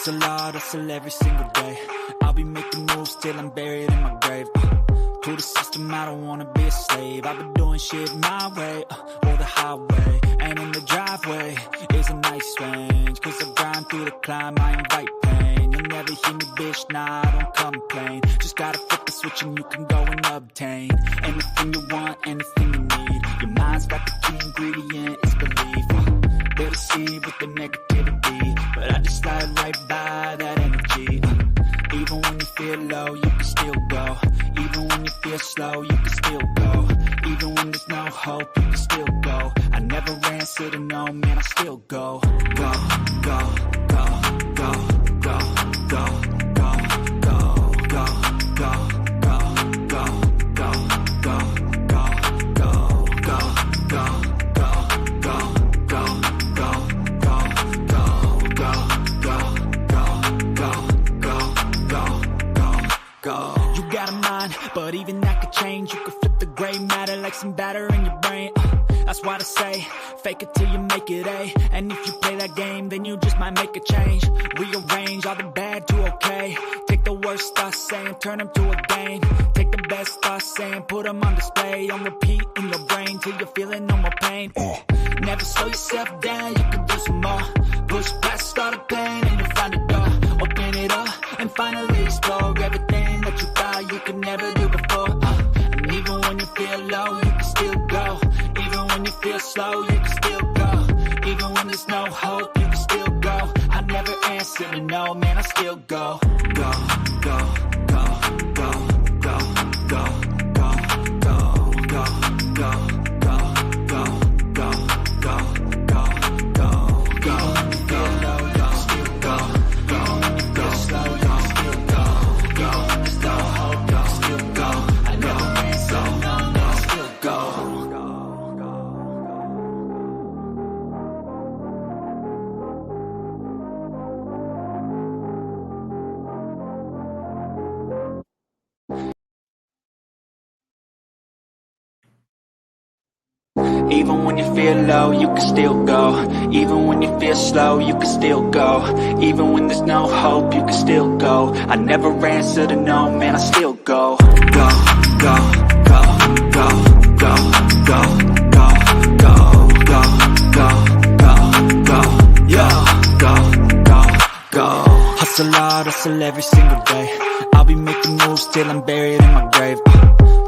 Hustle hard, hustle every single day. I'll be making moves till I'm buried in my grave. To the system, I don't wanna be a slave. I've been doing shit my way, or the highway. And in the driveway is a nice range. Cause I grind through the climb, I invite pain. You'll never hear me, bitch, nah, I don't complain. Just gotta flip the switch and you can go and obtain anything you want, anything you need. Your mind's got the key ingredient, it's belief. They deceive with the negativity, but I just slide right by that energy. Even when you feel low, you can still go. Even when you feel slow, you can still go. Even when there's no hope, you can still go. I never answer to no, man, I still go. Go, go, go, go, go, go, go, go, go, go, go, go, go, go, go. You got a mind, but even that could change. You could flip the gray matter like some batter in your brain. That's why they say, fake it till you make it A. And if you play that game, then you just might make a change. Rearrange all the bad to okay. Take the worst thoughts saying, turn them to a game. Take the best thoughts saying, put them on display. On repeat in your brain till you're feeling no more pain. Never slow yourself down, you can do some more. Push past all the pain and you'll find a door. Open it up and finally explore everything that you thought you could never do before. And even when you feel low, you can still go. Even when you feel slow, you can still go. Even when there's no hope, you can still go. I never answer to no, man, I still go. Go, go, go, go, go, go, go, go, go, go, go, go, go, go, go, go. Even when you feel low, you can still go. Even when you feel slow, you can still go. Even when there's no hope, you can still go. I never answer to no, man, I still go. Even when you feel low, you can still go. Even when you feel slow, you can still go. Even when there's no hope, you can still go. I never answer to no, man, I still go. Go, go, go, go, go, go, go, go, go, go, go, go, yo, go, go, go. Hustle hard, hustle every single day. I'll be making moves till I'm buried in my grave.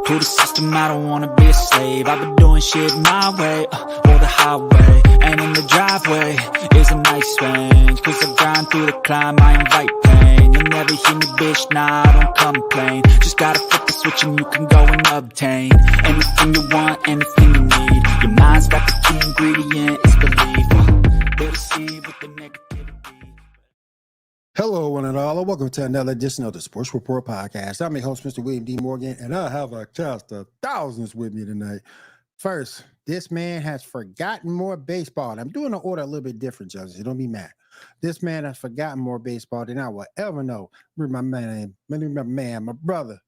To the system, I don't wanna be a slave. I've been doing shit my way, or the highway. And in the driveway is a nice range. Cause I grind through the climb, I invite pain. You'll never hear me, bitch, nah, I don't complain. Just gotta flip the switch and you can go and obtain anything you want, anything you need. Your mind's got the key ingredient, it's belief. They deceive with the negativity. Hello, one and all, and welcome to another edition of the Sports Report Podcast. I'm your host, Mr. William D. Morgan, and I have a cast of thousands with me tonight. First, this man has forgotten more baseball. And I'm doing the order a little bit different, Josie. Don't be mad. This man has forgotten more baseball than I will ever know. My brother,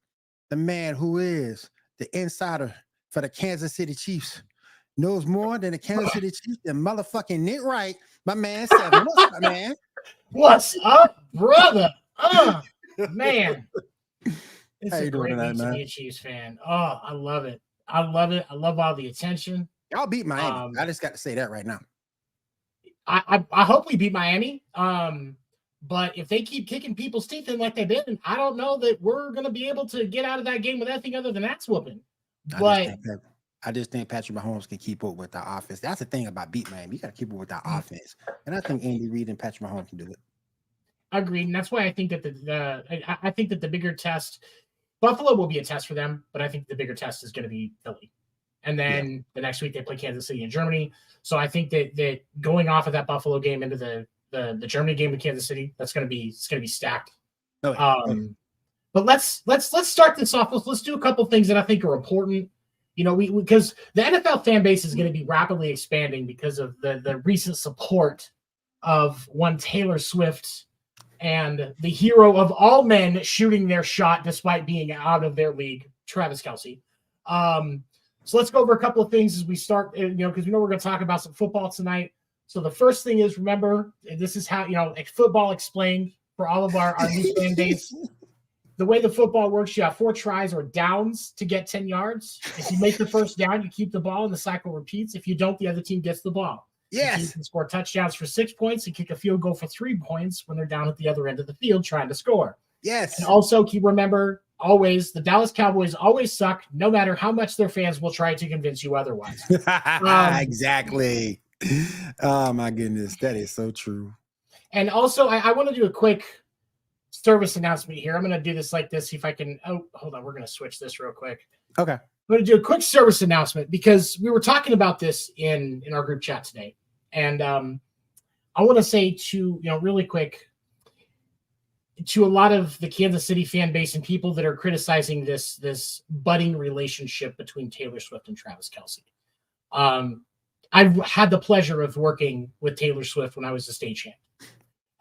the man who is the insider for the Kansas City Chiefs, knows more than the Kansas City Chiefs than motherfucking Nick Wright. My man, Seven. What's up, man? What's up, brother? Man. It's How a you doing great tonight, week to man? be a Chiefs fan. Oh, I love it. I love it. I love all the attention. Y'all beat Miami. I just got to say that right now. I hope we beat Miami. But if they keep kicking people's teeth in like they did, I don't know that we're going to be able to get out of that game with anything other than ass whooping. But I just think Patrick Mahomes can keep up with our offense. That's the thing about beat Miami. You got to keep up with our offense. And I think Andy Reid and Patrick Mahomes can do it. Agreed. And that's why I think that I think that the bigger test, Buffalo will be a test for them, but I think the bigger test is going to be Philly. And then the next week they play Kansas City and Germany. So I think that going off of that Buffalo game into the Germany game with Kansas City, it's going to be stacked. But let's start this off. Let's do a couple things that I think are important. You know, because the NFL fan base is going to be rapidly expanding because of the recent support of one Taylor Swift and the hero of all men shooting their shot despite being out of their league, Travis Kelce. So let's go over a couple of things as we start, because we know we're going to talk about some football tonight. So the first thing is, remember, this is how, football explained for all of our new fan base. The way the football works, you have 4 tries or downs to get 10 yards. If you make the first down, you keep the ball and the cycle repeats. If you don't, the other team gets the ball. Yes. The team can score touchdowns for 6 points and kick a field goal for 3 points when they're down at the other end of the field trying to score. Yes. And also remember, always, the Dallas Cowboys always suck, no matter how much their fans will try to convince you otherwise. Exactly. Oh, my goodness. That is so true. And also, I want to do a quick service announcement here. I'm going to do this like this, see if I can. Oh, hold on. We're going to switch this real quick. Okay. I'm going to do a quick service announcement because we were talking about this in our group chat today. And I want to say really quick, to a lot of the Kansas City fan base and people that are criticizing this budding relationship between Taylor Swift and Travis Kelce. I've had the pleasure of working with Taylor Swift when I was a stagehand.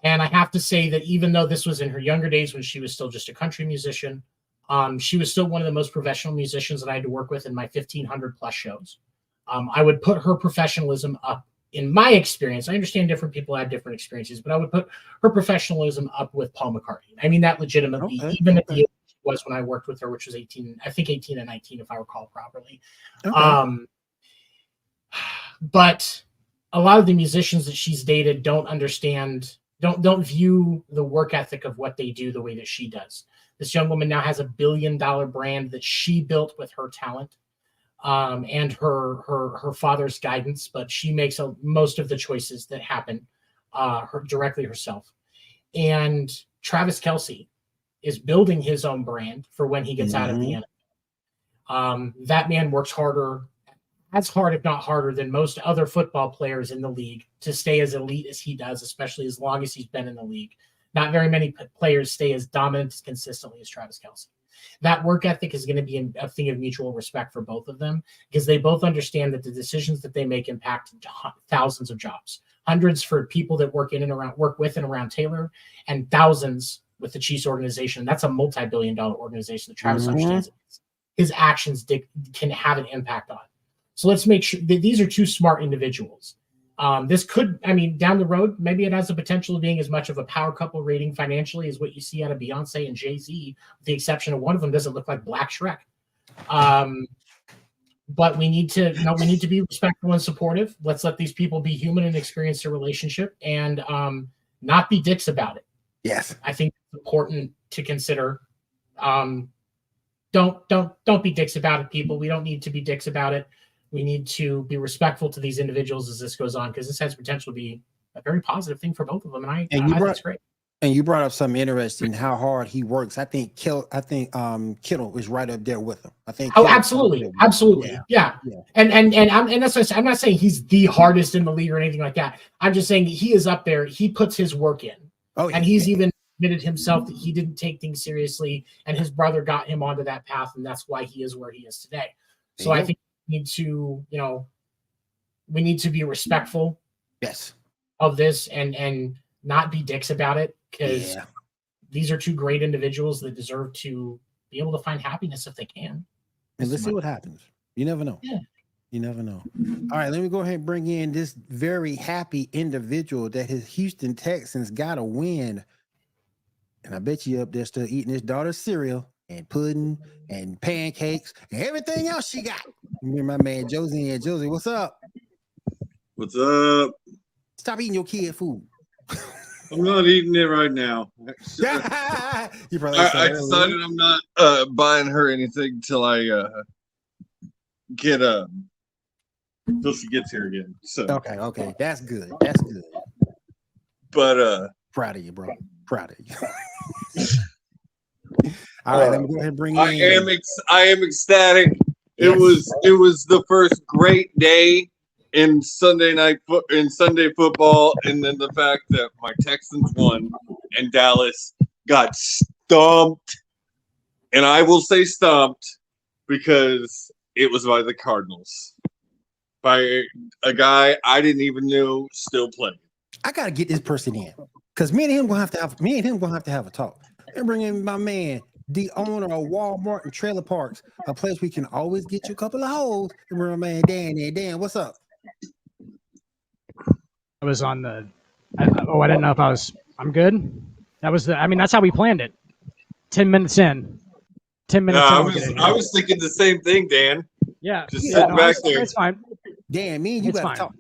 And I have to say that even though this was in her younger days when she was still just a country musician, she was still one of the most professional musicians that I had to work with in my 1,500 plus shows. I would put her professionalism up, in my experience. I understand different people have different experiences, but I would put her professionalism up with Paul McCartney. I mean that legitimately, even at the age she was when I worked with her, which was 18 and 19, if I recall properly. Okay. But a lot of the musicians that she's dated don't understand, don't view the work ethic of what they do the way that she does. This young woman now has $1 billion brand that she built with her talent and her father's guidance, but she makes most of the choices that happen directly herself. And Travis Kelce is building his own brand for when he gets out of the NFL. That man works as hard, if not harder, than most other football players in the league to stay as elite as he does, especially as long as he's been in the league. Not very many players stay as dominant as consistently as Travis Kelce. That work ethic is going to be a thing of mutual respect for both of them because they both understand that the decisions that they make impact thousands of jobs, hundreds for people that work with and around Taylor, and thousands with the Chiefs organization. That's a multi-billion-dollar organization that Travis understands his actions can have an impact on. So let's make sure that these are two smart individuals. This could, down the road, maybe it has the potential of being as much of a power couple rating financially as what you see out of Beyonce and Jay-Z, with the exception of one of them doesn't look like Black Shrek. But we need to be respectful and supportive. Let's let these people be human and experience their relationship and not be dicks about it. Yes. I think it's important to consider. Don't be dicks about it, people. We don't need to be dicks about it. We need to be respectful to these individuals as this goes on because this has potential to be a very positive thing for both of them. And I think it's great. And you brought up something interesting, how hard he works. I think Kittle is right up there with him. I think. Oh, absolutely. Yeah. And that's what I'm not saying he's the hardest in the league or anything like that. I'm just saying he is up there. He puts his work in. Oh, and he's even admitted himself that he didn't take things seriously, and his brother got him onto that path, and that's why he is where he is today. So I think we need to be respectful of this and not be dicks about it because these are two great individuals that deserve to be able to find happiness if they can. And let's see what happens. You never know. Yeah. You never know. All right, let me go ahead and bring in this very happy individual that his Houston Texans got a win. And I bet you up there still eating his daughter's cereal and pudding and pancakes and everything else she got. Me and my man Josie and Josie, what's up? What's up? Stop eating your kid food. I'm not eating it right now. I decided I'm not buying her anything till I get till she gets here again. So okay, that's good. But proud of you, bro. Proud of you. All right, let me go ahead and bring I am ecstatic. Yes. It was the first great day in Sunday football, and then the fact that my Texans won and Dallas got stomped, and I will say stomped because it was by the Cardinals, by a guy I didn't even know still playing. I gotta get this person in because me and him gonna have to have a talk. And bring in my man, the owner of Walmart and Trailer Parks, a place we can always get you a couple of hoes. And my man Dan, what's up? I was on the. I didn't know if I'm good. That was that's how we planned it. 10 minutes in. 10 minutes No, in. I was thinking the same thing, Dan. Yeah. Just sitting back there. It's fine. Dan, me and you gotta talk.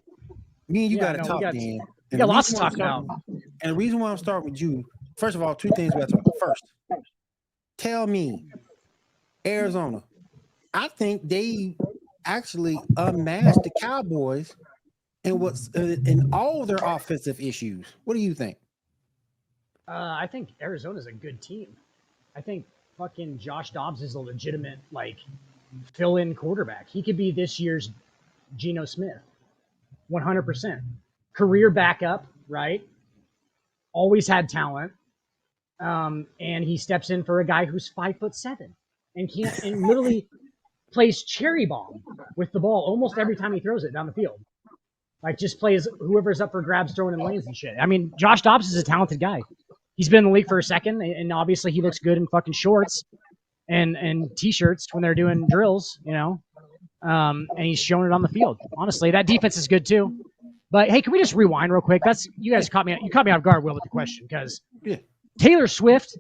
Me and you gotta talk, Dan. We got lots to talk about. And the reason why I'm starting with you, first of all, two things we have to talk about. First, tell me, Arizona, I think they actually unmasked the Cowboys in all their offensive issues. What do you think? I think Arizona's a good team. I think fucking Josh Dobbs is a legitimate fill-in quarterback. He could be this year's Geno Smith, 100%. Career backup, right? Always had talent, and he steps in for a guy who's 5'7" and literally plays cherry bomb with the ball almost every time he throws it down the field. Just plays whoever's up for grabs, throwing in lanes and shit. Josh Dobbs is a talented guy. He's been in the league for a second, and obviously he looks good in fucking shorts and t-shirts when they're doing drills, and he's showing it on the field. Honestly, that defense is good too. But hey, can we just rewind real quick? You guys caught me off guard, Will, with the question, because Taylor Swift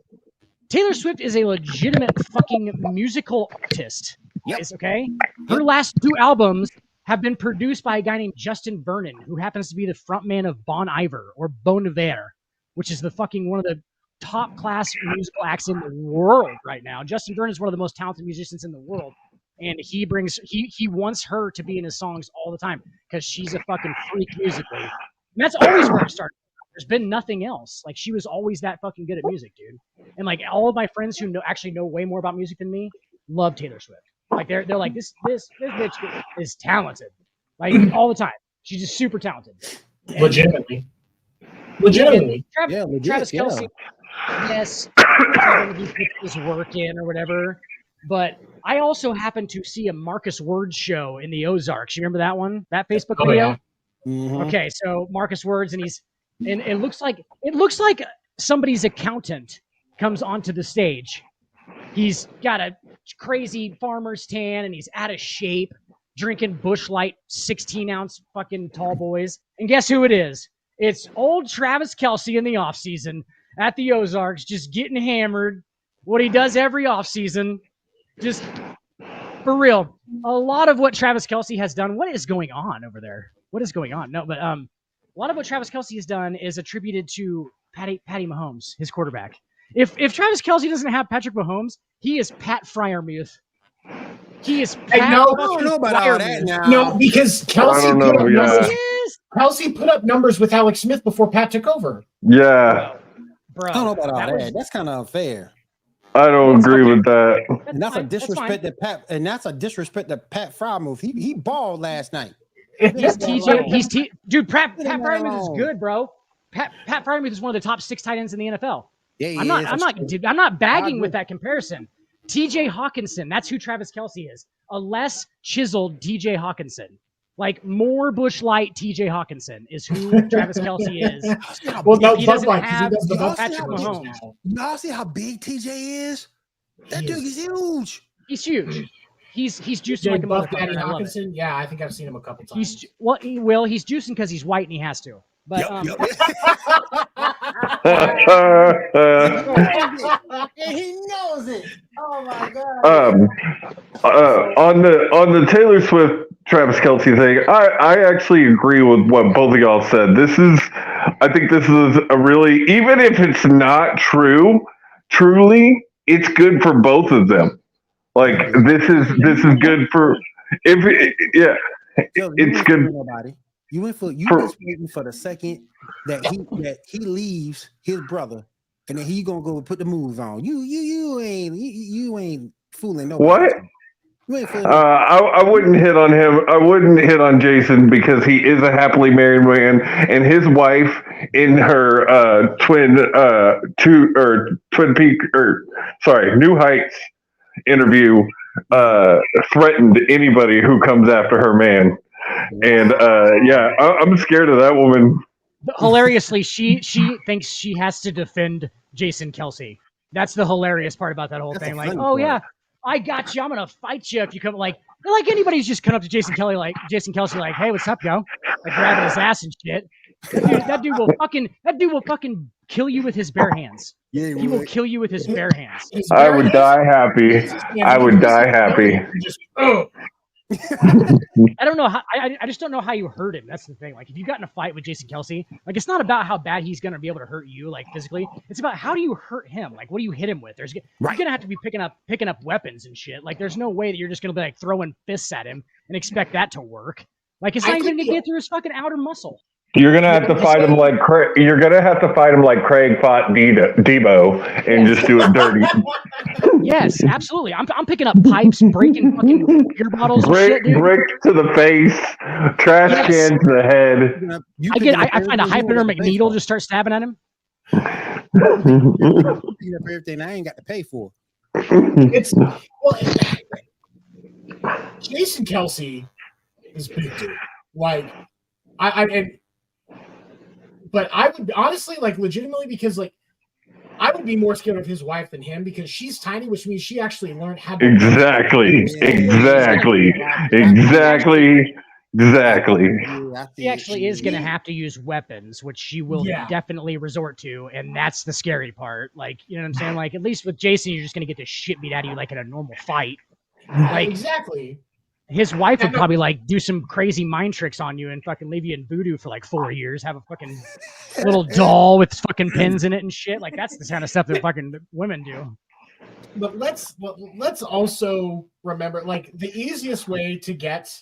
is a legitimate fucking musical artist. Yes, okay? Her last 2 albums have been produced by a guy named Justin Vernon, who happens to be the frontman of Bon Iver or Bon Iver, which is the fucking one of the top class musical acts in the world right now. Justin Vernon is one of the most talented musicians in the world. And he wants her to be in his songs all the time because she's a fucking freak musically. And that's always where it started. There's been nothing else. She was always that fucking good at music, dude. And all of my friends who actually know way more about music than me love Taylor Swift. They're like, this bitch is talented. All the time. She's just super talented. And Legitimately. Travis Kelce. Yes. He put his work in or whatever. But I also happened to see a Marcus Words show in the Ozarks. You remember that one? That Facebook video? Yeah. Mm-hmm. Okay, so Marcus Words, and it looks like somebody's accountant comes onto the stage. He's got a crazy farmer's tan, and he's out of shape, drinking Busch Light 16-ounce fucking tall boys. And guess who it is? It's old Travis Kelce in the offseason at the Ozarks, just getting hammered. What he does every offseason. Just for real, a lot of what Travis Kelce has done. What is going on over there? What is going on? No, but a lot of what Travis Kelce has done is attributed to Patty Mahomes, his quarterback. If Travis Kelce doesn't have Patrick Mahomes, he is Pat Freiermuth. He is Pat. I don't know about all that now. No, because Kelce put up numbers with Alex Smith before Pat took over. Yeah. Bro, I don't know about all that. That's kind of unfair. I don't agree with that. And that's a disrespect to Pat. And that's a disrespect to Pat Freiermuth. He balled last night. He's TJ. Dude, Pat Freiermuth is good, bro. Pat Freiermuth is one of the top 6 tight ends in the NFL. Yeah, I'm not bagging with that comparison. TJ Hawkinson, that's who Travis Kelce is. A less chiseled TJ Hawkinson. More Busch Light TJ Hawkinson is who Travis Kelce is. Well, no, he doesn't have Patrick Mahomes. Y'all see how big TJ is? That dude is huge. He's huge. He's juicing like a motherfucker. Hawkinson? Yeah, I think I've seen him a couple times. He's juicing because he's white and he has to. But and he knows it. Oh my god. On the Taylor Swift Travis Kelce thing, I actually agree with what both of y'all said. I think this is a really, even if it's not truly, it's good for both of them. This is good for it's good. You was waiting for the second that he leaves his brother, and then he gonna go put the moves on. You ain't fooling nobody. What? You ain't fooling I wouldn't hit on him. I wouldn't hit on Jason because he is a happily married man, and his wife in her New Heights interview threatened anybody who comes after her man. And I'm scared of that woman. Hilariously, she thinks she has to defend Jason Kelce. That's the hilarious part about that whole thing. Yeah, I got you. I'm gonna fight you if you come. Like anybody's just come up to Jason Kelce, like, hey, what's up, yo? Grabbing his ass and shit. That dude will fucking kill you with his bare hands. Yeah, He will kill you with his bare hands. I would die happy. I would die happy. I don't know how. I just don't know how you hurt him. That's the thing. Like, if you got in a fight with Jason Kelsey, like, it's not about how bad he's gonna be able to hurt you, like, physically. It's about how do you hurt him. Like, what do you hit him with? You're gonna have to be picking up weapons and shit. Like, there's no way that you're just gonna be like throwing fists at him and expect that to work. Like, it's not even gonna get through his fucking outer muscle. You're gonna have to fight him like Craig. You're gonna have to fight him like Craig fought Debo and just do it dirty. Yes, absolutely. I'm picking up pipes, breaking fucking beer bottles and shit, dude. Brick to the face, trash can to the head. I find a hypodermic needle, just start stabbing at him. Everything I ain't got to pay for. Jason Kelsey is big dude. Like, but I would honestly, like, legitimately, because, like, I would be more scared of his wife than him because she's tiny, which means she actually learned how to. Exactly. She actually is going to have to use weapons, which she will definitely resort to, and that's the scary part. Like, you know what I'm saying? Like, at least with Jason, you're just going to get the shit beat out of you like in a normal fight. Like, exactly. His wife would probably like do some crazy mind tricks on you and fucking leave you in voodoo for like 4 years. Have a fucking little doll with fucking pins in it and shit. Like, that's the kind of stuff that fucking women do. But let's also remember, like, the easiest way to get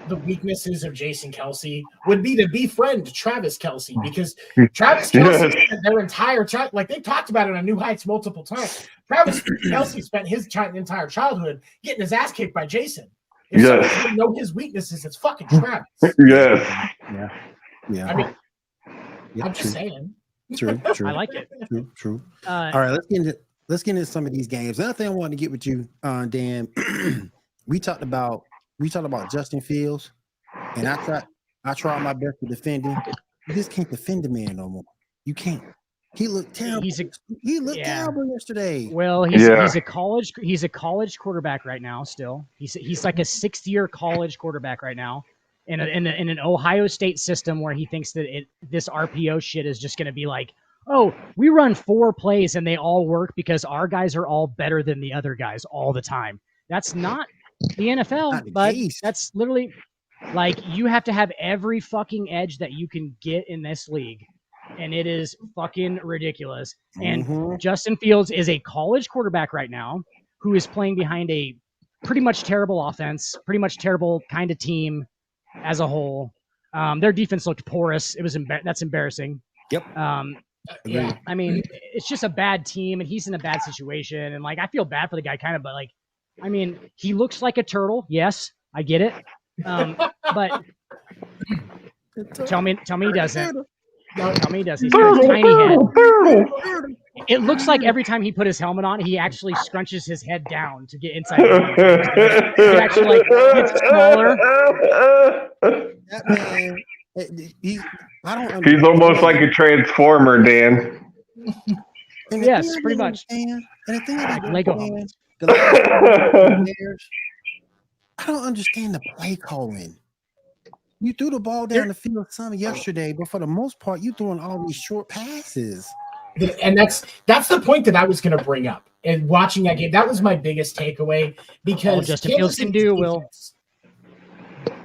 the weaknesses of Jason Kelsey would be to befriend Travis Kelsey, because Travis Kelsey spent their entire like they talked about it on New Heights multiple times. Travis Kelsey spent his entire childhood getting his ass kicked by Jason. If someone doesn't know his weaknesses, it's fucking Travis. Yes. Yeah. I mean, I'm just saying. True. I like it. True. All right, let's get into some of these games. Another thing I wanted to get with you, Dan. we talked about Justin Fields, and I tried my best to defend him. You just can't defend the man no more. You can't. He looked terrible. He looked terrible yesterday. Well, he's a college quarterback right now. Still, he's like a 6th-year college quarterback right now, in an Ohio State system where he thinks that this RPO shit is just going to be like, oh, we run 4 plays and they all work because our guys are all better than the other guys all the time. That's not the NFL, but that's literally like, you have to have every fucking edge that you can get in this league. And it is fucking ridiculous. And Justin Fields is a college quarterback right now who is playing behind a pretty much terrible offense, pretty much terrible kind of team as a whole. Their defense looked porous. It was that's embarrassing. Yep. Yeah. I mean, it's just a bad team, and he's in a bad situation. And like, I feel bad for the guy, kind of, but like, I mean, he looks like a turtle. Yes, I get it. But tell me he doesn't. Tell me he does. He's got a tiny head. It looks like every time he put his helmet on, he actually scrunches his head down to get inside. It actually like gets smaller. That man, I don't understand. He's almost like a transformer, Dan. Yes, pretty much. And the thing like Lego helmets. I don't understand the play calling. You threw the ball down the field some yesterday, but for the most part, you throwing all these short passes. And that's the point that I was going to bring up. And watching that game, that was my biggest takeaway, because Justin Fields can do, Will.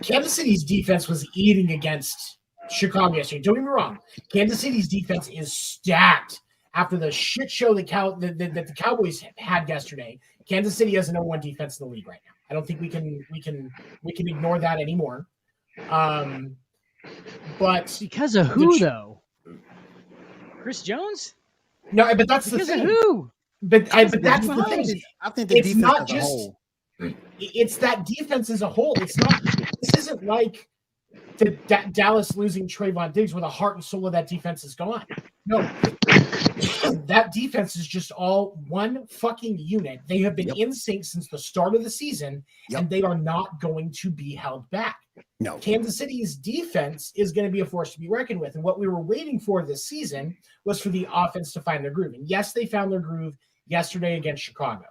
Kansas City's defense was eating against Chicago yesterday. Don't get me wrong. Kansas City's defense is stacked after the shit show that the Cowboys had yesterday. Kansas City has the number 1 defense in the league right now. I don't think we can ignore that anymore. But because of who though? Chris Jones? No, but that's because the thing. Of who? But that's the thing. I think the it's defense not as a just. whole. It's that defense as a whole. It's not. This isn't like the Dallas losing Trayvon Diggs, where the heart and soul of that defense is gone. No, that defense is just all one fucking unit. They have been in sync since the start of the season, and they are not going to be held back. No, Kansas City's defense is going to be a force to be reckoned with. And what we were waiting for this season was for the offense to find their groove. And yes, they found their groove yesterday against Chicago.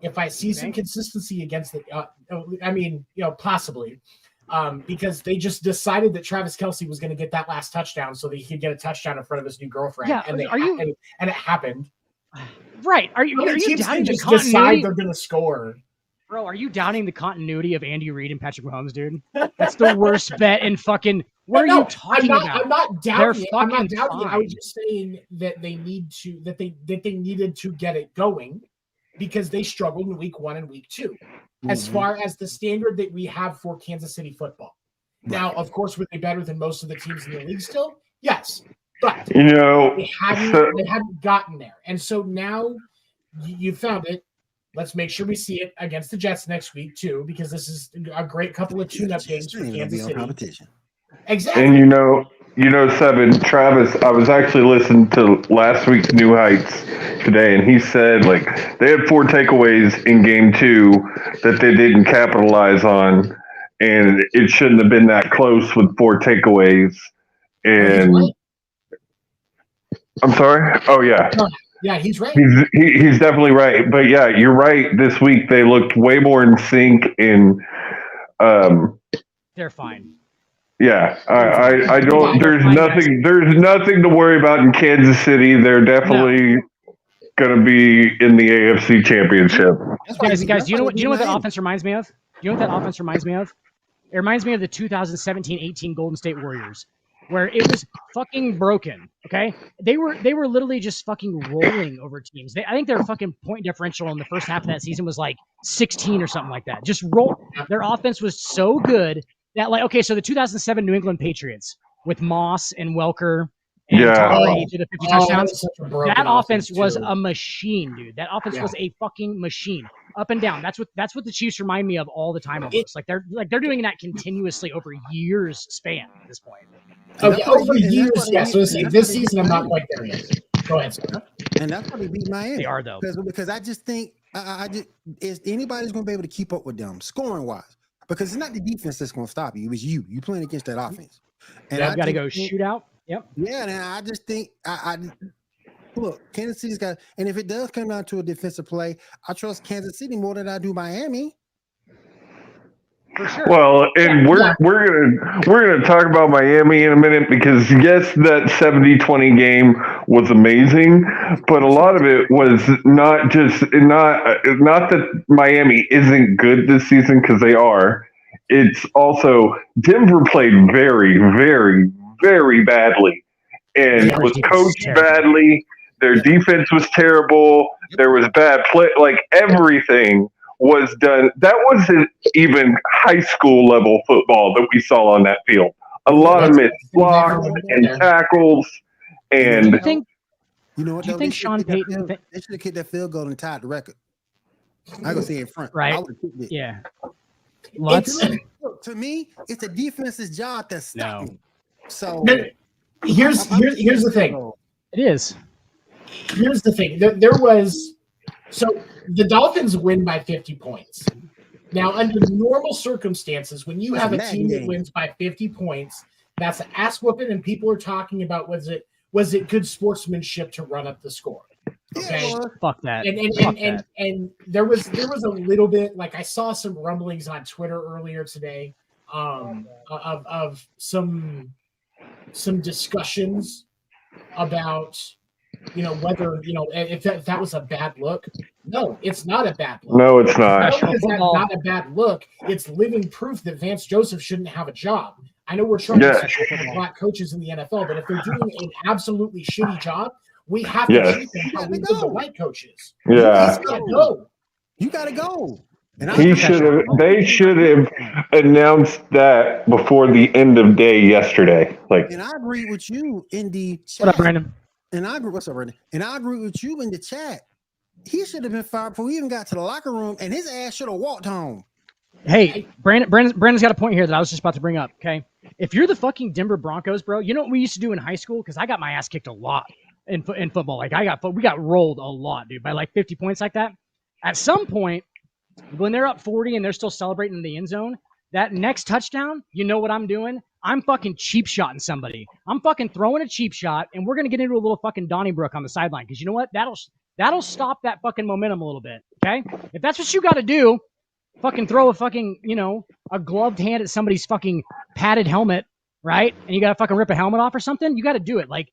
If I see some consistency against the, possibly. because they just decided that Travis Kelce was going to get that last touchdown so that he could get a touchdown in front of his new girlfriend. Yeah, and it happened. Right? Are you doubting the continuity? They're going to score. Bro, are you doubting the continuity of Andy Reid and Patrick Mahomes, dude? That's the worst bet in fucking. What are you talking about? I'm not doubting it. I'm not fucking doubting it. I fine. was just saying that they needed to get it going because they struggled in week 1 and week 2 as far as the standard that we have for Kansas City football. Now, of course, were they better than most of the teams in the league still? Yes. But You know, they hadn't gotten there. And so now you found it. Let's make sure we see it against the Jets next week, too, because this is a great couple of tune-up games for Kansas City. Competition. Exactly. And you know, Seven, Travis, I was actually listening to last week's New Heights today, and he said, like, they had 4 takeaways in game 2 that they didn't capitalize on, and it shouldn't have been that close with 4 takeaways. And I'm sorry? Oh, yeah. Yeah, he's right. He's definitely right. But yeah, you're right. This week they looked way more in sync in They're fine. Yeah, I don't. There's nothing to worry about in Kansas City. They're definitely going to be in the AFC Championship. Guys, do you know what that offense reminds me of? You know what that offense reminds me of? It reminds me of the 2017-18 Golden State Warriors, where it was fucking broken. Okay, they were literally just fucking rolling over teams. I think their fucking point differential in the first half of that season was like 16 or something like that. Just roll. Their offense was so good that, like, okay, so the 2007 New England Patriots with Moss and Welker and Tom Brady to the 50 touchdowns. That offense was a machine, dude. That offense was a fucking machine, up and down. That's what the Chiefs remind me of all the time. Almost like they're doing that continuously over years span at this point. Okay, over years, yes. So this season, I'm not quite there yet. Go ahead, sir. And that's why they beat Miami. They are, though, because I just think is anybody's going to be able to keep up with them scoring wise. Because it's not the defense that's going to stop you. It's you. You playing against that offense. And I've got to go shootout. Yep. Yeah, and I just think I look, Kansas City's got, and if it does come down to a defensive play, I trust Kansas City more than I do Miami. For sure. Well, and we're gonna talk about Miami in a minute because yes, that 70-20 game was amazing, but a lot of it was not that Miami isn't good this season, because they are. It's also Denver played very, very, very badly and was coached badly. Their defense was terrible. There was bad play. Like, everything was done. That wasn't even high school level football that we saw on that field. A lot of missed blocks and tackles. And you know what? Do you think Sean Payton? They should have kicked that field goal and tied the record. I gonna say in front, right? Yeah. To me, it's a defense's job to stop him. So here's the thing. It is. Here's the thing. There was the Dolphins win by 50 points. Now, under normal circumstances, when you have a team that wins by 50 points, that's an ass whooping, and people are talking about was it good sportsmanship to run up the score? Okay, fuck that. And there was a little bit, like, I saw some rumblings on Twitter earlier today of some discussions about whether if that was a bad look. No, it's not a bad look. No, it's not. Not only is that not a bad look, it's living proof that Vance Joseph shouldn't have a job. I know we're trying to support black coaches in the NFL, but if they're doing an absolutely shitty job, we have to treat them how we do the white coaches. Yeah. You gotta go. And they should have announced that before the end of day yesterday. And I agree with you in the chat. What up, Brandon? What's up, Brandon? And I agree with you in the chat. He should have been fired before we even got to the locker room, and his ass should have walked home. Hey, Brandon's got a point here that I was just about to bring up. Okay, if you're the fucking Denver Broncos, bro, you know what we used to do in high school? Because I got my ass kicked a lot in football. Like, we got rolled a lot, dude, by like 50 points like that. At some point, when they're up 40 and they're still celebrating in the end zone, that next touchdown, you know what I'm doing? I'm fucking cheap shotting somebody. I'm fucking throwing a cheap shot, and we're gonna get into a little fucking Donnybrook on the sideline, because you know what? That'll stop that fucking momentum a little bit. Okay, if that's what you got to do, fucking throw a fucking, a gloved hand at somebody's fucking padded helmet, right? And you got to fucking rip a helmet off or something. You got to do it. Like,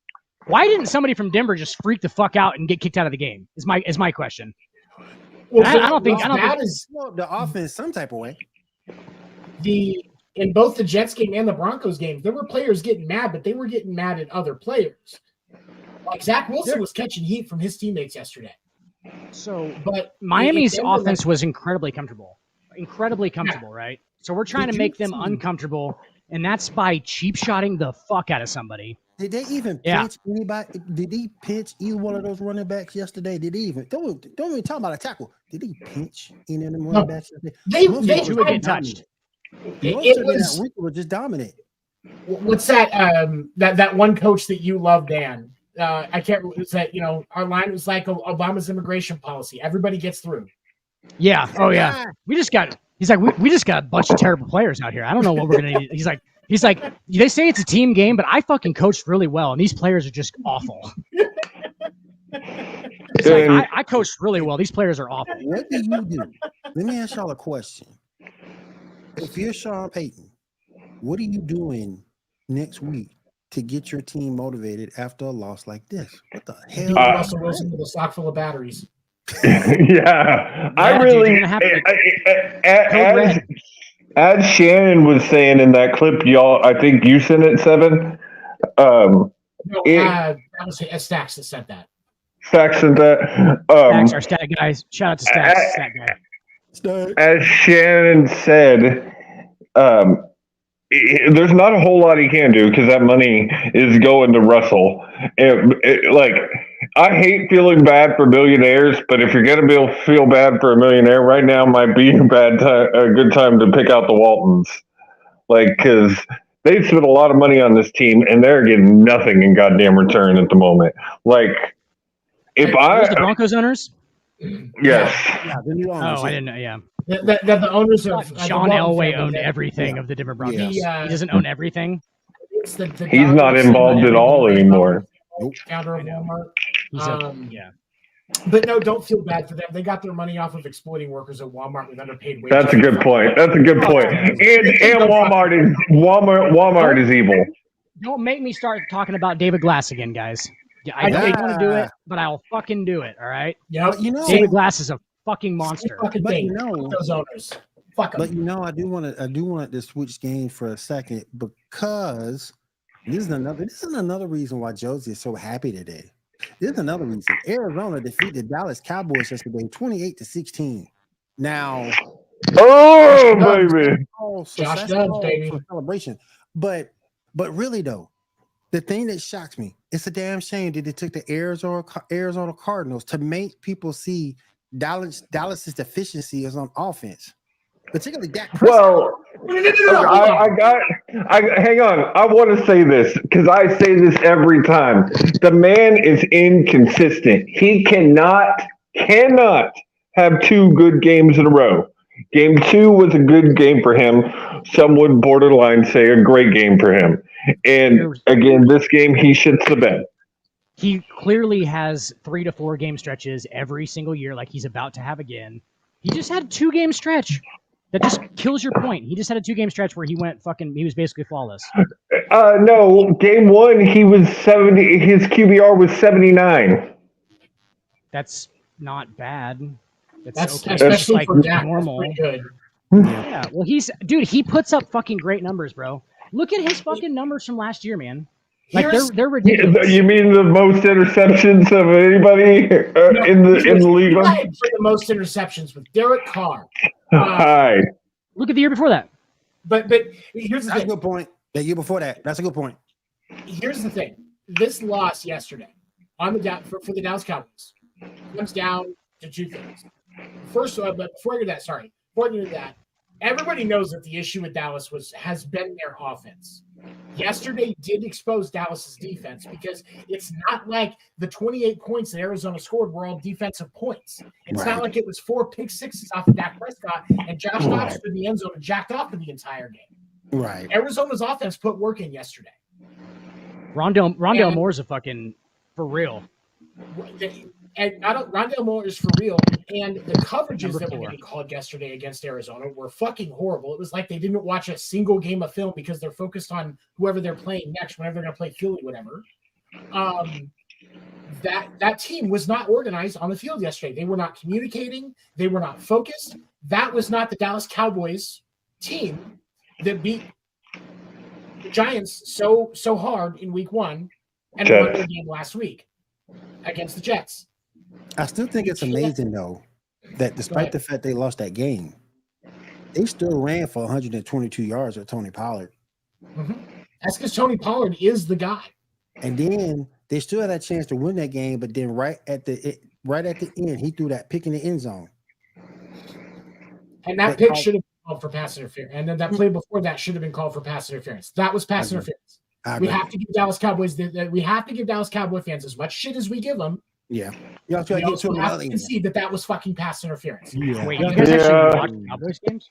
why didn't somebody from Denver just freak the fuck out and get kicked out of the game? Is my question. Well, I don't think the offense some type of way. In both the Jets game and the Broncos game, there were players getting mad, but they were getting mad at other players. Like Zach Wilson was catching heat from his teammates yesterday. So, but Miami's offense was incredibly comfortable, right? So we're trying to make them uncomfortable, and that's by cheap shotting the fuck out of somebody. Did they even pitch anybody? Did he pitch either one of those running backs yesterday? Did he even don't even talk about a tackle? Did he pinch any of them running backs yesterday? They get touched. It was just dominant. What's that? That one coach that you love, Dan. I can't. Is that our line was like Obama's immigration policy. Everybody gets through. Yeah. Oh yeah. We just got. He's like we just got a bunch of terrible players out here. I don't know what we're gonna. He's like. They say it's a team game, but I fucking coached really well, and these players are just awful. It's like, I coached really well. These players are awful. What do you do? Let me ask y'all a question. If you're Sean Payton, what are you doing next week to get your team motivated after a loss like this? What the hell? Russell Wilson with a sock full of batteries. I really. As Shannon was saying in that clip, y'all, I think you sent it, Seven. That was Stacks that said that. Stacks sent that. Stacks, our stat guys. Shout out to Stacks, stat guy. As Shannon said, there's not a whole lot he can do because that money is going to Russell. I hate feeling bad for millionaires, but if you're gonna feel bad for a millionaire, right now might be a good time to pick out the Waltons, because they've spent a lot of money on this team and they're getting nothing in goddamn return at the moment. The Broncos owners. Yes. Yeah, the new owners. Oh, I didn't know. Yeah. The owners of Sean Elway owned everything of the Denver Broncos. He doesn't own everything. He's not involved at all anymore. Counter of Walmart. Yeah. But no, don't feel bad for them. They got their money off of exploiting workers at Walmart with underpaid wages. That's a good point. And Walmart is evil. Don't make me start talking about David Glass again, guys. I don't want to do it, but I'll fucking do it. All right. Yeah. David Glass is a fucking monster. Those owners. Fuck them. But I do want to switch games for a second because this is another reason why Josie is so happy today. This is another reason. Arizona defeated the Dallas Cowboys yesterday, 28-16. Now, baby, Josh Dobbs, baby, celebration. But really though, the thing that shocks me, it's a damn shame that they took the Arizona Cardinals to make people see Dallas's deficiency is on offense. Particularly Dak Prescott. Well, hang on. I want to say this because I say this every time. The man is inconsistent. He cannot have two good games in a row. Game 2 was a good game for him. Some would borderline say a great game for him. And again, this game, he shits the bed. He clearly has 3 to 4 game stretches every single year like he's about to have again. He just had a 2-game stretch. That just kills your point. He just had a 2-game stretch where he was basically flawless. No, game 1, he was 70. His QBR was 79. That's not bad. That's okay. Especially like for Dak, normal. that's pretty good. Yeah. Well, he puts up fucking great numbers, bro. Look at his fucking numbers from last year, man. Like they're ridiculous. You mean the most interceptions of anybody in the league? For the most interceptions with Derek Carr. Hi. Look at the year before that. But here's the thing. A good point. The year before that. That's a good point. Here's the thing. This loss yesterday on for the Dallas Cowboys comes down to 2 things. First of all, but before I get to that, everybody knows that the issue with Dallas has been their offense. Yesterday did expose Dallas's defense because it's not like the 28 points that Arizona scored were all defensive points. It's not like it was 4 pick sixes off of Dak Prescott and Josh Dobbs in the end zone and jacked off for the entire game. Right. Arizona's offense put work in yesterday. Rondale Moore's a fucking for real. Rondale Moore is for real, and the coverages that were getting called yesterday against Arizona were fucking horrible. It was like they didn't watch a single game of film because they're focused on whoever they're playing next, whenever they're going to play Philly, whatever. That team was not organized on the field yesterday. They were not communicating. They were not focused. That was not the Dallas Cowboys team that beat the Giants so hard in week 1 and won their game last week against the Jets. I still think it's amazing, though, that despite the fact they lost that game, they still ran for 122 yards with Tony Pollard. Mm-hmm. That's because Tony Pollard is the guy. And then they still had a chance to win that game, but then right at the end, he threw that pick in the end zone. And that pick should have been called for pass interference. And then that play before that should have been called for pass interference. That was pass interference. We have to give Dallas Cowboys Cowboy fans as much shit as we give them. Yeah. You also have to concede that was fucking pass interference. Yeah. Wait, you guys actually watch Cowboys games?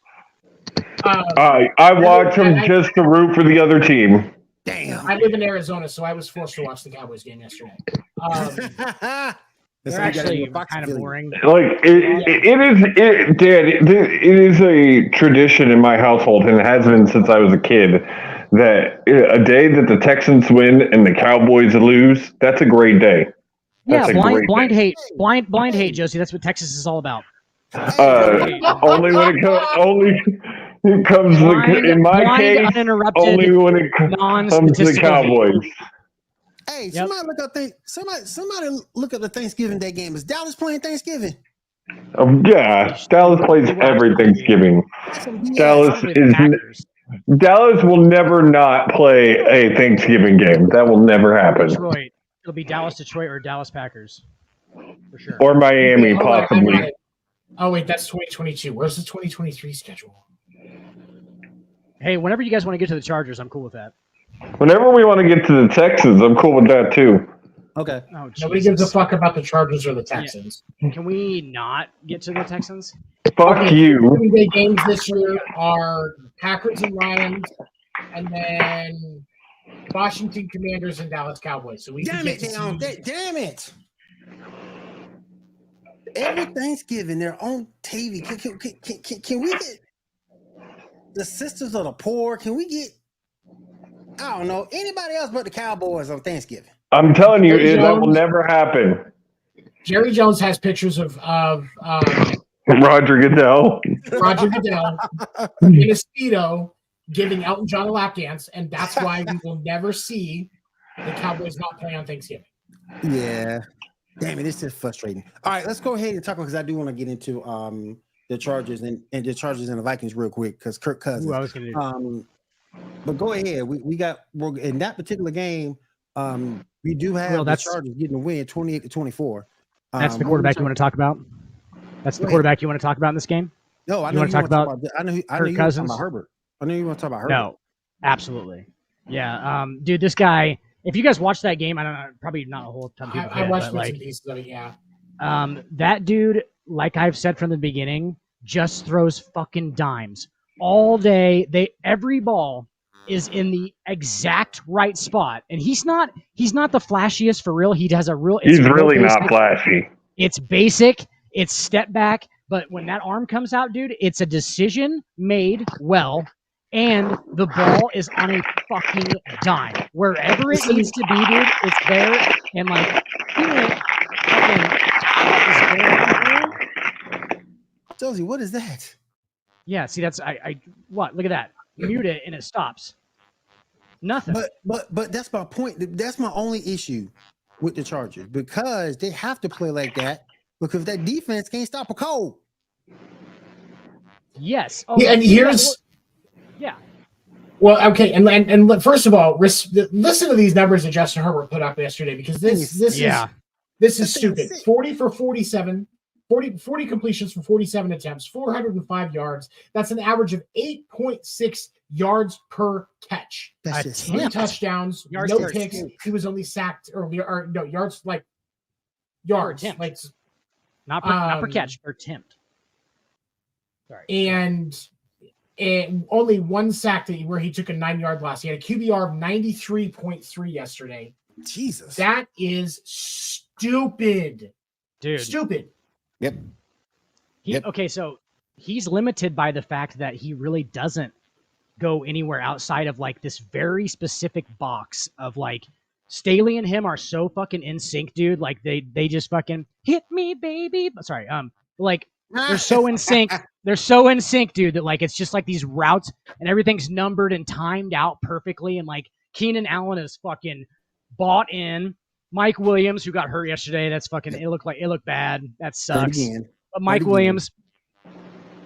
I watch them just to root for the other team. Damn. I live in Arizona, so I was forced to watch the Cowboys game yesterday. They're actually kind of boring. Like it is a tradition in my household, and it has been since I was a kid, that a day that the Texans win and the Cowboys lose, that's a great day. That's blind hate, Josie. That's what Texas is all about. Only when it comes in my case, only when it comes to the Cowboys. Hey, somebody look up the Thanksgiving Day game. Is Dallas playing Thanksgiving? Yeah, Dallas plays every Thanksgiving. Dallas will never not play a Thanksgiving game. That will never happen. Detroit. It'll be Dallas, Detroit, or Dallas Packers, for sure. Or Miami, possibly. Oh wait, that's 2022. Where's the 2023 schedule? Hey, whenever you guys want to get to the Chargers, I'm cool with that. Whenever we want to get to the Texans, I'm cool with that too. Okay. Oh, nobody gives a fuck about the Chargers or the Texans. Yeah. Can we not get to the Texans? Fuck you. The games this year are Packers and Lions, and then Washington Commanders and Dallas Cowboys. So damn it! Every Thanksgiving they're on TV. Can we get the Sisters of the Poor? Can we get, I don't know, anybody else but the Cowboys on Thanksgiving? I'm telling you, that will never happen. Jerry Jones has pictures of Roger Goodell in a Speedo giving Elton John a lap dance, and that's why we will never see the Cowboys not play on Thanksgiving. Yeah. Damn it, it's just frustrating. All right, let's go ahead and talk about, because I do want to get into the Chargers and the Chargers and the Vikings real quick, because Kirk Cousins. Ooh, I was gonna do. But go ahead. We're in that particular game. We do have the Chargers getting the win 28-24. That's the quarterback you want to talk about? That's the quarterback you want to talk about in this game? No, I know you want to talk about. I know you want to talk about Herbert. I know you want to talk about Herbert. No, absolutely. Yeah, dude, this guy. If you guys watched that game, I don't know, probably not a whole ton of people. I watched bits and pieces of it. Yeah. That dude, like I've said from the beginning, just throws fucking dimes all day. Every ball is in the exact right spot, and he's not the flashiest for real. He has a real. He's really not flashy. It's basic. It's step back, but when that arm comes out, dude, it's a decision made well, and the ball is on a fucking dime. Wherever it needs to be, dude, it's there, and like he went fucking. Josie, what is that? Yeah, see, that's what? Look at that. Mute it and it stops. Nothing. But that's my point. That's my only issue with the Chargers, because they have to play like that, because that defense can't stop a cold. Yes. Oh, yeah, and here's. Yeah. Well, okay, and first of all, listen to these numbers that Justin Herbert put up yesterday, because this is stupid. 40 for 47. 40 completions for 47 attempts, 405 yards. That's an average of 8.6 yards per catch. That's just 3 touchdowns, yards no picks. He was only sacked, or no yards, like yards, like not per catch, per attempt. Sorry. And only one sack where he took a 9-yard loss. He had a QBR of 93.3 yesterday. Jesus, that is stupid. Dude. Stupid. Yep. Okay, so he's limited by the fact that he really doesn't go anywhere outside of like this very specific box of like Staley and him are so fucking in sync, dude. Like they just fucking hit me, baby. Sorry, like they're so in sync. They're so in sync, dude, that like it's just like these routes and everything's numbered and timed out perfectly. And like Keenan Allen is fucking bought in. Mike Williams, who got hurt yesterday, that's fucking it looked bad. That sucks. But Mike Williams,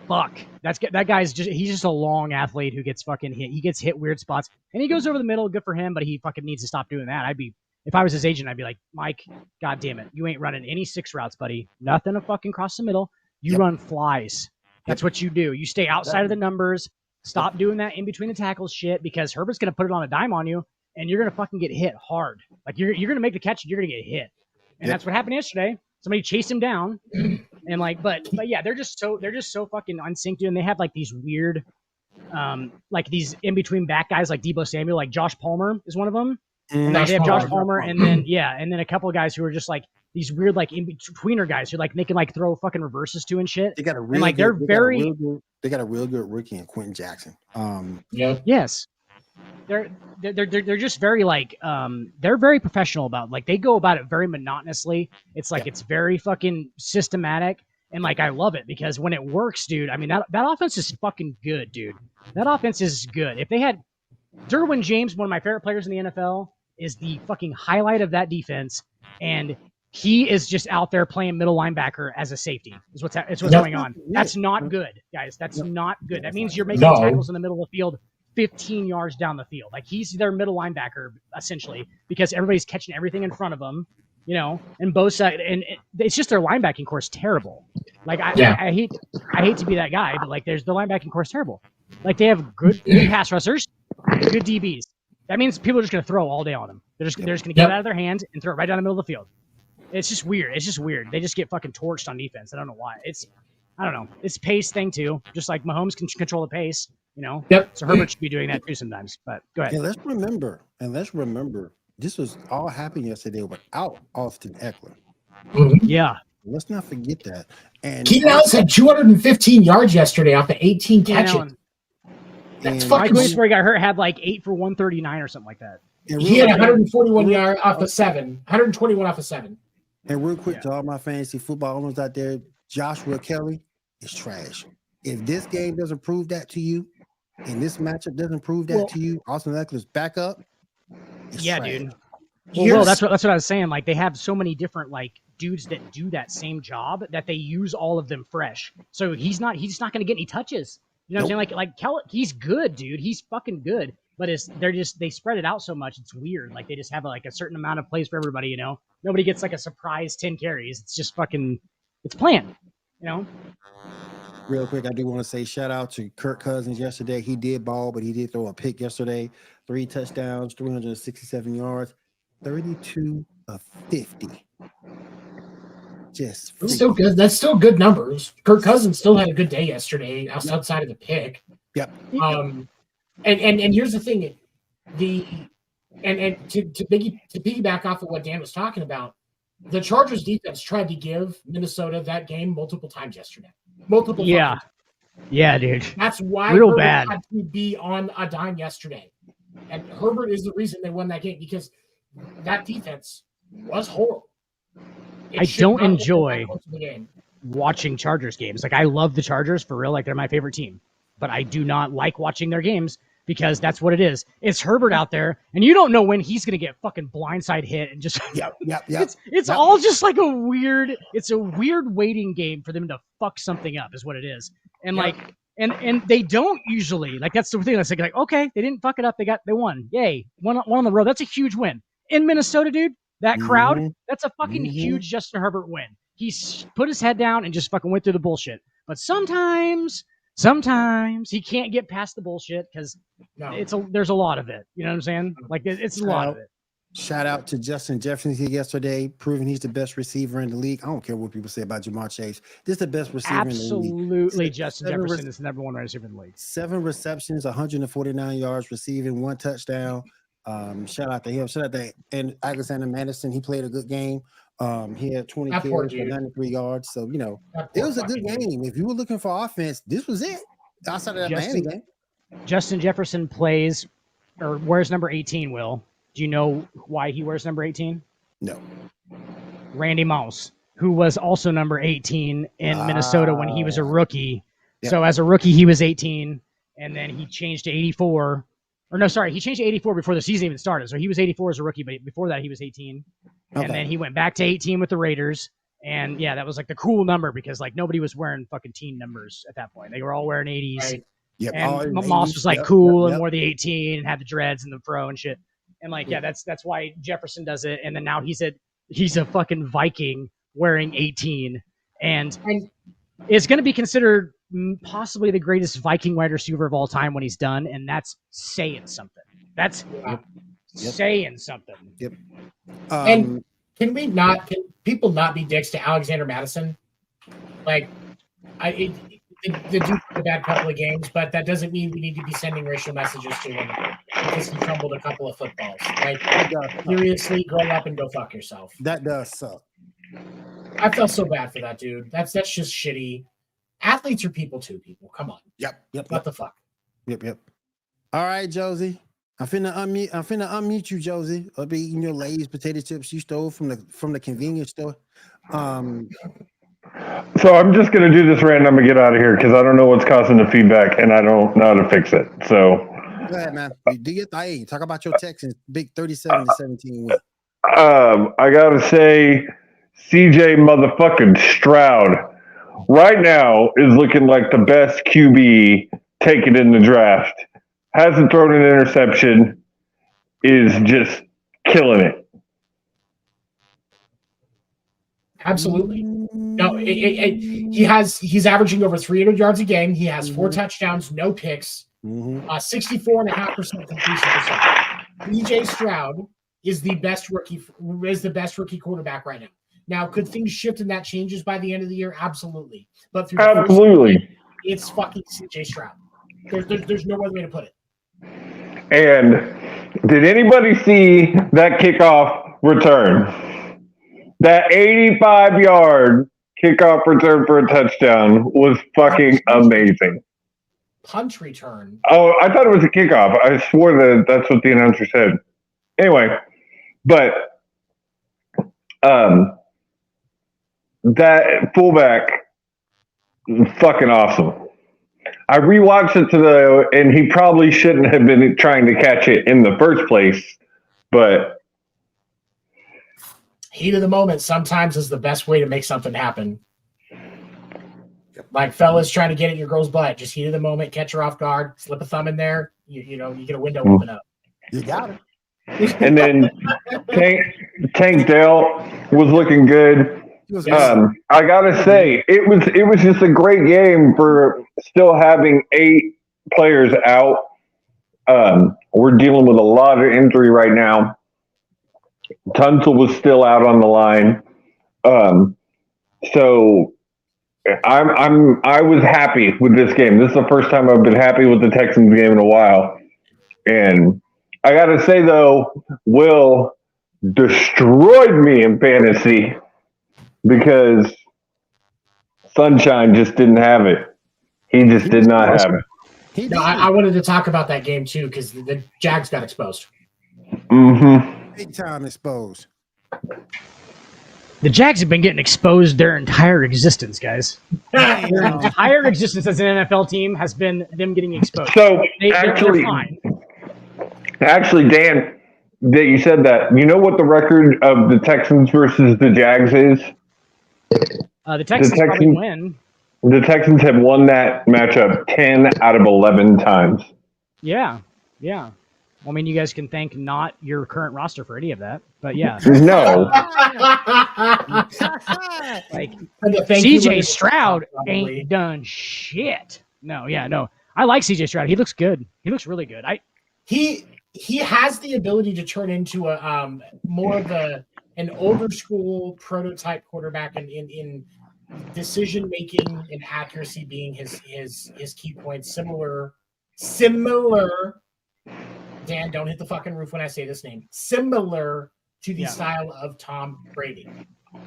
fuck. That guy's he's just a long athlete who gets fucking hit. He gets hit weird spots. And he goes over the middle, good for him, but he fucking needs to stop doing that. If I was his agent, I'd be like, Mike, god damn it. You ain't running any 6 routes, buddy. Nothing to fucking cross the middle. You run flies. That's what you do. You stay outside of the numbers. Stop doing that in between the tackles shit because Herbert's gonna put it on a dime on you and you're gonna fucking get hit hard. Like you're gonna make the catch and you're gonna get hit. And that's what happened yesterday. Somebody chased him down. And like, but yeah, they're just so fucking unsynced, dude. And they have like these weird, like these in between back guys like Deebo Samuel, like Josh Palmer is one of them. And they have Josh Palmer, and then a couple of guys who are just like these weird like in betweener guys who like they can like throw fucking reverses to and shit. They got a real and, like good, they got a real good rookie in Quentin Jackson. Yes. They're just very like they're very professional about like they go about it very monotonously. It's like it's very fucking systematic and like I love it because when it works, dude. I mean that offense is fucking good, dude. That offense is good. If they had Derwin James, one of my favorite players in the NFL, is the fucking highlight of that defense, and he is just out there playing middle linebacker as a safety. Is what's going on. That's not good, guys. That's not good. That means you're making tackles in the middle of the field 15 yards down the field. Like he's their middle linebacker essentially because everybody's catching everything in front of them, you know, and both sides. And it's just their linebacking course terrible. Like I hate to be that guy, but like there's the linebacking course terrible. Like they have good pass rushers, good DBs. That means people are just going to throw all day on them. They're just going to get it out of their hands and throw it right down the middle of the field. It's just weird. They just get fucking torched on defense. I don't know why. I don't know. It's pace thing too. Just like Mahomes can control the pace, you know? So Herbert should be doing that too sometimes. But go ahead. And let's remember, this was all happening yesterday without Austin Eckler. Yeah. Let's not forget that. And Keenan Allen had 215 yards yesterday off the 18 catches. That's fucking. Mike Williams, where he got hurt, had like 8 for 139 or something like that. He had 141 yards off of 7, 121 off of 7. And real quick to all my fantasy football owners out there, Joshua Kelly is trash. If this game doesn't prove that to you, and this matchup doesn't prove that to you, Austin Eckler's backup. Yeah, trash. Dude. Well, that's what I was saying. Like they have so many different like dudes that do that same job that they use all of them fresh. So he's not going to get any touches. You know what I'm saying? Like Kelly, he's good, dude. He's fucking good. But they spread it out so much. It's weird. Like they just have like a certain amount of plays for everybody. You know, nobody gets like a surprise 10 carries. It's just fucking. It's planned. You know. Real quick, I do want to say shout out to Kirk Cousins yesterday. He did ball, but he did throw a pick yesterday. 3 touchdowns, 367 yards, 32 of 50. Just still good. That's still good numbers. Kirk Cousins still had a good day yesterday outside of the pick. Yep. And here's the thing, to piggyback off of what Dan was talking about, the Chargers defense tried to give Minnesota that game multiple times yesterday. Yeah, dude. That's why Herbert had to be on a dime yesterday, and Herbert is the reason they won that game because that defense was horrible. I don't enjoy watching Chargers games. Like I love the Chargers for real. Like they're my favorite team, but I do not like watching their games because that's what it is. It's Herbert out there, and you don't know when he's gonna get fucking blindside hit and just It's all just like a weird waiting game for them to fuck something up is what it is. And like and they don't usually like that's the thing that's like okay they didn't fuck it up they won yay one on the road. That's a huge win in Minnesota, dude. That crowd, that's a fucking huge Justin Herbert win. He put his head down and just fucking went through the bullshit. But sometimes he can't get past the bullshit because there's a lot of it. You know what I'm saying? Like it's a lot of it. Shout out to Justin Jefferson yesterday, proving he's the best receiver in the league. I don't care what people say about Jamar Chase. This is the best receiver in the league. Absolutely, Justin Jefferson is the number 1 receiver in the league. 7 receptions, 149 yards receiving, 1 touchdown. Shout out to him. Shout out to and Alexander Madison. He played a good game. He had 20 That poor carries for dude. 93 yards. So, That it poor was a good fucking dude. game. If you were looking for offense, this was it. Outside of that Miami game. Justin Jefferson plays or wears number 18, Will. Do you know why he wears number 18? No. Randy Moss, who was also number 18 in Minnesota when he was a rookie. Yeah. So as a rookie, he was 18, and then he changed to 84. Or no, sorry, he changed to 84 before the season even started. So he was 84 as a rookie, but before that he was 18. And then he went back to 18 with the Raiders. And yeah, that was like the cool number because like nobody was wearing fucking teen numbers at that point. They were all wearing 80s. Right. Yep. And Moss was like cool and wore the 18 and had the dreads and the fro and shit. And like, yeah, that's why Jefferson does it. And then now he's a fucking Viking wearing 18, and it's going to be considered possibly the greatest Viking wide receiver of all time when he's done, and that's saying something. That's saying something. Yep. And can people not be dicks to Alexander Madison? Like, the dude had a bad couple of games, but that doesn't mean we need to be sending racial messages to him because he fumbled a couple of footballs. Like, seriously, grow up and go fuck yourself. That does suck. I felt so bad for that dude. That's just shitty. Athletes are people too, people. Come on. Yep. What the fuck? Yep. All right, Josie. I'm finna unmute you, Josie. I'll be eating your Lay's potato chips you stole from the convenience store. So I'm just going to do this rant. I'm going to get out of here because I don't know what's causing the feedback and I don't know how to fix it. So go ahead, man. Do your thing. Talk about your Texans big 37-17 win. I got to say, CJ motherfucking Stroud right now is looking like the best QB taken in the draft. Hasn't thrown an interception, is just killing it. Absolutely. No, he's averaging over 300 yards a game. He has 4 touchdowns, no picks, 64.5% completion percent. DJ Stroud is the best rookie quarterback right now. Now, could things shift and that changes by the end of the year? Absolutely. But through the first year, it's fucking CJ Stroud. There's no other way to put it. And did anybody see that kickoff return? That 85-yard kickoff return for a touchdown was fucking amazing. Punt return. Oh, I thought it was a kickoff. I swore that's what the announcer said. Anyway, but that fullback, fucking awesome. I rewatched it and he probably shouldn't have been trying to catch it in the first place, but heat of the moment sometimes is the best way to make something happen. Like fellas trying to get at your girl's butt, just heat of the moment, catch her off guard, slip a thumb in there, you get a window open up. You got it. And then Tank Dell was looking good. I gotta say, it was just a great game for still having 8 players out. We're dealing with a lot of injury right now. Tunsil was still out on the line. So I was happy with this game. This is the first time I've been happy with the Texans game in a while. And I gotta say though, Will destroyed me in fantasy because Sunshine just didn't have it. He just did not have it. No, I wanted to talk about that game too because the Jags got exposed. Big time exposed. The Jags have been getting exposed their entire existence, guys. Their entire existence as an NFL team has been them getting exposed. So they're fine. Actually, Dan, that you said that. You know what the record of the Texans versus the Jags is? The Texans probably win. The Texans have won that matchup 10 out of 11 times. Yeah. I mean, you guys can thank not your current roster for any of that, but yeah. No. Like CJ Stroud ain't done shit. No. I like CJ Stroud. He looks good. He looks really good. He has the ability to turn into a more of an older school prototype quarterback in decision making and accuracy being his key points. Similar. Dan, don't hit the fucking roof when I say this name. Similar to the style of Tom Brady.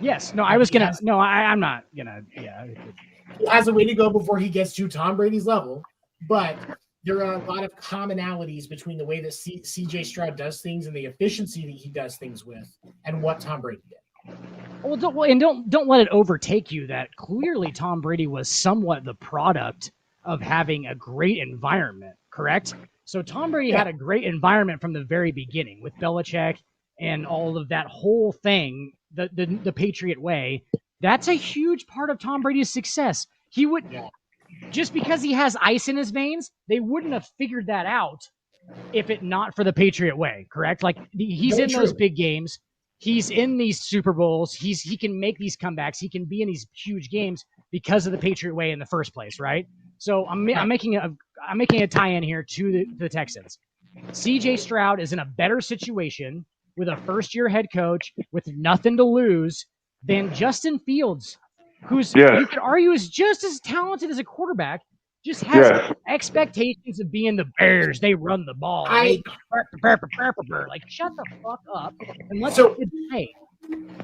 Yes. No, I was gonna. No, I'm not gonna. Yeah. He has a way to go before he gets to Tom Brady's level, but there are a lot of commonalities between the way that CJ Stroud does things and the efficiency that he does things with, and what Tom Brady did. Well, don't let it overtake you that clearly Tom Brady was somewhat the product of having a great environment, correct? So Tom Brady had a great environment from the very beginning with Belichick and all of that whole thing, the Patriot way. That's a huge part of Tom Brady's success. He would just because he has ice in his veins, they wouldn't have figured that out if it not for the Patriot way, correct? Like he's in those big games. He's in these Super Bowls. He can make these comebacks. He can be in these huge games because of the Patriot way in the first place, right? So I'm making a tie-in here to the Texans. CJ Stroud is in a better situation with a first-year head coach with nothing to lose than Justin Fields, who's you could argue is just as talented as a quarterback, just has expectations of being the Bears. They run the ball. Like, shut the fuck up and let's play.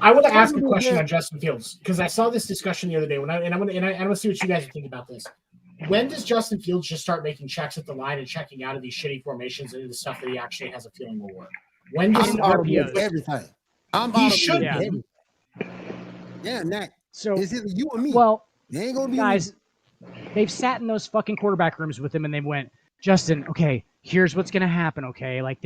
I want to ask a question on Justin Fields because I saw this discussion the other day. I want to see what you guys think about this. When does Justin Fields just start making checks at the line and checking out of these shitty formations into the stuff that he actually has a feeling will work? When does everything? He should. Yeah, Nat. So is it you or me? Well, it ain't gonna be guys. They've sat in those fucking quarterback rooms with him and they went, Justin, okay, here's what's going to happen, okay? Like,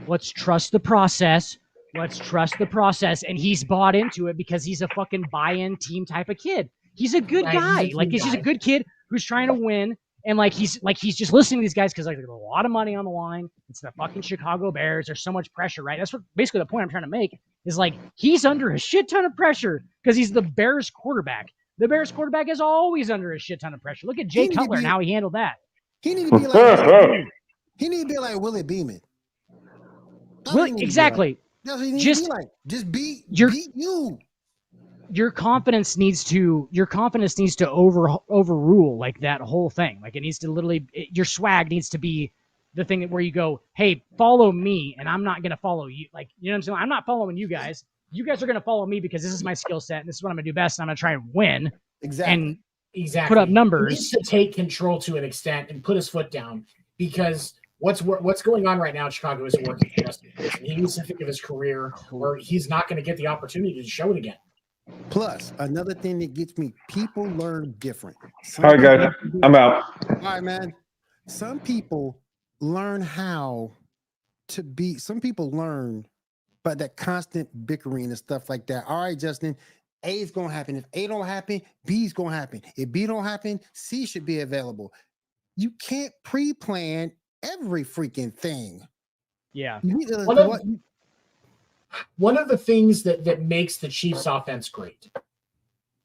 let's trust the process. Let's trust the process. And he's bought into it because he's a fucking buy-in team type of kid. He's a good guy. He's just a good kid who's trying to win. And he's just listening to these guys because there's a lot of money on the line. It's the fucking Chicago Bears. There's so much pressure, right? That's what basically the point I'm trying to make is he's under a shit ton of pressure because he's the Bears quarterback. The Bears quarterback is always under a shit ton of pressure. Look at Jay Cutler and how he handled that. He need to be like he need to be like Willie Beeman. Exactly. That's what he needs to be like. Just beat you. Your confidence needs to overrule that whole thing. It needs to literally your swag needs to be the thing where you go, hey, follow me, and I'm not gonna follow you. You know what I'm saying? I'm not following you guys. You guys are going to follow me because this is my skill set and this is what I'm going to do best. And I'm going to try and win. Exactly. Put up numbers. He needs to take control to an extent and put his foot down because what's going on right now in Chicago isn't working for Justin. He needs to think of his career or he's not going to get the opportunity to show it again. Plus, another thing that gets me, people learn different. All right, guys, I'm out. All right, man. Some people learn but that constant bickering and stuff like that. All right, Justin, A is going to happen. If A don't happen, B is going to happen. If B don't happen, C should be available. You can't pre-plan every freaking thing. Yeah. One of the things that makes the Chiefs offense great,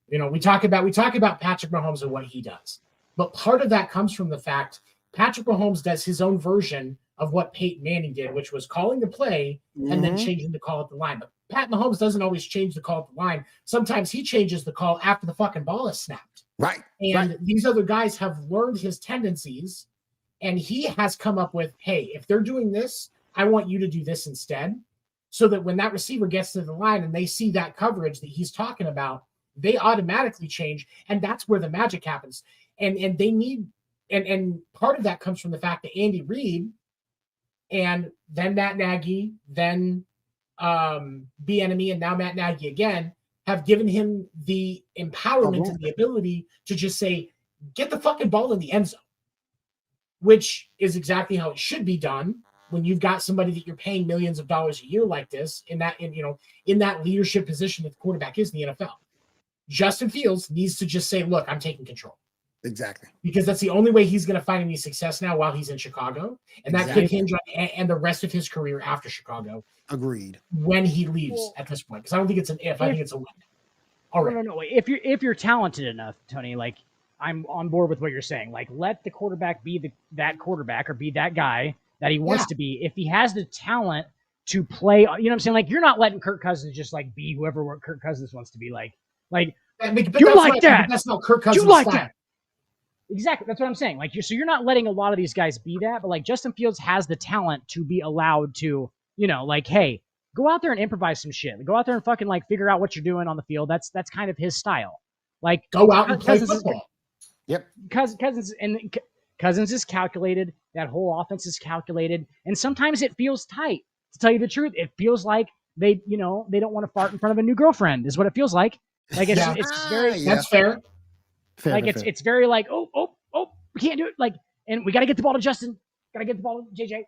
we talk about Patrick Mahomes and what he does, but part of that comes from the fact Patrick Mahomes does his own version of what Peyton Manning did, which was calling the play and then changing the call at the line. But Pat Mahomes doesn't always change the call at the line. Sometimes he changes the call after the fucking ball is snapped. Right. And these other guys have learned his tendencies, and he has come up with, hey, if they're doing this, I want you to do this instead. So that when that receiver gets to the line and they see that coverage that he's talking about, they automatically change. And that's where the magic happens. And they need, and part of that comes from the fact that Andy Reid and then Matt Nagy, then Bieniemy, and now Matt Nagy again, have given him the empowerment and the ability to just say, get the fucking ball in the end zone, which is exactly how it should be done when you've got somebody that you're paying millions of dollars a year like this in that leadership position that the quarterback is in the NFL. Justin Fields needs to just say, look, I'm taking control. Exactly. Because that's the only way he's going to find any success now while he's in Chicago. And that could hinge on and the rest of his career after Chicago. Agreed. When he leaves at this point. Because I don't think it's an if, I think it's a when. All right. No. If you're talented enough, Tony, I'm on board with what you're saying. Let the quarterback be that quarterback or be that guy that he wants to be. If he has the talent to play, you know what I'm saying? You're not letting Kirk Cousins just be whoever Kirk Cousins wants to be. You like that. That's not Kirk Cousins. You like that. Exactly. That's what I'm saying. You're not letting a lot of these guys be that, but Justin Fields has the talent to be allowed to, hey, go out there and improvise some shit. Go out there and fucking like figure out what you're doing on the field. That's kind of his style. Like go out and play football. Cousins is calculated. That whole offense is calculated, and sometimes it feels tight. To tell you the truth, it feels like they don't want to fart in front of a new girlfriend. Is what it feels like. Like it's very. That's fair. Like it's very like we can't do it. Like, and we got to get the ball to Justin. Got to get the ball to JJ.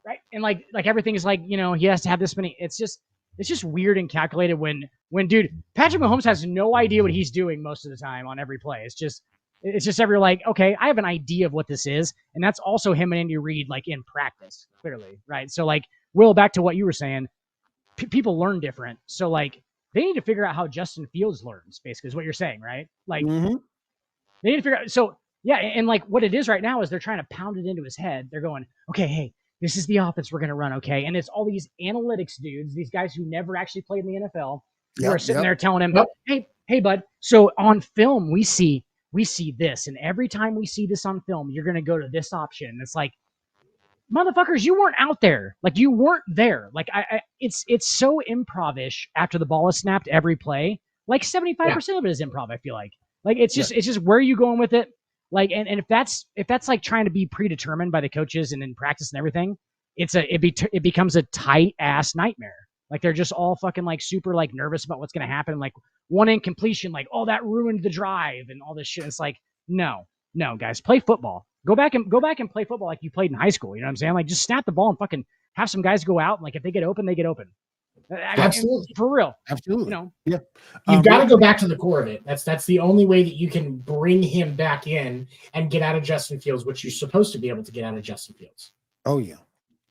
Right, and like everything is like he has to have this many. It's just weird and calculated when dude Patrick Mahomes has no idea what he's doing most of the time on every play. It's just every like, okay, I have an idea of what this is, and that's also him and Andy Reid like in practice, clearly, right? So like, Will, back to what you were saying, people learn different, so like they need to figure out how Justin Fields learns, basically, is what you're saying, right? Like they need to figure out. So yeah, and like what it is right now is they're trying to pound it into his head. They're going, okay, hey, this is the offense we're going to run, okay? And it's all these analytics dudes, these guys who never actually played in the NFL, who are sitting there telling him, hey, bud, so on film, we see this, and every time we see this on film, you're going to go to this option. And it's like, motherfuckers, you weren't out there. Like, you weren't there. Like, it's so improv-ish after the ball is snapped every play. Like, 75% of it is improv, I feel like. Like, it's just where are you going with it? Like, and if that's like trying to be predetermined by the coaches and in practice and everything, it becomes a tight ass nightmare. Like they're just all fucking like super like nervous about what's gonna happen. Like one incompletion, like that ruined the drive and all this shit. It's like no, guys, play football. Go back and play football like you played in high school. You know what I'm saying? Like just snap the ball and fucking have some guys go out and like if they get open, they get open. Absolutely, for real. Absolutely. You've got to go back to the core of it. That's the only way that you can bring him back in and get out of Justin Fields, which you're supposed to be able to get out of Justin Fields. Oh yeah.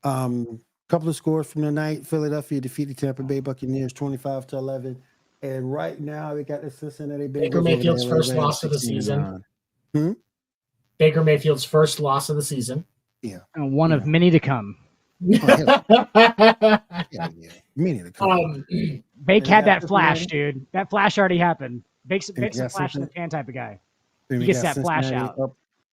Couple of scores from the night. Philadelphia defeated Tampa Bay Buccaneers 25-11, and right now they got the Cincinnati Bengals. Baker Mayfield's first loss of the season. Baker Mayfield's first loss of the season. Yeah, and one of many to come. Many to come. Bake had that flash, dude. That flash already happened. Bake's a flash in the pan type of guy. He gets that flash out.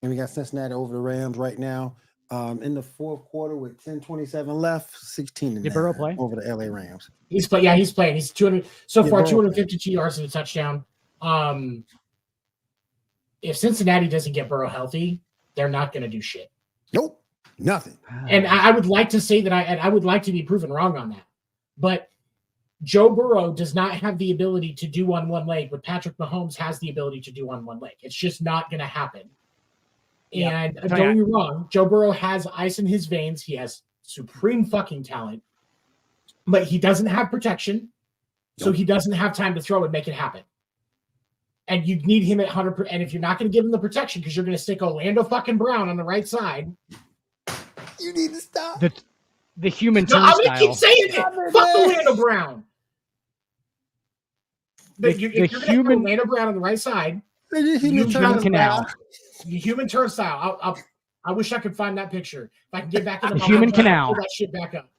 And we got Cincinnati over the Rams right now. In the fourth quarter with 10:27 left, 16 Did Burrow play over the LA Rams? He's playing. He's 200 so far, 252 yards and a touchdown. If Cincinnati doesn't get Burrow healthy, they're not going to do shit. Nope. Nothing. And I would like to say that I would like to be proven wrong on that. But Joe Burrow does not have the ability to do on one leg what Patrick Mahomes has the ability to do on one leg. It's just not going to happen. And don't get me wrong, Joe Burrow has ice in his veins. He has supreme fucking talent. But he doesn't have protection. So he doesn't have time to throw and make it happen. And you need him at 100%. And if you're not going to give him the protection because you're going to stick Orlando fucking Brown on the right side, you need to stop. The human turnstile. I'm going to keep saying it. Fuck Orlando Brown. If you're going to put Orlando Brown on the right side, the human canal. The human turnstile. I wish I could find that picture. If I can get back in the human canal. Pull that shit back up.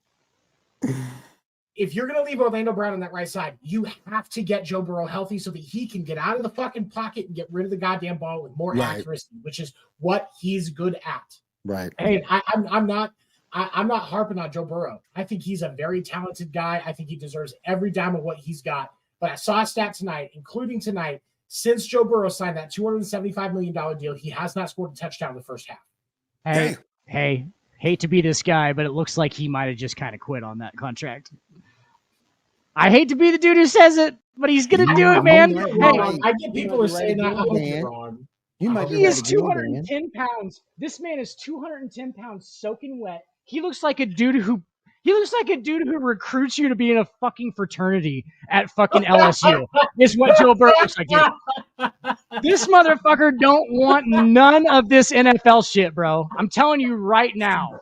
If you're going to leave Orlando Brown on that right side, you have to get Joe Burrow healthy so that he can get out of the fucking pocket and get rid of the goddamn ball with more accuracy, which is what he's good at. Right. Hey, I'm not harping on Joe Burrow. I think he's a very talented guy. I think he deserves every dime of what he's got. But I saw a stat tonight, including tonight, since Joe Burrow signed that $275 million deal, he has not scored a touchdown in the first half. Hey, hate to be this guy, but it looks like he might have just kind of quit on that contract. I hate to be the dude who says it, but he's going to do it, man. I get people are saying that. I hope you're wrong. He is 210 pounds. This man is 210 pounds soaking wet. He looks like a dude who recruits you to be in a fucking fraternity at fucking LSU. Is what Joe Burrow looks like, dude. This motherfucker don't want none of this NFL shit, bro. I'm telling you right now.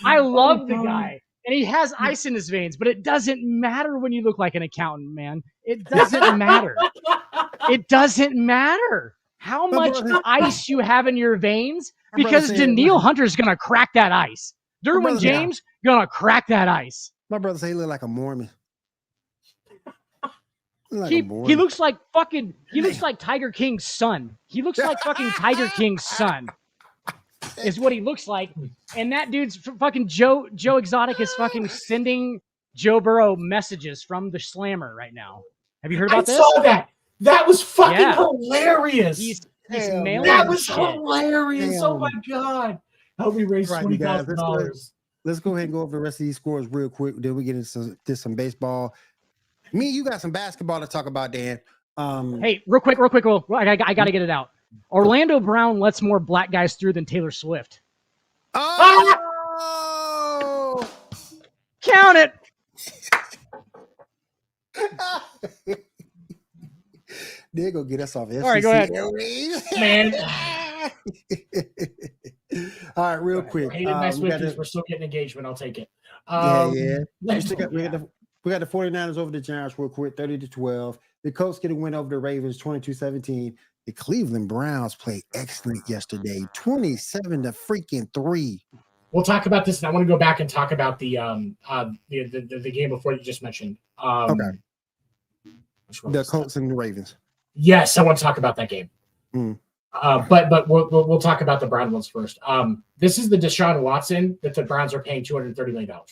I love the guy. And he has ice in his veins, but it doesn't matter when you look like an accountant, man. It doesn't matter. It doesn't matter how much ice you have in your veins because Daniil Hunter's going to crack that ice. Derwin James going to crack that ice. My brother say he look like a Mormon. He looks like fucking, he looks like Tiger King's son. He looks like fucking Tiger King's son. Is what he looks like. And that dude's fucking Joe Exotic is fucking sending Joe Burrow messages from the Slammer right now. Have you heard about this? I saw that. That was fucking Yeah. hilarious. He's Damn, mailing that the was shit. hilarious. Oh my god! Help me raise Right, you guys, $20,000. Let's go ahead and go over the rest of these scores real quick. Then we get into some baseball. Me, you got some basketball to talk about, Dan. Hey, real quick. Well, I got to get it out. Orlando Brown lets more black guys through than Taylor Swift. Oh! Count it. They're going to get us off FCC. All right, go ahead. Man. All right, real quick. Hated my Swifties. We're still getting engagement. I'll take it. We got the 49ers over the Giants real quick, 30-12. The Colts get a win over the Ravens, 22-17. The Cleveland Browns played excellent yesterday, 27-3. We'll talk about this, and I want to go back and talk about the game before you just mentioned. Okay. The Colts and the Ravens. Yes, I want to talk about that game. But we'll talk about the Brown ones first. This is the Deshaun Watson that the Browns are paying $230 million for.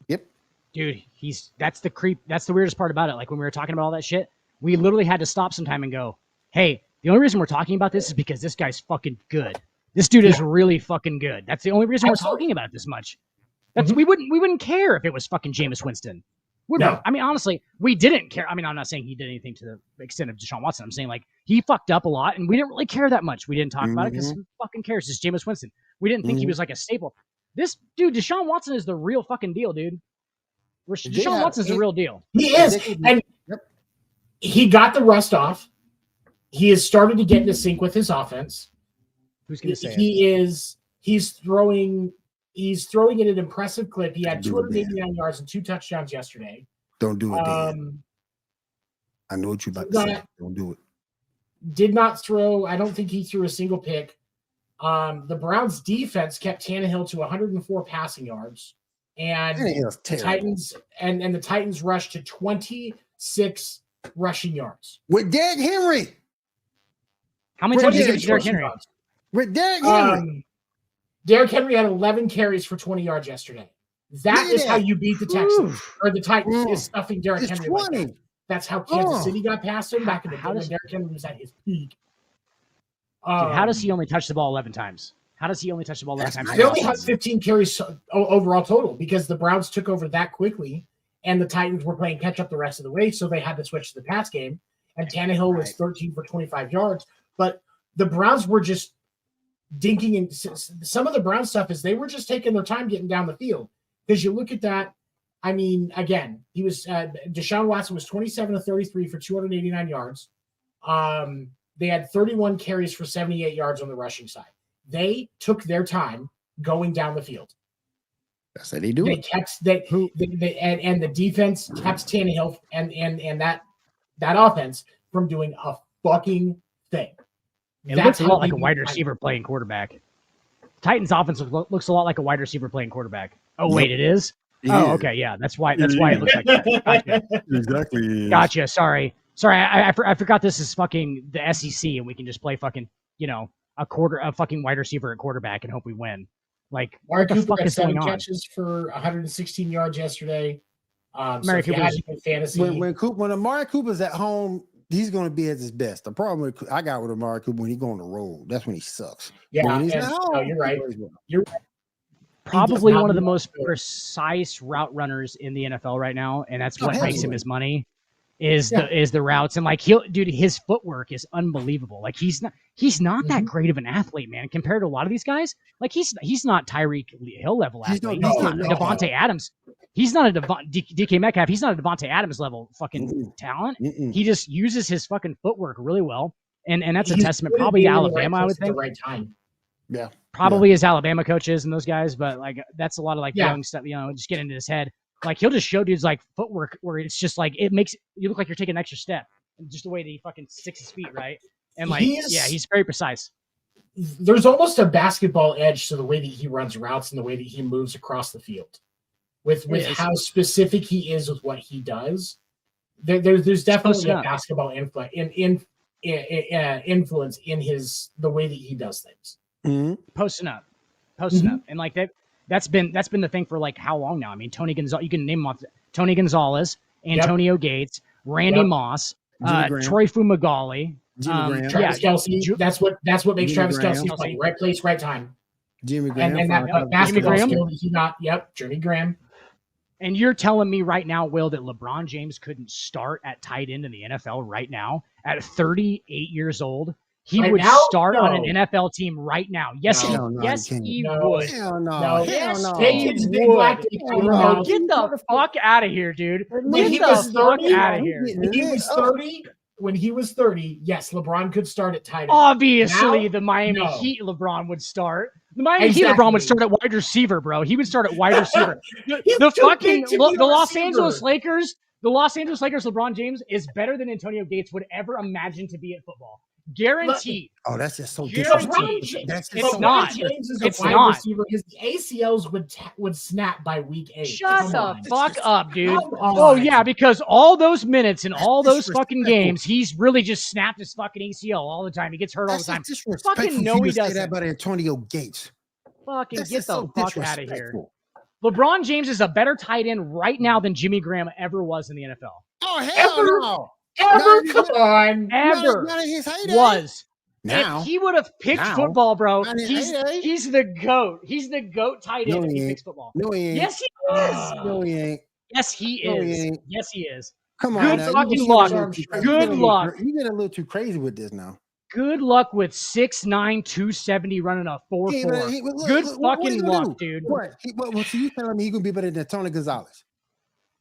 Yep. Dude, that's the creep. That's the weirdest part about it. Like when we were talking about all that shit, we literally had to stop sometime and go, hey, the only reason we're talking about this is because this guy's fucking good. This dude is really fucking good. That's the only reason we're talking about it this much. We wouldn't care if it was fucking Jameis Winston. No. I mean, honestly, we didn't care. I mean, I'm not saying he did anything to the extent of Deshaun Watson. I'm saying like he fucked up a lot, and we didn't really care that much. We didn't talk about it because who fucking cares? It's Jameis Winston. We didn't think he was like a staple. This dude, Deshaun Watson, is the real fucking deal, dude. Deshaun Watson's the real deal. He is, and he got the rust off. He has started to get into sync with his offense. Who's going to say He's throwing at an impressive clip. He had 289 yards and 2 touchdowns yesterday. Don't do it, Dan. I know what you're about to say. Don't do it. Did not throw. I don't think he threw a single pick. The Browns defense kept Tannehill to 104 passing yards. And the Titans and the Titans rushed to 26 rushing yards. With Derrick Henry. How many times did you give Derrick Henry? With Derrick Henry. Derrick Henry had 11 carries for 20 yards yesterday. That is how you beat the Texans. Or the Titans is stuffing Derrick Henry. Like that. That's how Kansas City got past him back in the day when Derrick Henry was at his peak. Dude, how does he only touch the ball 11 times? How does he only touch the ball 11 times? He only has 15 carries overall total because the Browns took over that quickly and the Titans were playing catch up the rest of the way, so they had to switch to the pass game. And Tannehill was 13 for 25 yards. But the Browns were just dinking, and some of the Brown stuff is they were just taking their time getting down the field. Because you look at that, I mean, again, he was Deshaun Watson was 27 of 33 for 289 yards. They had 31 carries for 78 yards on the rushing side. They took their time going down the field. That's how they do it. And the defense kept Tannehill and that offense from doing a fucking thing. It looks a lot like a wide receiver playing quarterback. Titans offense looks a lot like a wide receiver playing quarterback. Oh, wait, it is? Yeah. Oh, okay, yeah. That's why it looks like that. Gotcha. Exactly. Gotcha. Sorry, I forgot this is fucking the SEC and we can just play fucking, a fucking wide receiver at quarterback and hope we win. Like, Mark what the Cooper fuck got is going 7 on? catches for 116 yards yesterday. So Amari Cooper's fantasy. When Amari Cooper's at home, he's going to be at his best. The problem I got with Amari Cooper when he go on the road, that's when he sucks. Yeah, you're right. You're right. Probably one of the most precise route runners in the NFL right now, and that's what makes him his money. Is the routes, and like his footwork is unbelievable. Like he's not that great of an athlete, man, compared to a lot of these guys. Like he's not Tyreek Hill level athlete. He's not Devontae Adams. He's not a DK Metcalf. He's not a Devontae Adams level fucking talent. He just uses his fucking footwork really well, and that's a testament probably to Alabama. I would think. At the right time. Yeah. Probably his Alabama coaches and those guys, but like that's a lot of like young stuff. Just get into his head. Like he'll just show dudes like footwork where it's just like it makes you look like you're taking an extra step. Just the way that he fucking sticks his feet, right? And like he's very precise. There's almost a basketball edge to the way that he runs routes and the way that he moves across the field. With how specific he is with what he does. There's definitely a basketball influence in the way that he does things. Posting up. And like That's been the thing for like how long now? I mean, Tony Gonzalez. You can name them off. Tony Gonzalez, Antonio Gates, Randy Moss, Troy Fumagalli, Travis Kelce. That's what makes Travis Kelce play. Right place, right time. Jimmy Graham. And that basketball skill that he got. Yep, Jimmy Graham. And you're telling me right now, Will, that LeBron James couldn't start at tight end in the NFL right now at 38 years old? He would start on an NFL team right now. Yes, he would. Hell no. Yes, he would. Get the fuck out of here, dude. Get the fuck out of here. When he was 30, yes, LeBron could start at tight end. Obviously, the Miami Heat LeBron would start. The Miami Heat LeBron would start at wide receiver, bro. He would start at wide receiver. The Los Angeles Lakers LeBron James is better than Antonio Gates would ever imagine to be at football. Guaranteed. Oh, that's just so guaranteed. It's not. It's not. Receiver, his ACLs would snap by week 8. Shut the fuck up, dude. Oh yeah, because all those minutes and all those fucking games, he's really just snapped his fucking ACL all the time. He gets hurt all the time. Fucking no, he doesn't. Say that about Antonio Gates. Fucking get the fuck out of here. LeBron James is a better tight end right now than Jimmy Graham ever was in the NFL. Oh hell no. Come on. Ever was. Now if he would have picked football, bro. He's the GOAT. He's the GOAT tight end if he picks football. No, he ain't. Yes, he is. No, he ain't. Yes, he is. Yes, he is. Come on. Good fucking luck. Good luck. You're getting a little too crazy with this now. Good luck with 6'9", 270 running a 4.4. Good fucking luck, dude. What? So you telling me he's gonna be better than Tony Gonzalez?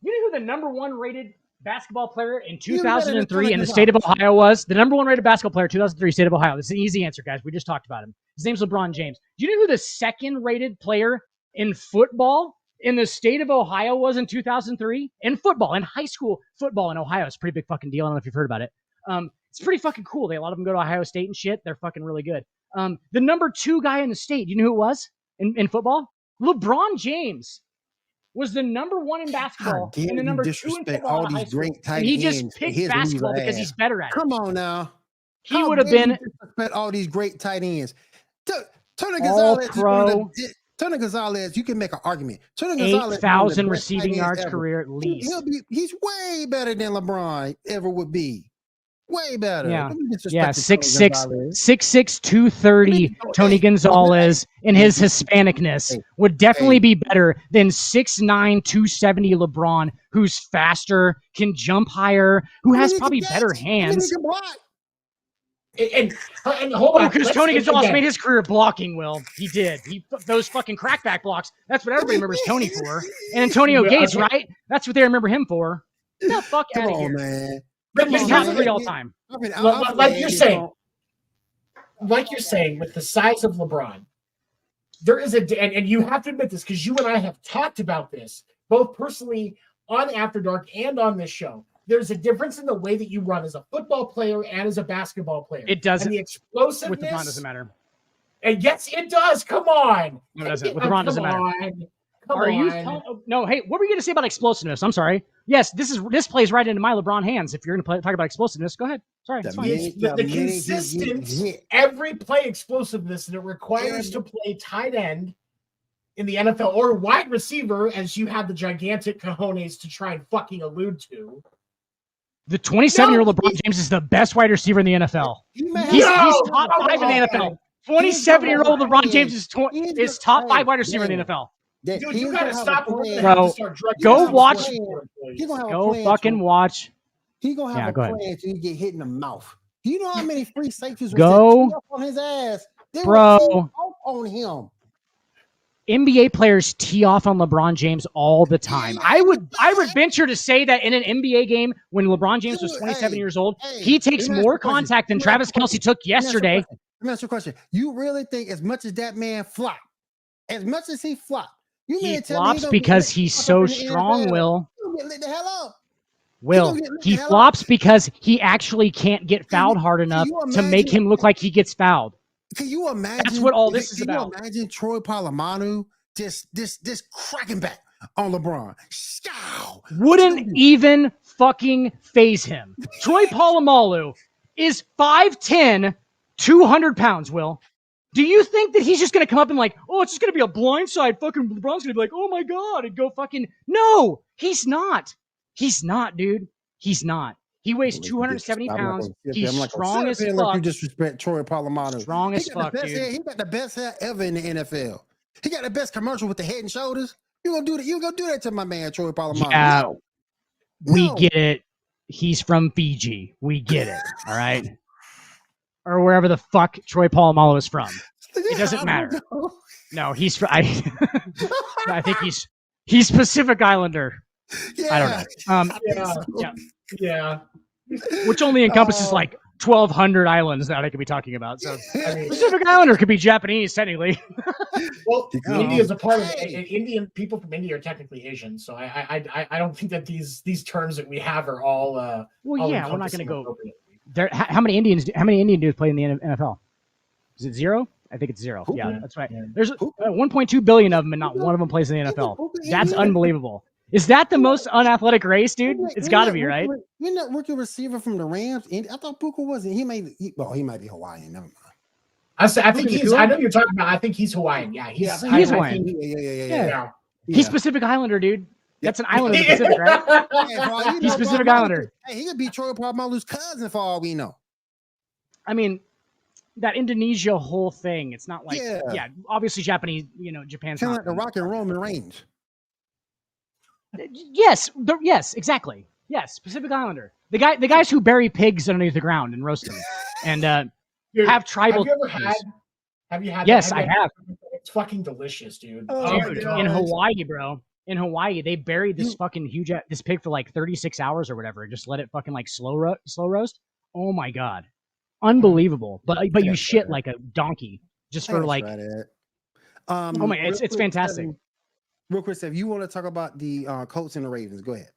You know who the number one rated basketball player in 2003 in the state of Ohio was? The number one rated basketball player in 2003 state of Ohio. This is an easy answer, guys. We just talked about him. His name's LeBron James. Do you know who the second rated player in football in the state of Ohio was in 2003? In football, in high school football in Ohio. It's a pretty big fucking deal. I don't know if you've heard about it. It's pretty fucking cool. A lot of them go to Ohio State and shit. They're fucking really good. The number 2 guy in the state, do you know who it was in football? LeBron James was the number 1 in basketball and the number 2 in football. All these great tight ends. He just picked basketball because he's better at it. Come on now. He would have been all these great tight ends. Tony Gonzalez, you can make an argument. 8,000 receiving yards career at least. He's way better than LeBron ever would be. Way better. Yeah. 6'6", 230 Tony Gonzalez in his Hispanicness would definitely be better than 6'9", 270 LeBron, who's faster, can jump higher, who has probably better hands. And hold on, because Tony Gonzalez made his career blocking. Will he did? Those fucking crackback blocks. That's what everybody remembers Tony for. And Antonio Gates, right? That's what they remember him for. Get the fuck out of here, man. He's top 3 all time. Like you're saying, with the size of LeBron, there is and you have to admit this because you and I have talked about this both personally on After Dark and on this show. There's a difference in the way that you run as a football player and as a basketball player. It doesn't. And the explosiveness with LeBron doesn't matter. And yes, it does. Come on. No, it doesn't. With LeBron doesn't matter. No, hey, what were you going to say about explosiveness? I'm sorry. Yes, this plays right into my LeBron hands. If you're going to talk about explosiveness, go ahead. Sorry, it's fine. The consistent every play explosiveness that it requires to play tight end in the NFL or wide receiver, as you have the gigantic cojones to try and fucking allude to. The 27-year-old LeBron James is the best wide receiver in the NFL. He's top 5 in the NFL. 27-year-old LeBron James is top 5 wide receiver in the NFL. Dude, you gotta stop, bro. Go watch. Go fucking watch. He's gonna have a plan until he get hit in the mouth. Do you know how many free safeties go on his ass? They bro on him. NBA players tee off on LeBron James all the time. I would venture to say that in an NBA game when LeBron James was 27 years old, he takes more contact than Travis Kelce took yesterday. Let me ask you a question. You really think as much as that man flopped, as much as he flopped, he flops because he's so strong, Will. He flops because he actually can't get fouled hard enough to make him look like he gets fouled. Can you imagine? That's what all this is about. Can you imagine Troy Polamalu just cracking back on LeBron? Wouldn't even fucking phase him. Troy Polamalu is 5'10", 200 pounds, Will. Do you think that he's just going to come up and like, oh, it's just going to be a blindside? Fucking LeBron's going to be like, oh my God, and go fucking. No, he's not. He's not, dude. He's not. He weighs 270 pounds. He's strong as fuck. You disrespect Troy Polamalu. Strong as fuck, dude. He got the best hair ever in the NFL. He got the best commercial with the Head and Shoulders. You gonna do that? You gonna do that to my man Troy Polamalu? Yeah, no. We get it. He's from Fiji. We get it. All right. Or wherever the fuck Troy Polamalu is from. It doesn't matter. No, he's from. I think he's Pacific Islander. Yeah. I don't know. Yeah. Which only encompasses like 1,200 islands that I could be talking about. So Pacific Islander could be Japanese technically. Well, India is a part of it. Indian people from India are technically Asian, so I don't think that these terms that we have are all. Well, yeah, we're not going to go there. How many Indian dudes play in the NFL? Is it 0? I think it's 0. Yeah, that's right. Yeah. There's 1.2 billion of them, and not one of them plays in the NFL. That's unbelievable. Is that the most unathletic race, dude? It's got to be, right? You're not rookie receiver from the Rams. I thought Puka wasn't. He might be Hawaiian. Never mind. I think he's. I know you're talking about. I think he's Hawaiian. Yeah, he's Hawaiian. Yeah. He's Pacific Islander, dude. That's an island in the Pacific, right? Yeah, bro, he's Pacific Islander. Hey, he could be Troy Polamalu's cousin for all we know. I mean, that Indonesia whole thing. It's not like obviously Japanese. Japan's kind of not like the Rock and Roman Range. Yes, exactly. Yes, Pacific Islander. The guys who bury pigs underneath the ground and roast them, and Dude, have tribal. Have you had? Yes, I have. It's fucking delicious, dude. Dude, in Hawaii, bro. In Hawaii, they buried this fucking huge this pig for like 36 hours or whatever, and just let it fucking like slow roast. Oh my God, unbelievable! But you shit like a donkey just for like. Oh my, it's fantastic. Real quick, Steph, you want to talk about the Colts and the Ravens? Go ahead.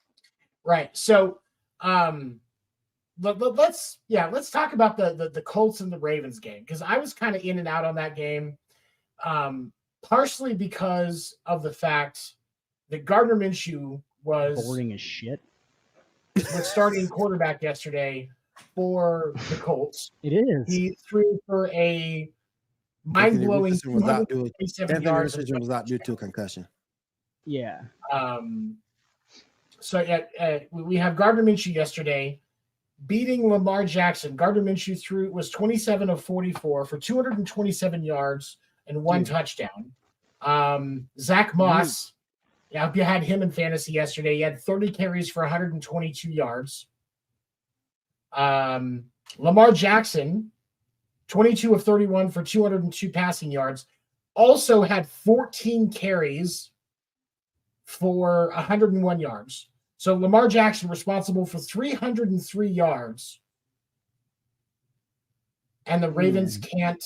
Right. So, let's talk about the Colts and the Ravens game, because I was kind of in and out on that game, partially because of the fact that Gardner Minshew was boring as shit. Was starting quarterback yesterday for the Colts. It is. He threw for a mind-blowing 227 yards. Was not due to a concussion. Yeah. We have Gardner Minshew yesterday beating Lamar Jackson. Gardner Minshew was 27 of 44 for 227 yards and one touchdown. Zach Moss, if you had him in fantasy yesterday, he had 30 carries for 122 yards. Lamar Jackson, 22 of 31 for 202 passing yards, also had 14 carries for 101 yards. So Lamar Jackson responsible for 303 yards. And the Ravens can't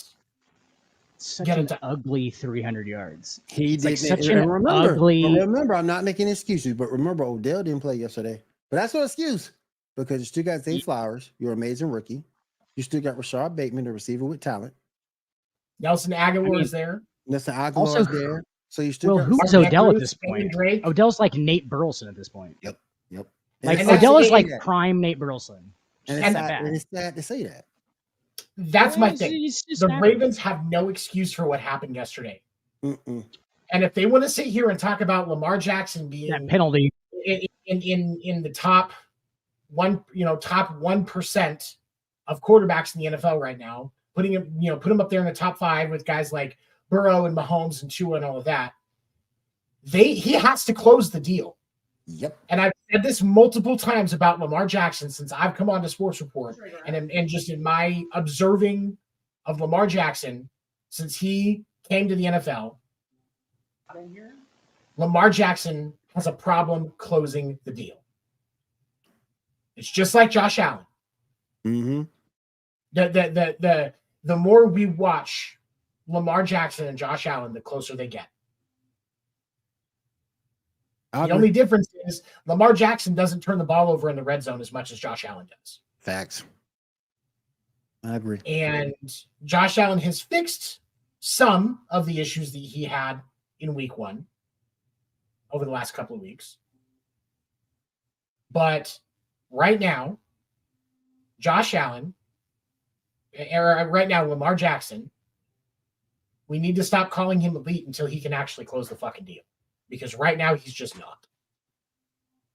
get an ugly 300 yards. He it's did like such an ugly. Remember, I'm not making excuses, but remember, Odell didn't play yesterday. But that's no excuse, because you still got Zay Flowers, your amazing rookie. You still got Rashad Bateman, the receiver with talent. Nelson Aguilar is there. Nelson Aguilar is there. So you still who's Odell at this point? Odell's like Nate Burleson at this point. Yep. Like Odell is like prime Nate Burleson. And it's sad to say that. That's my thing. The Ravens have no excuse for what happened yesterday. And if they want to sit here and talk about Lamar Jackson being that penalty in the top 1% of quarterbacks in the NFL right now, put him up there in the top 5 with guys like Burrow and Mahomes and Tua and all of that, he has to close the deal. Yep. And I've said this multiple times about Lamar Jackson since I've come on to Sports Report, and just in my observing of Lamar Jackson since he came to the NFL, Lamar Jackson has a problem closing the deal. It's just like Josh Allen. Mm-hmm. The more we watch Lamar Jackson and Josh Allen, the closer they get. The only difference is Lamar Jackson doesn't turn the ball over in the red zone as much as Josh Allen does. Facts. I agree. And Josh Allen has fixed some of the issues that he had in week 1 over the last couple of weeks. But right now, Lamar Jackson We need to stop calling him elite until he can actually close the fucking deal. Because right now he's just not.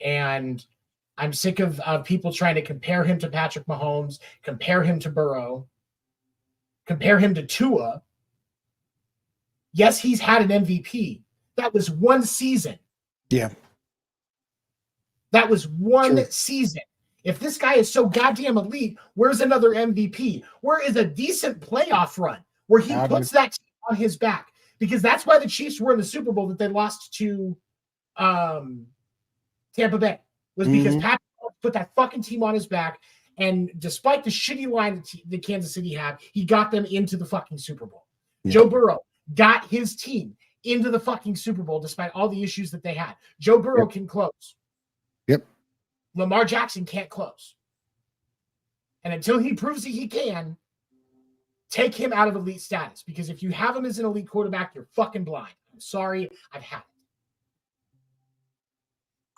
And I'm sick of people trying to compare him to Patrick Mahomes, compare him to Burrow, compare him to Tua. Yes, he's had an MVP. That was one season. Yeah. That was one True. season. If this guy is so goddamn elite, where's another MVP? Where is a decent playoff run where he puts that team on his back? Because that's why the Chiefs were in the Super Bowl that they lost to Tampa Bay, was because Patrick put that fucking team on his back. And despite the shitty line that Kansas City had, he got them into the fucking Super Bowl. Yeah. Joe Burrow got his team into the fucking Super Bowl despite all the issues that they had. Joe Burrow can close. Yep. Lamar Jackson can't close. And until he proves that he can, take him out of elite status. Because if you have him as an elite quarterback, you're fucking blind. I'm sorry, I've had it.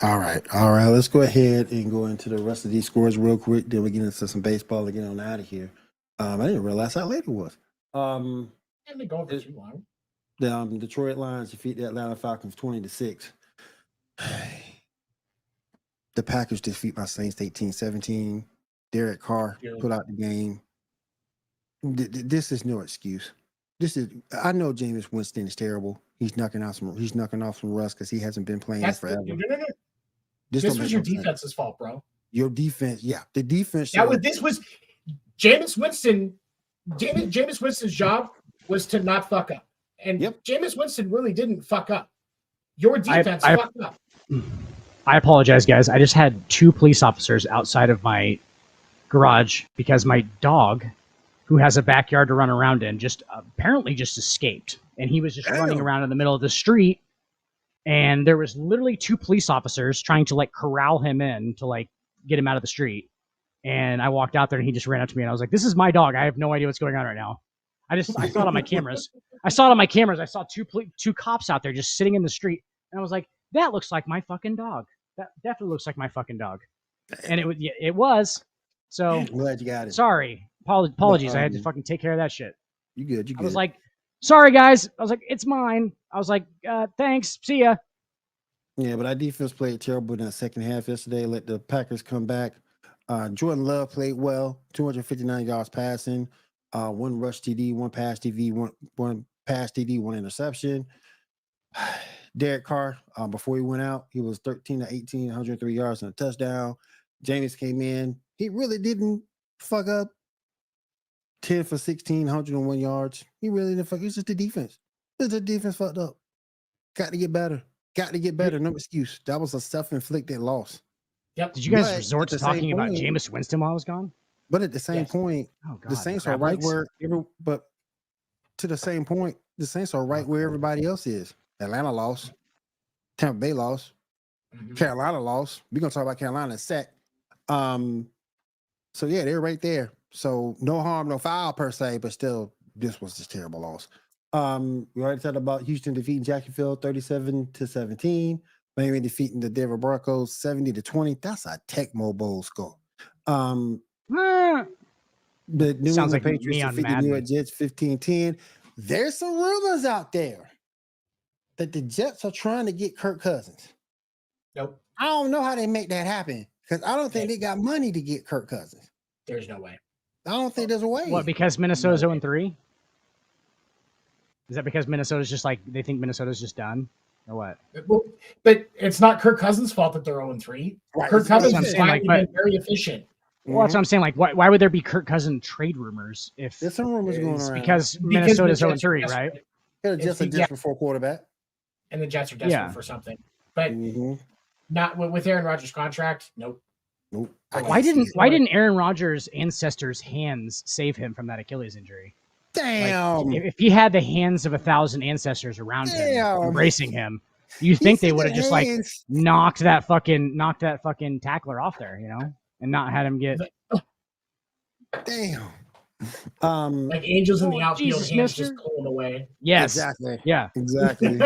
All right. Let's go ahead and go into the rest of these scores real quick. Then we get into some baseball to get on out of here. I didn't realize how late it was. And they go over too long. The Detroit Lions defeat the Atlanta Falcons 20-6. The Packers defeat my Saints 18-17. Derek Carr put out the game. This is no excuse. I know Jameis Winston is terrible. He's knocking off some rust because he hasn't been playing forever. No. This was your defense's fault, bro. Your defense, yeah. The defense. This was Jameis Winston. Jameis Winston's job was to not fuck up. And Jameis Winston really didn't fuck up. Your defense fucked up. I apologize, guys. I just had 2 police officers outside of my garage because my dog, who has a backyard to run around in, apparently just escaped. And he was just running around in the middle of the street. And there was literally 2 police officers trying to corral him in to get him out of the street. And I walked out there and he just ran up to me and I was like, this is my dog. I have no idea what's going on right now. I saw it on my cameras. I saw 2 cops out there just sitting in the street. And I was like, that looks like my fucking dog. That definitely looks like my fucking dog. And it was. So I'm glad you got it. Sorry. Apologies. I had to fucking take care of that shit. You good. I was like, sorry guys. I was like, it's mine. I was like, thanks. See ya. Yeah, but our defense played terrible in the second half yesterday. Let the Packers come back. Jordan Love played well, 259 yards passing, 1 rush TD, 1 pass TD, one pass TD, 1 interception. Derek Carr, before he went out, he was 13-18, 103 yards and a touchdown. Jameis came in. He really didn't fuck up. 10 for 16, 101 yards. He really didn't fuck. It's just the defense. The defense fucked up. Got to get better. No excuse. That was a self-inflicted loss. Yep. Did you guys resort to talking about Jameis Winston while I was gone? But at the same point, the Saints are right where the Saints are right where everybody else is. Atlanta lost. Tampa Bay lost. Carolina lost. We're gonna talk about Carolina in a sec. So yeah, they're right there. So no harm, no foul per se, but still, this was just a terrible loss. We already talked about Houston defeating Jacksonville 37-17. Miami defeating the Denver Broncos 70-20. That's a Tecmo Bowl score. The New England Patriots defeat the New York Jets 15-10. There's some rumors out there that the Jets are trying to get Kirk Cousins. Nope. I don't know how they make that happen because I don't think they got money to get Kirk Cousins. There's no way. I don't think there's a way. What, because Minnesota's 0-3? Is that because Minnesota's just they think Minnesota's just done? Or what? But it's not Kirk Cousins' fault that they're 0-3. Right. Kirk Cousins has been very efficient. Well, that's what I'm saying. Why would there be Kirk Cousins trade rumors if there's some rumors going around? Because Minnesota's 0-3, right? They're just a desperate for quarterback. And the Jets are desperate for something. But not with Aaron Rodgers' contract, nope. Why didn't Aaron Rodgers' ancestors' hands save him from that Achilles injury? Damn! If he had the hands of 1,000 ancestors around him, embracing him, you think they would have just knocked that fucking tackler off there, and not had him get. Damn. Like angels in the outfield, hands just pulling away. Yes. Exactly. Yeah. Exactly.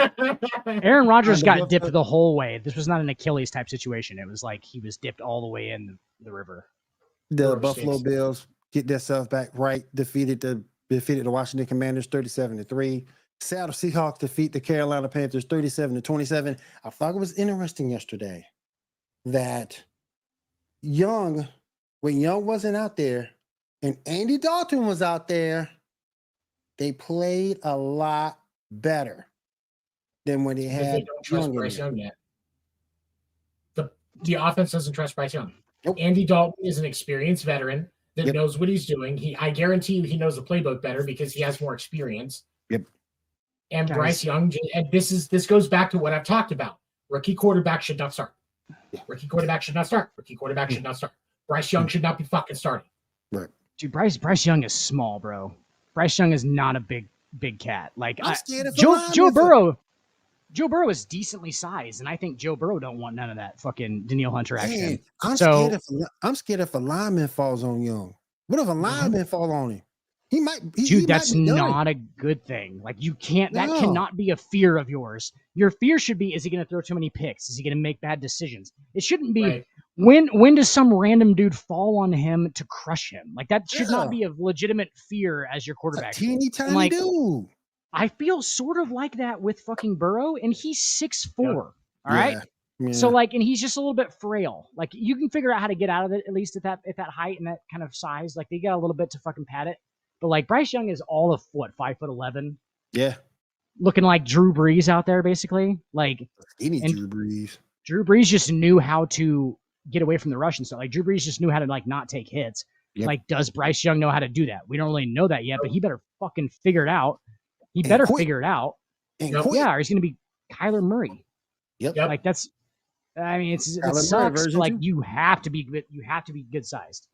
Aaron Rodgers got dipped the whole way. This was not an Achilles type situation. It was like he was dipped all the way in the river. The Buffalo Bills get themselves back right. Defeated the Washington Commanders 37-3. Seattle Seahawks defeat the Carolina Panthers 37-27. I thought it was interesting yesterday that when Young wasn't out there and Andy Dalton was out there, they played a lot better than when they Because had they don't trust Young in Bryce there. Young yet. The offense doesn't trust Bryce Young. Nope. Andy Dalton is an experienced veteran that Yep. knows what he's doing. I guarantee you he knows the playbook better because he has more experience. Yep. And Guys. Bryce Young, and this goes back to what I've talked about. Rookie quarterback should not start. Rookie quarterback should not start. Rookie quarterback should not start. Bryce Young should not be fucking starting. Dude, Bryce Young is small, bro. Bryce Young is not a big cat. Like I'm scared of Joe Burrow. Joe Burrow is decently sized, and I think Joe Burrow don't want none of that fucking Danielle Hunter action. Man, So- I'm scared if a lineman falls on Young. What if a lineman fall on him? He might. Dude, that's not a good thing. Like you can't. That No. cannot be a fear of yours. Your fear should be: is he going to throw too many picks? Is he going to make bad decisions? It shouldn't be. Right. When does some random dude fall on him to crush him? Like that should Yeah. not be a legitimate fear as your a quarterback. teeny tiny like- dude. I feel sort of like that with fucking Burrow, and he's 6'4". Yep. All right. Yeah. So like, and he's just a little bit frail. Like you can figure out how to get out of it at least at that height and that kind of size. Like they got a little bit to fucking pad it. But like Bryce Young is all of what 5'11", Yeah. looking like Drew Brees out there basically. Like Any And- Drew Brees. Drew Brees just knew how to get away from the rush and stuff. Like Drew Brees just knew how to like not take hits. Yep. Like does Bryce Young know how to do that? We don't really know that yet, but he better fucking figure it out. He And better quick. figure it out. And Yep. quick. Yeah, or he's gonna be Kyler Murray. Yep. Yep. Like that's. I mean, it Kyler Murray sucks. But version like two. you have to be good. You have to be good sized.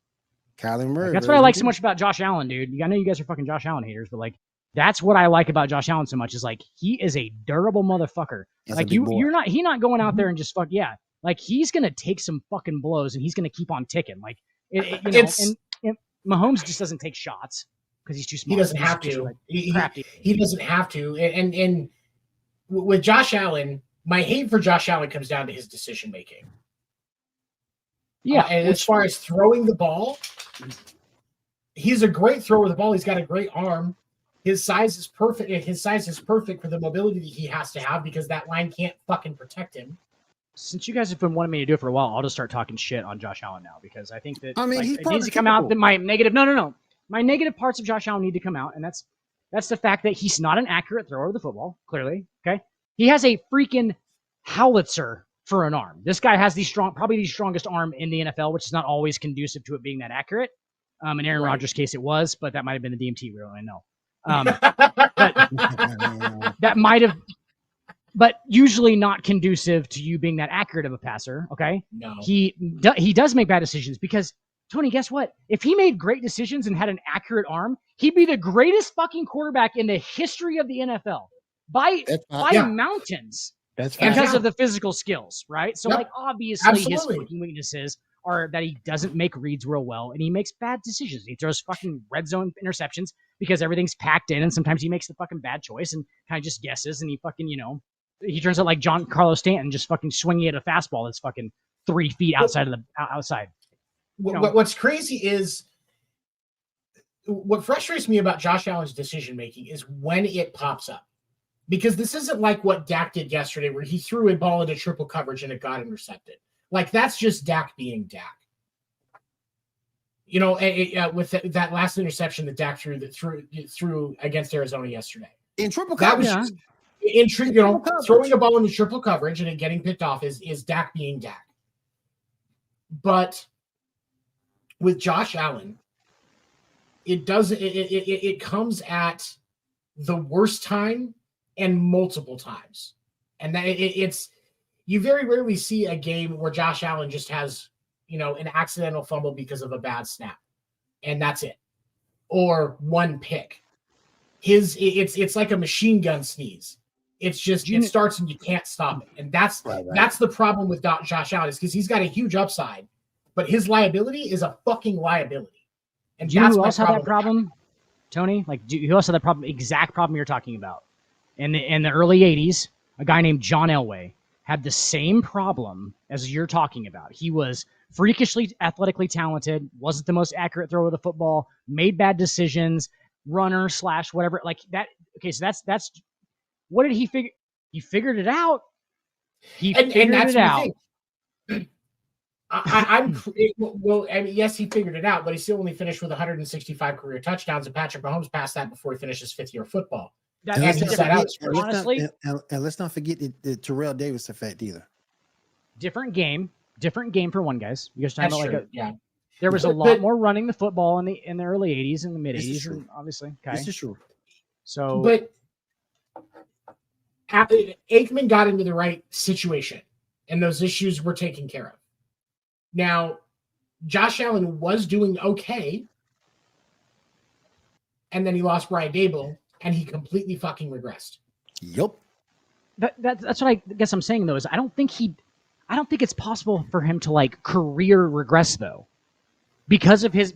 Kyler Murray. That's what I like so version much about Josh Allen, dude. I know you guys are fucking Josh Allen haters, but like that's what I like about Josh Allen so much is like he is a durable motherfucker. That's a Like big boy. he's not going out there and just fuck yeah. Like he's gonna take some fucking blows and he's gonna keep on ticking. Like you know, It's- and Mahomes just doesn't take shots because he's too small. He doesn't He's have just, to. like, He crafty. doesn't have to. And with Josh Allen, my hate for Josh Allen comes down to his decision making. Yeah, And as far as throwing the ball, he's a great thrower of the ball. He's got a great arm. His size is perfect. His size is perfect for the mobility that he has to have because that line can't fucking protect him. since you guys have been wanting me to do it for a while, I'll just start talking shit on Josh Allen now because I think that I mean, like, he's it needs to come out that my negative. No. My negative parts of Josh Allen need to come out, and that's the fact that he's not an accurate thrower of the football. Clearly, okay, he has a freaking howitzer for an arm. This guy has probably the strongest arm in the NFL, which is not always conducive to it being that accurate. In Aaron Right. Rodgers' case, it was, but that might have been the DMT. We don't really know. That might have, but usually not conducive to you being that accurate of a passer. Okay, No. he does make bad decisions because Tony, guess what? If he made great decisions and had an accurate arm, he'd be the greatest fucking quarterback in the history of the NFL by Yeah. mountains That's And because yeah. of the physical skills, right? So Yep. like obviously his Absolutely. fucking weaknesses are that he doesn't make reads real well and he makes bad decisions. He throws fucking red zone interceptions because everything's packed in and sometimes he makes the fucking bad choice and kind of just guesses and he fucking, he turns out like John Carlos Stanton just fucking swinging at a fastball that's fucking 3 feet outside of the outside. What's crazy is what frustrates me about Josh Allen's decision making is when it pops up. Because this isn't like what Dak did yesterday, where he threw a ball into triple coverage and it got intercepted. Like that's just Dak being Dak. With that last interception that Dak threw against Arizona yesterday. in triple That was coverage. just coverage. throwing a ball into triple coverage and it getting picked off is Dak being Dak. But with Josh Allen, it comes at the worst time and multiple times. And that it's you very rarely see a game where Josh Allen just has, an accidental fumble because of a bad snap. And that's it. Or one pick. It's like a machine gun sneeze. It's just it starts and you can't stop it. And that's the problem with Josh Allen is because he's got a huge upside, but his liability is a fucking liability. And Do you know that's who my else had that with problem, Tony? Like, who else had that problem? Exact problem you're talking about. In the early '80s, a guy named John Elway had the same problem as you're talking about. He was freakishly athletically talented, wasn't the most accurate thrower of the football, made bad decisions, runner / whatever like that. Okay, so that's What did he figure? He figured it out. And that's it out. Well, I mean, yes, he figured it out, but he still only finished with 165 career touchdowns, and Patrick Mahomes passed that before he finished his 5th-year football. Honestly, and let's not forget the Terrell Davis effect either. Different game for one, guys. You guys talking about yeah. There was a lot more running the football in the early 80s and the mid 80s, and obviously. Okay. This is true. So, but Aikman got into the right situation, and those issues were taken care of. Now, Josh Allen was doing okay, and then he lost Brian Daboll, and he completely fucking regressed. Yep. That's what I guess I'm saying, though, is I don't think it's possible for him to like career regress, though, because of his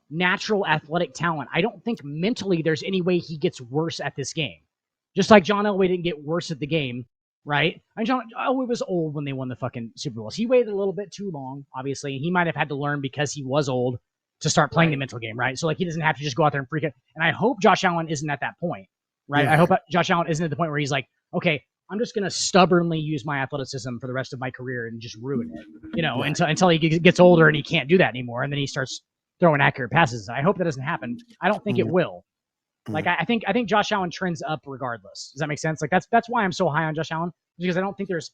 natural athletic talent. I don't think mentally there's any way he gets worse at this game. Just like John Elway didn't get worse at the game, right? And John Elway was old when they won the fucking Super Bowls. He waited a little bit too long, obviously. He might have had to learn because he was old to start playing the mental game, right? So like he doesn't have to just go out there and freak it. And I hope Josh Allen isn't at that point, right? Yeah. I hope Josh Allen isn't at the point where he's like, okay, I'm just going to stubbornly use my athleticism for the rest of my career and just ruin it, until he gets older and he can't do that anymore. And then he starts throwing accurate passes. I hope that doesn't happen. I don't think it will. Like, I think Josh Allen trends up regardless. Does that make sense? Like that's why I'm so high on Josh Allen, because I don't think there's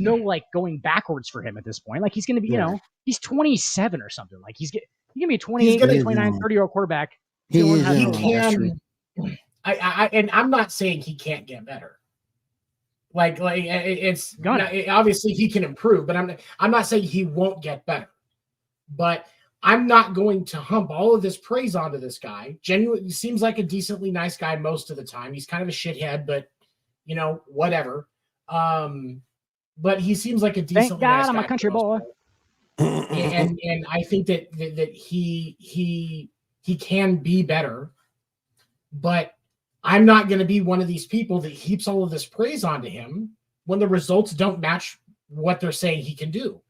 no like going backwards for him at this point. Like he's going to be, he's 27 or something. Like he's going to be a 28, 29, 30-year-old quarterback. He can. And I'm not saying he can't get better. Like it's obviously he can improve, but I'm not saying he won't get better. But I'm not going to hump all of this praise onto this guy. Genuinely seems like a decently nice guy most of the time. He's kind of a shithead, but whatever. But he seems like a decently Thank God nice guy. I'm a country boy. And I think that he can be better, but I'm not going to be one of these people that heaps all of this praise onto him when the results don't match what they're saying he can do.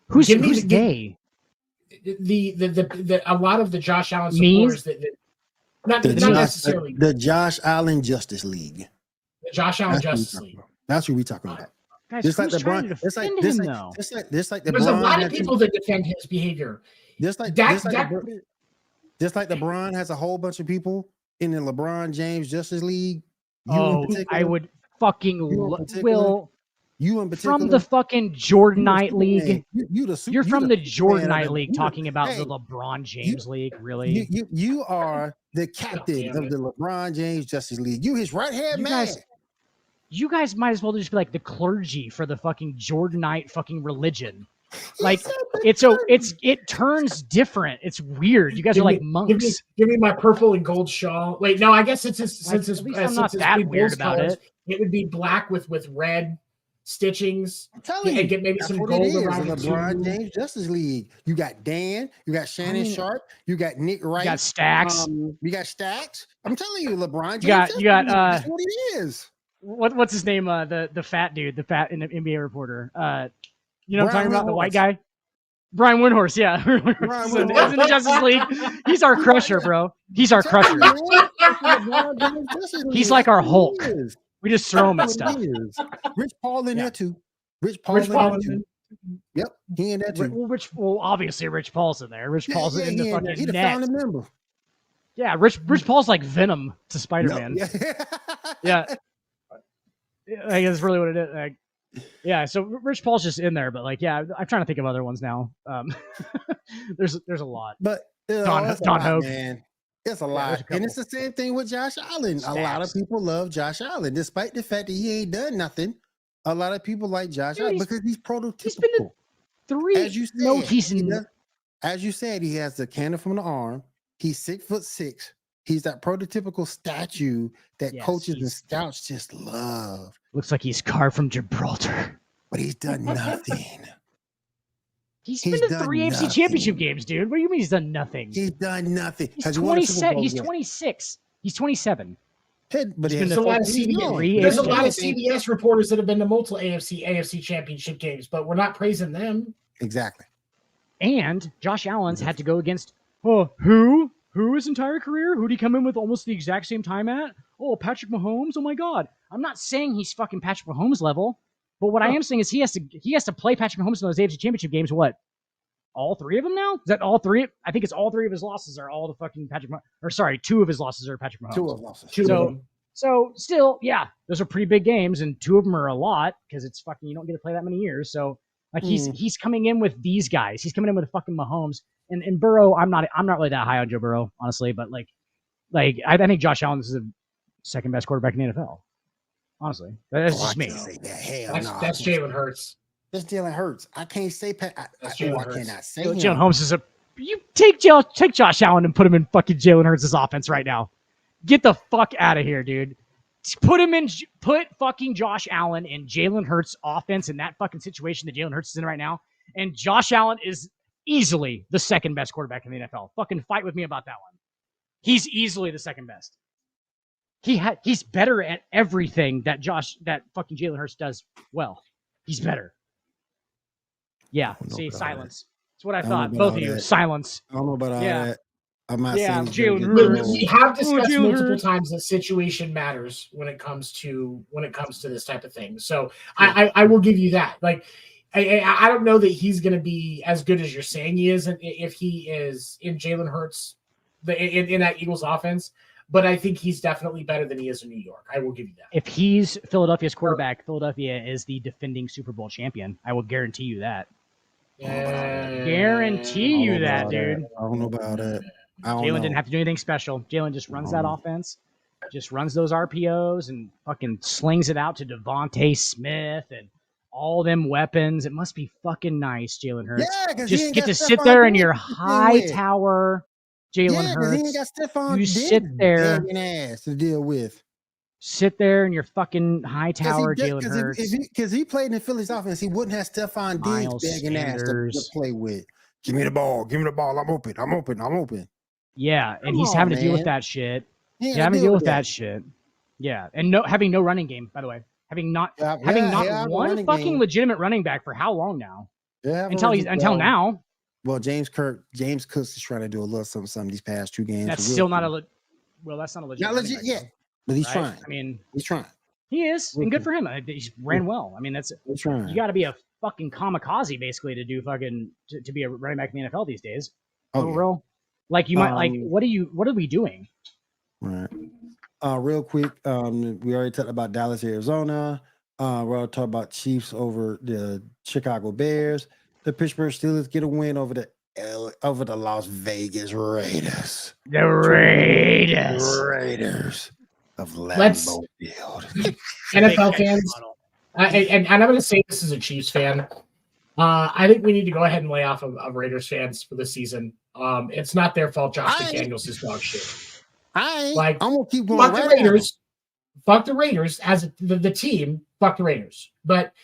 Who's they? The a lot of the Josh Allen supporters not necessarily the Josh Allen Justice League. The Josh Allen Justice League. That's what we're talking about. Guys, just like LeBron. There's a lot of people that defend his behavior. Just like LeBron has a whole bunch of people in the LeBron James Justice League. I would fucking you in particular from the fucking Jordanite League. You're from the Jordanite League talking about the LeBron James League, really? You are the captain of the LeBron James Justice League. You his right hand man. You guys might as well just be like the clergy for the fucking Jordanite fucking religion. Like it turns different. It's weird. You guys are like monks. Give me my purple and gold shawl. Wait, no, I guess since I'm not that weird about it. It would be black with red stitchings. I'm telling you, and get maybe some gold around the LeBron James Justice League. You got Dan, you got Shannon Sharp, you got Nick Wright, you got Stacks. You got Stacks. I'm telling you, LeBron James. You got that's what it is. What's his name? The fat dude, the fat NBA reporter. You know what I'm talking about? The white guy? Brian Windhorst, yeah. He's in the Justice League. He's our crusher, bro. He's our crusher. He's like our Hulk. We just throw him at stuff. Rich Paul in there too. Rich Paul in there too. Yep, he in there too. Obviously Rich Paul's in there. Rich Paul's in the fucking He's the net. founding member. Yeah, Rich Paul's like Venom to Spider-Man. Yeah. I guess that's really what it is. Yeah, so Rich Paul's just in there, but I'm trying to think of other ones now. There's a lot. But Don Hogue. Man. It's a lot. And it's the same thing with Josh Allen. A lot of people love Josh Allen, despite the fact that he ain't done nothing. A lot of people like Josh Allen because he's prototypical. He's been to 3. As you said, as you said, he has the cannon from the arm. He's 6'6". He's that prototypical statue that coaches and scouts just love. Looks like he's carved from Gibraltar. But he's done nothing. He's been to 3 AFC Championship games, dude. What do you mean he's done nothing? He's done nothing. He's 27. He's 26. He's 27. But there's a lot of CBS reporters that have been to multiple AFC Championship games, but we're not praising them. Exactly. And Josh Allen's had to go against who his entire career? Who did he come in with almost the exact same time at? oh, Patrick Mahomes, oh my God. I'm not saying he's fucking Patrick Mahomes level, but what I am saying is he has to play Patrick Mahomes in those AFC Championship games. What? All three of them now? Is that all three? I think it's all three of his losses are all the fucking Patrick Mahomes. Or sorry, two of his losses are Patrick Mahomes. Two of losses. So still, yeah, those are pretty big games, and two of them are a lot because it's fucking, you don't get to play that many years. So like he's coming in with these guys. He's coming in with fucking Mahomes and Burrow. I'm not really that high on Joe Burrow, honestly, but like I think Josh Allen is the second best quarterback in the NFL. Honestly, that's just me. That's Jalen Hurts. That's Jalen Hurts. I can't say I cannot say him. Jalen Holmes is you take Josh Allen and put him in fucking Jalen Hurts' offense right now. Get the fuck out of here, dude. Put fucking Josh Allen in Jalen Hurts' offense in that fucking situation that Jalen Hurts is in right now. And Josh Allen is easily the second best quarterback in the NFL. Fucking fight with me about that one. He's easily the second best. He's better at everything that fucking Jalen Hurts does well. He's better. Yeah, see, silence. That's what I thought. Both of you, silence. I don't know about all that. I'm not saying we have discussed multiple times that situation matters when it comes to this type of thing. So I will give you that. Like I don't know that he's going to be as good as you're saying he is if he is in Jalen Hurts in that Eagles offense. But I think he's definitely better than he is in New York. I will give you that. If he's Philadelphia's quarterback, Philadelphia is the defending Super Bowl champion. I will guarantee you that. Guarantee you that, dude. I don't know about it. Jalen didn't have to do anything special. Jalen just runs that offense, just runs those RPOs and fucking slings it out to Devontae Smith and all them weapons. It must be fucking nice, Jalen Hurts. Yeah, just get to sit there in your high tower, Jalen Hurts. He ain't got Stephon you sit there ass to deal with. Sit there in your fucking high tower, Jalen Hurts. Because he played in the Phillies offense, he wouldn't have Stephon Diggs begging ass to play with. Give me the ball. I'm open. Yeah, and he's having to deal with that shit. He's having to deal with that shit. Yeah, and having no running game, by the way. Having not one fucking legitimate running back for how long now? Yeah, until now. Well, James Cooks is trying to do a little something these past two games. That's still not that's not a legit. Not legit yet, but he's trying. I mean, he's trying. He is, and good for him. He's ran well. I mean, you got to be a fucking kamikaze basically to do fucking to be a running back in the NFL these days. Real. Like you might what are we doing? Right. Real quick, we already talked about Dallas, Arizona. We're all talking about Chiefs over the Chicago Bears. The Pittsburgh Steelers get a win over the Las Vegas Raiders. The Raiders of Lambeau Field. NFL fans, and I'm going to say this as a Chiefs fan. I think we need to go ahead and lay off of Raiders fans for the season. It's not their fault. Josh McDaniels is dog shit. I'm gonna keep going. Fuck the Raiders. Fuck the Raiders as the team. Fuck the Raiders. But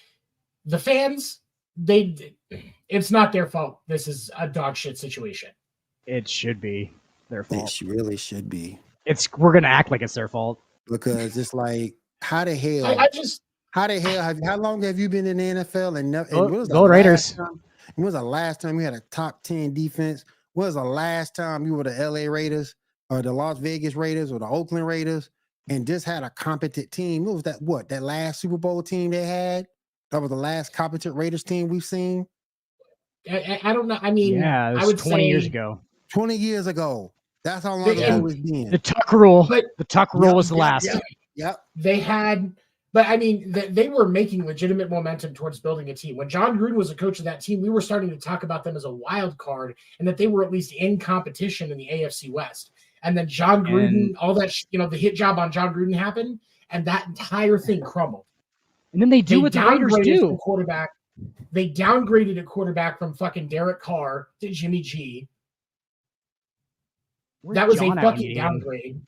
the fans, it's not their fault. This is a dog shit situation. It should be their fault. It really should be. We're gonna act like it's their fault because it's like how the hell? How long have you been in the NFL and go Raiders? When was the last time we had a top 10 defense? When was the last time you were the LA Raiders or the Las Vegas Raiders or the Oakland Raiders and just had a competent team? What was that? That last Super Bowl team they had? That was the last competent Raiders team we've seen. I don't know. I mean, yeah, I would 20 years ago. 20 years ago. That's how long ago it's been. The Tuck rule. The Tuck rule was the last. Yep. They had. But, I mean, they were making legitimate momentum towards building a team. When John Gruden was a coach of that team, we were starting to talk about them as a wild card and that they were at least in competition in the AFC West. And then John Gruden, all that, the hit job on John Gruden happened, and that entire thing crumbled. And then they do what the Raiders do. They downgraded a quarterback from fucking Derek Carr to Jimmy G. That was a fucking downgrade.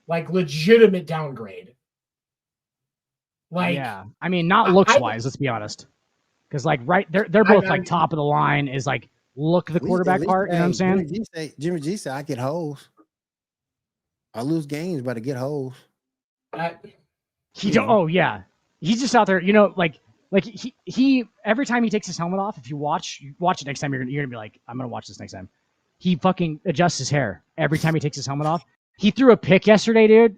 Like, legitimate downgrade. Like, yeah, I mean, not looks wise. Let's be honest, because they're both like top of the line. Is like look the quarterback part. You know what I'm saying? Jimmy G said, "I get hoes. I lose games, but I get hoes." Oh yeah, he's just out there. Like he every time he takes his helmet off. If you watch it next time, you're gonna be like, I'm gonna watch this next time. He fucking adjusts his hair every time he takes his helmet off. He threw a pick yesterday, dude.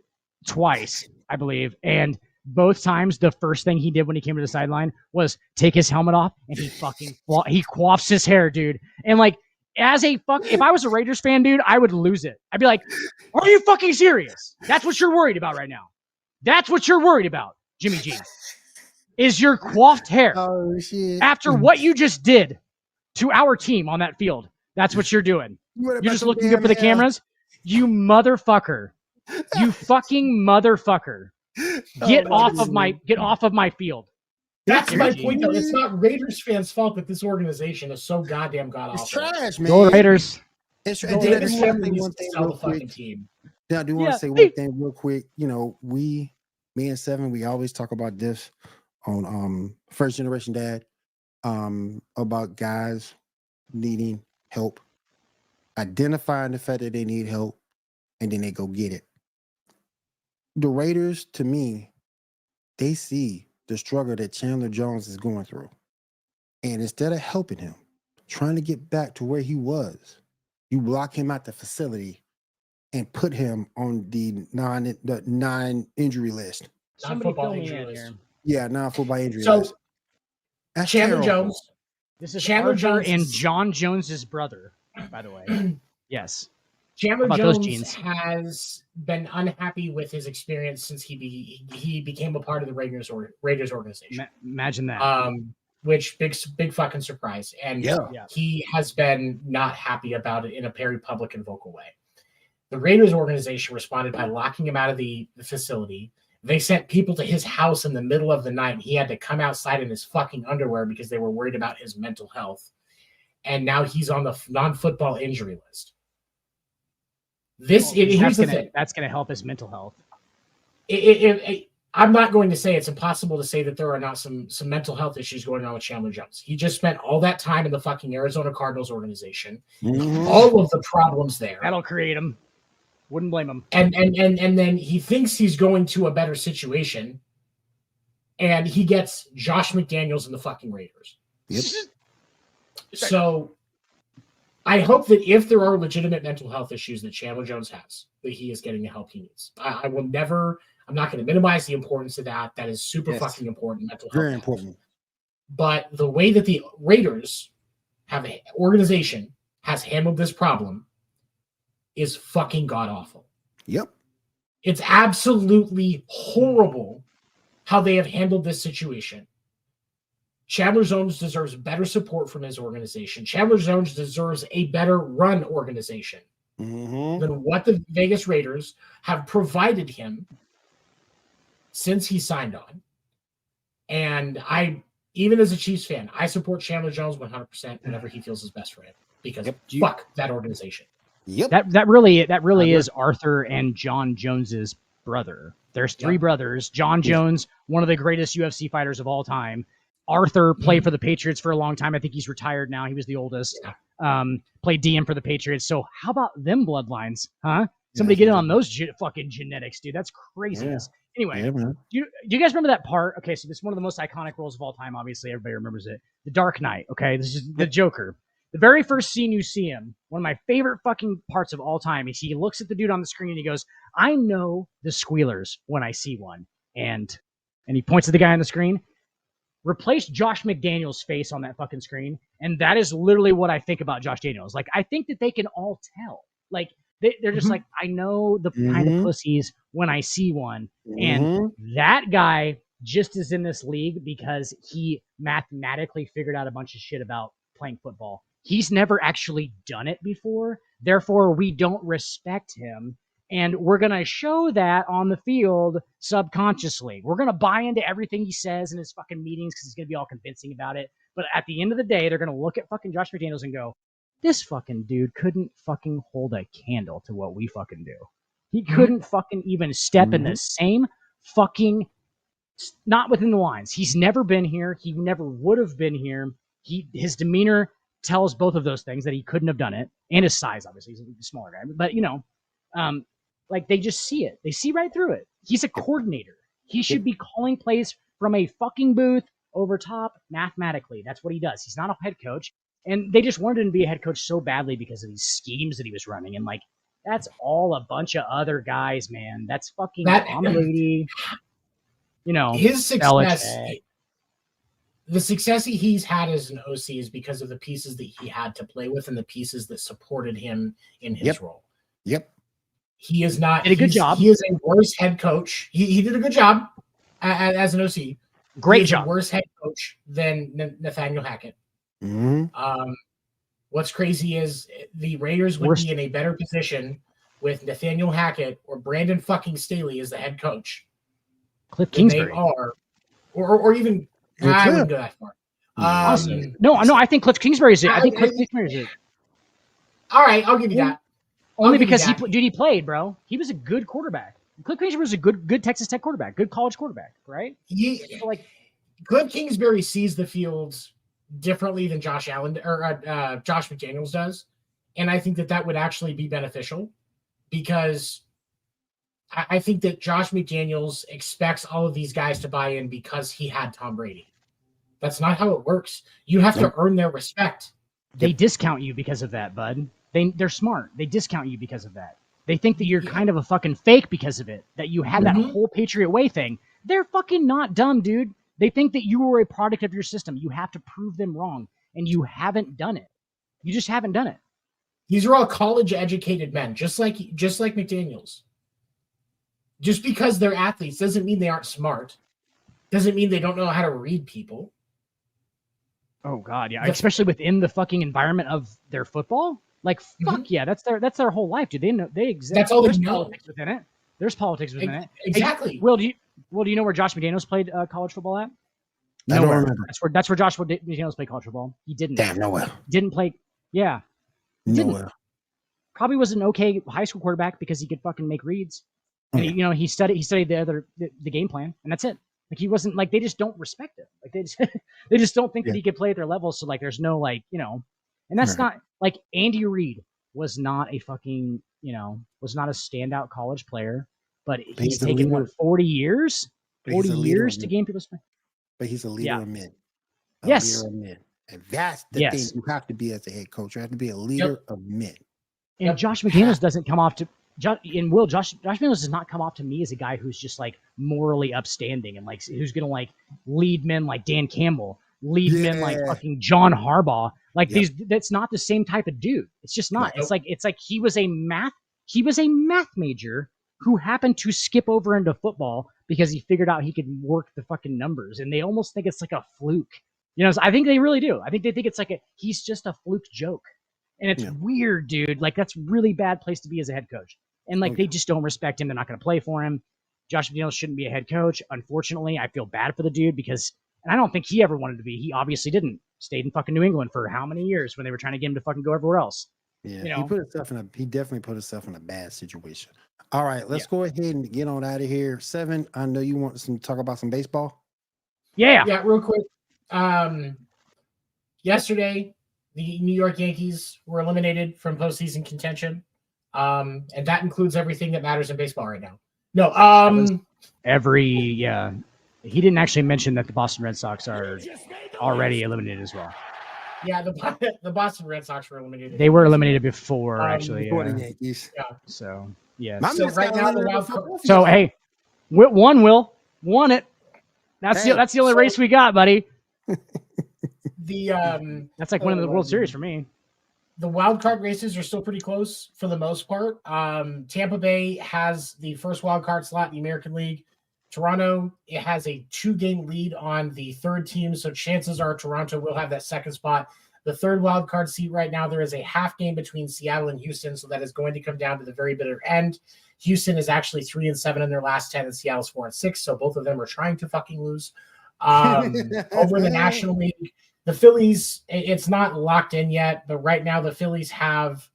twice, I believe, and both times the first thing he did when he came to the sideline was take his helmet off and he quaffs his hair, dude. And like, if I was a Raiders fan, dude, I would lose it. I'd be like, are you fucking serious? That's what you're worried about right now. That's what you're worried about, Jimmy G, is your coiffed hair. Oh, shit. After what you just did to our team on that field. That's what you're doing. You're just looking good for the cameras. You motherfucker. You fucking motherfucker. Get off of my field. That's my point, though. It's not Raiders fans' fault that this organization is so goddamn god awful. It's trash, man. Go Raiders. It's Davis Cameron needs to sell the fucking team. Yeah, I do want to say one thing real quick. You know, me and Seven, we always talk about this on First Generation Dad, about guys needing help, identifying the fact that they need help, and then they go get it. The Raiders, to me, they see the struggle that Chandler Jones is going through. And instead of helping him, trying to get back to where he was, you block him out the facility and put him on the non-injury list. Non-football injury list. Yeah, non-football injury so, list. That's Chandler terrible. Jones. This is Chandler Arthur Jones and John Jones's brother, by the way. Yes. Chandler Jones has been unhappy with his experience since he became a part of the Raiders organization. Imagine that. Which big fucking surprise. And he has been not happy about it in a very public and vocal way. The Raiders organization responded by locking him out of the facility. They sent people to his house in the middle of the night, and he had to come outside in his fucking underwear because they were worried about his mental health. And now he's on the non-football injury list. Here's the thing. That's going to help his mental health. I'm not going to say it's impossible to say that there are not some mental health issues going on with Chandler Jones. He just spent all that time in the fucking Arizona Cardinals organization. Mm-hmm. All of the problems there. That'll create him. Wouldn't blame him. And then he thinks he's going to a better situation, and he gets Josh McDaniels and the fucking Raiders. Yep. So I hope that if there are legitimate mental health issues that Chandler Jones has, that he is getting the help he needs. I'm not going to minimize the importance of that. That is super fucking important. Mental health. Very important. But the way that the Raiders have an organization has handled this problem is fucking god awful. Yep. It's absolutely horrible how they have handled this situation. Chandler Jones deserves better support from his organization. Chandler Jones deserves a better run organization than what the Vegas Raiders have provided him since he signed on. And even as a Chiefs fan, I support Chandler Jones 100% whenever he feels is best for him, because fuck that organization. Yep. That really is Arthur and John Jones's brother. There's three brothers. John Jones, one of the greatest UFC fighters of all time. Arthur played for the Patriots for a long time. I think he's retired now. He was the oldest. Played DM for the Patriots. So how about them bloodlines, huh? Somebody get in on those fucking genetics, dude. That's craziness. Yeah. Anyway, do you guys remember that part? Okay, so this is one of the most iconic roles of all time. Obviously, everybody remembers it. The Dark Knight, okay? This is the Joker. The very first scene you see him, one of my favorite fucking parts of all time, is he looks at the dude on the screen and he goes, I know the squealers when I see one. And he points at the guy on the screen. Replace Josh McDaniels' face on that fucking screen, and that is literally what I think about Josh Daniels. Like, I think that they can all tell. Like, they're just like, I know the kind of pussies when I see one. And that guy just is in this league because he mathematically figured out a bunch of shit about playing football. He's never actually done it before. Therefore, we don't respect him. And we're going to show that on the field subconsciously. We're going to buy into everything he says in his fucking meetings because he's going to be all convincing about it. But at the end of the day, they're going to look at fucking Josh McDaniels and go, this fucking dude couldn't fucking hold a candle to what we fucking do. He couldn't fucking even step in the same fucking, not within the lines. He's never been here. He never would have been here. His demeanor tells both of those things, that he couldn't have done it. And his size, obviously. He's a smaller guy. But, like, they just see it. They see right through it. He's a coordinator. He should be calling plays from a fucking booth over top mathematically. That's what he does. He's not a head coach. And they just wanted him to be a head coach so badly because of these schemes that he was running. And, like, That's all a bunch of other guys, man. That's fucking That- Tom Brady. His success, Belichick. the success he's had as an OC is because of the pieces that he had to play with and the pieces that supported him in his role. Yep. He is not Did a good job. He is a worse head coach. He did a good job as an OC. Great He is job. a worse head coach than Nathaniel Hackett. Mm-hmm. What's crazy is the Raiders would be in a better position with Nathaniel Hackett or Brandon fucking Staley as the head coach. Cliff than they Kingsbury. are, or even I wouldn't go that far. Awesome. No, I think Cliff Kingsbury is it. I think Cliff Kingsbury is it. All right, I'll give you that. Only because he played, bro. He was a good quarterback. Cliff Kingsbury was a good Texas Tech quarterback, good college quarterback, right? Cliff Kingsbury sees the fields differently than Josh Allen or Josh McDaniels does, and I think that would actually be beneficial because I think that Josh McDaniels expects all of these guys to buy in because he had Tom Brady. That's not how it works. You have to earn their respect. They discount you because of that, bud. They're smart. They discount you because of that. They think that you're kind of a fucking fake because of it, that you had that whole Patriot Way thing. They're fucking not dumb, dude. They think that you were a product of your system. You have to prove them wrong, and you haven't done it. You just haven't done it. These are all college-educated men, just like McDaniels. Just because they're athletes doesn't mean they aren't smart. Doesn't mean they don't know how to read people. Oh God, yeah. Especially within the fucking environment of their football. Like, fuck yeah, that's their whole life, dude. They know they exist. That's all they There's know. politics within it. There's politics within it. Exactly. Hey, Will, do you know where Josh McDaniels played college football at? I don't remember. That's where Josh McDaniels played college football. He didn't. Damn, nowhere. Didn't play. Yeah. Nowhere. Probably was an okay high school quarterback because he could fucking make reads. And he studied the game plan, and that's it. Like he wasn't like they just don't respect it. Like they just don't think that he could play at their level. So like there's no and that's not like Andy Reid was not a fucking was not a standout college player, but he's taken 40 years to gain people's. But he's a leader of men. Yes, leader of men, and that's the thing you have to be as a head coach. You have to be a leader of men. And Josh McDaniels doesn't come off to. Josh McDaniels does not come off to me as a guy who's just like morally upstanding and like who's gonna like lead men like Dan Campbell, lead men like fucking John Harbaugh. Like that's not the same type of dude. It's just not. It's like he was a math major who happened to skip over into football because he figured out he could work the fucking numbers, and they almost think it's like a fluke. So I think they really do. I think they think it's like he's just a fluke joke. And it's weird, dude. Like that's really bad place to be as a head coach. And like they just don't respect him. They're not going to play for him. Josh McDaniels shouldn't be a head coach. Unfortunately, I feel bad for the dude because, and I don't think he ever wanted to be. He obviously didn't. Stayed in fucking New England for how many years when they were trying to get him to fucking go everywhere else. Yeah, he definitely put himself in a bad situation. All right, let's go ahead and get on out of here. 7, I know you want to talk about some baseball. Yeah, real quick. Yesterday, the New York Yankees were eliminated from postseason contention. And that includes everything that matters in baseball right now. No, he didn't actually mention that the Boston Red Sox are already eliminated as well. Yeah, the Boston Red Sox were eliminated. They were eliminated before, actually. Before the Yankees. Yeah. So yeah. So right now the wild card. So hey, won it. That's the only race we got, buddy. That's like winning the World Series for me. The wild card races are still pretty close for the most part. Tampa Bay has the first wild card slot in the American League. Toronto, it has a 2-game lead on the third team, so chances are Toronto will have that second spot. The third wild card seat right now, there is a half game between Seattle and Houston, so that is going to come down to the very bitter end. Houston is actually 3-7 in their last 10, and Seattle's 4-6, so both of them are trying to fucking lose. Over in the National League, the Phillies, it's not locked in yet, but right now the Phillies have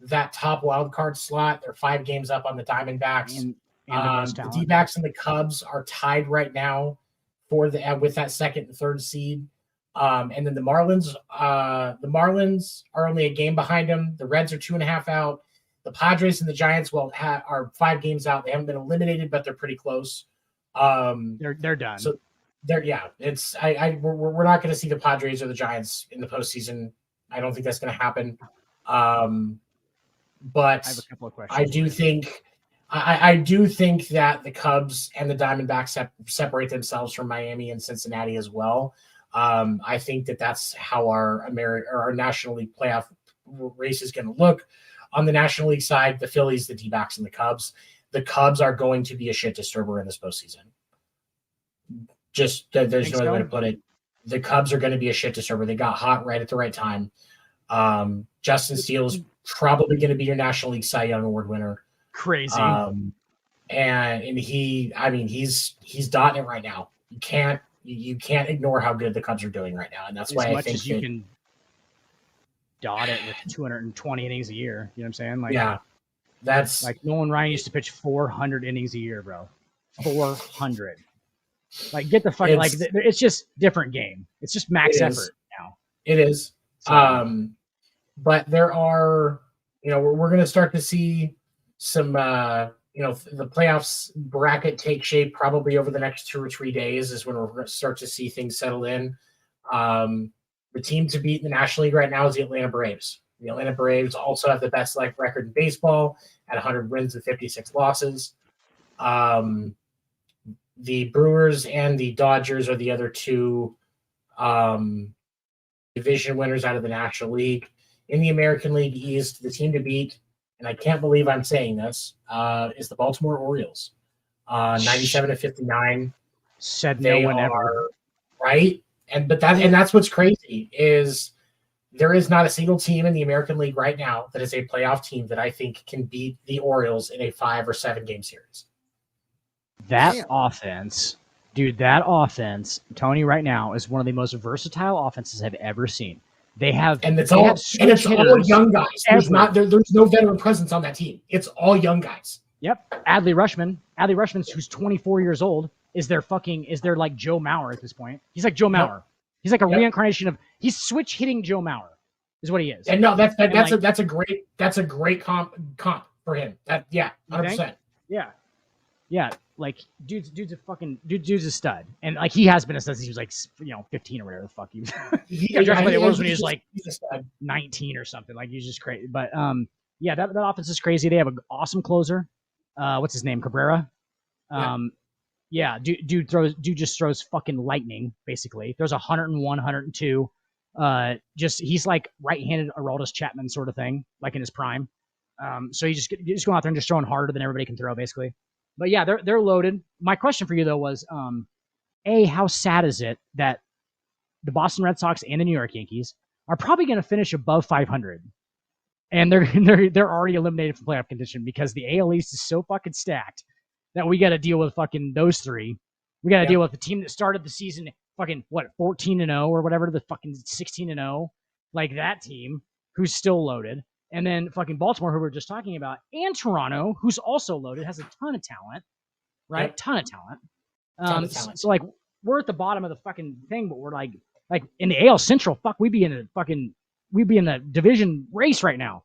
that top wild card slot. They're 5 games up on the Diamondbacks. The D-backs and the Cubs are tied right now for with that second and third seed. And then the Marlins are only a game behind them. The Reds are 2.5 out. The Padres and the Giants are 5 games out. They haven't been eliminated, but they're pretty close. They're done. So we're not going to see the Padres or the Giants in the postseason. I don't think that's going to happen. But I have a couple of questions. I do think that the Cubs and the Diamondbacks separate themselves from Miami and Cincinnati as well. I think that's how our National League playoff race is going to look. On the National League side, the Phillies, the D-backs, and the Cubs. The Cubs are going to be a shit disturber in this postseason. Just there's no other way to put it. The Cubs are going to be a shit disturber. They got hot right at the right time. Justin Steele's probably going to be your National League Cy Young Award winner. Crazy. And he's dotting it right now. You can't ignore how good the Cubs are doing right now, and that's why I think you can dot it with 220 innings a year. You know what I'm saying? Like, yeah, that's like Nolan Ryan used to pitch 400 innings a year, bro. 400. Like, get the fuck. Like, it's just different game. It's just max effort now. It is. So, but there are, we're going to start to see some, the playoffs bracket take shape probably over the next 2 or 3 days is when we're going to start to see things settle in. The team to beat in the National League right now is the Atlanta Braves. The Atlanta Braves also have the best record in baseball at 100 wins and 56 losses. The Brewers and the Dodgers are the other two division winners out of the National League. In the American League East, the team to beat, and I can't believe I'm saying this, is the Baltimore Orioles. 97-59. Said no one ever. Right? And that's what's crazy is there is not a single team in the American League right now that is a playoff team that I think can beat the Orioles in a 5 or 7 game series. That offense, dude, Tony, right now is one of the most versatile offenses I've ever seen. They have, and it's all young guys. There's no veteran presence on that team. It's all young guys. Yep. Adley Rushman, who's 24 years old, is their like Joe Mauer at this point. He's like Joe Mauer. Yep. He's like a reincarnation of, he's switch hitting Joe Mauer is what he is. And no, that's a great comp for him. 100%. Yeah. Like dude's a stud, and like he has been a stud since he was like 15 or whatever the fuck he was. It was when he was like 19 or something. Like he's just crazy. But that offense is crazy. They have an awesome closer. What's his name? Cabrera. Dude just throws fucking lightning. Basically, throws 101, 102. He's like right-handed Aroldis Chapman sort of thing, like in his prime. So you just go out there and just throwing harder than everybody can throw, basically. But yeah, they're loaded. My question for you though was, how sad is it that the Boston Red Sox and the New York Yankees are probably going to finish above 500, and they're already eliminated from playoff contention because the AL East is so fucking stacked that we got to deal with fucking those three. We got to deal with the team that started the season fucking 14-0 or whatever, the fucking 16-0, like that team who's still loaded. And then fucking Baltimore, who we were just talking about, and Toronto, who's also loaded, has a ton of talent, right? Yep. Ton of talent. So like we're at the bottom of the fucking thing, but we're like in the AL Central, we'd be in the division race right now.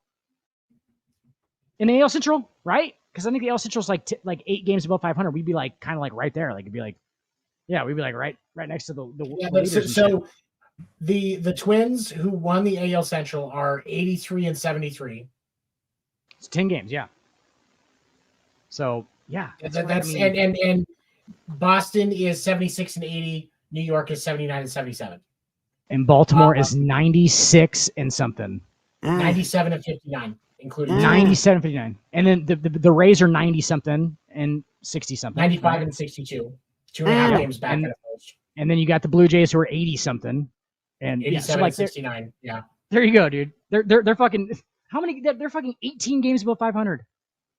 In the AL Central, right? Because I think the AL Central is like 8 games above 500. We'd be like kind of like right there. Like it'd be like, we'd be like right next to the leaders. So the Twins who won the AL Central are 83-73. It's 10 games, yeah. So and Boston is 76-80. New York is 79-77. And Baltimore is 96 and something. 97-59, including 97-59. And then the Rays are 90 something and 60 something. 95 and 62. 2.5 games back at first. And then you got the Blue Jays who are 80 something. And 87-69. Yeah. There you go, dude. They're fucking how many? They're fucking 18 games above 500,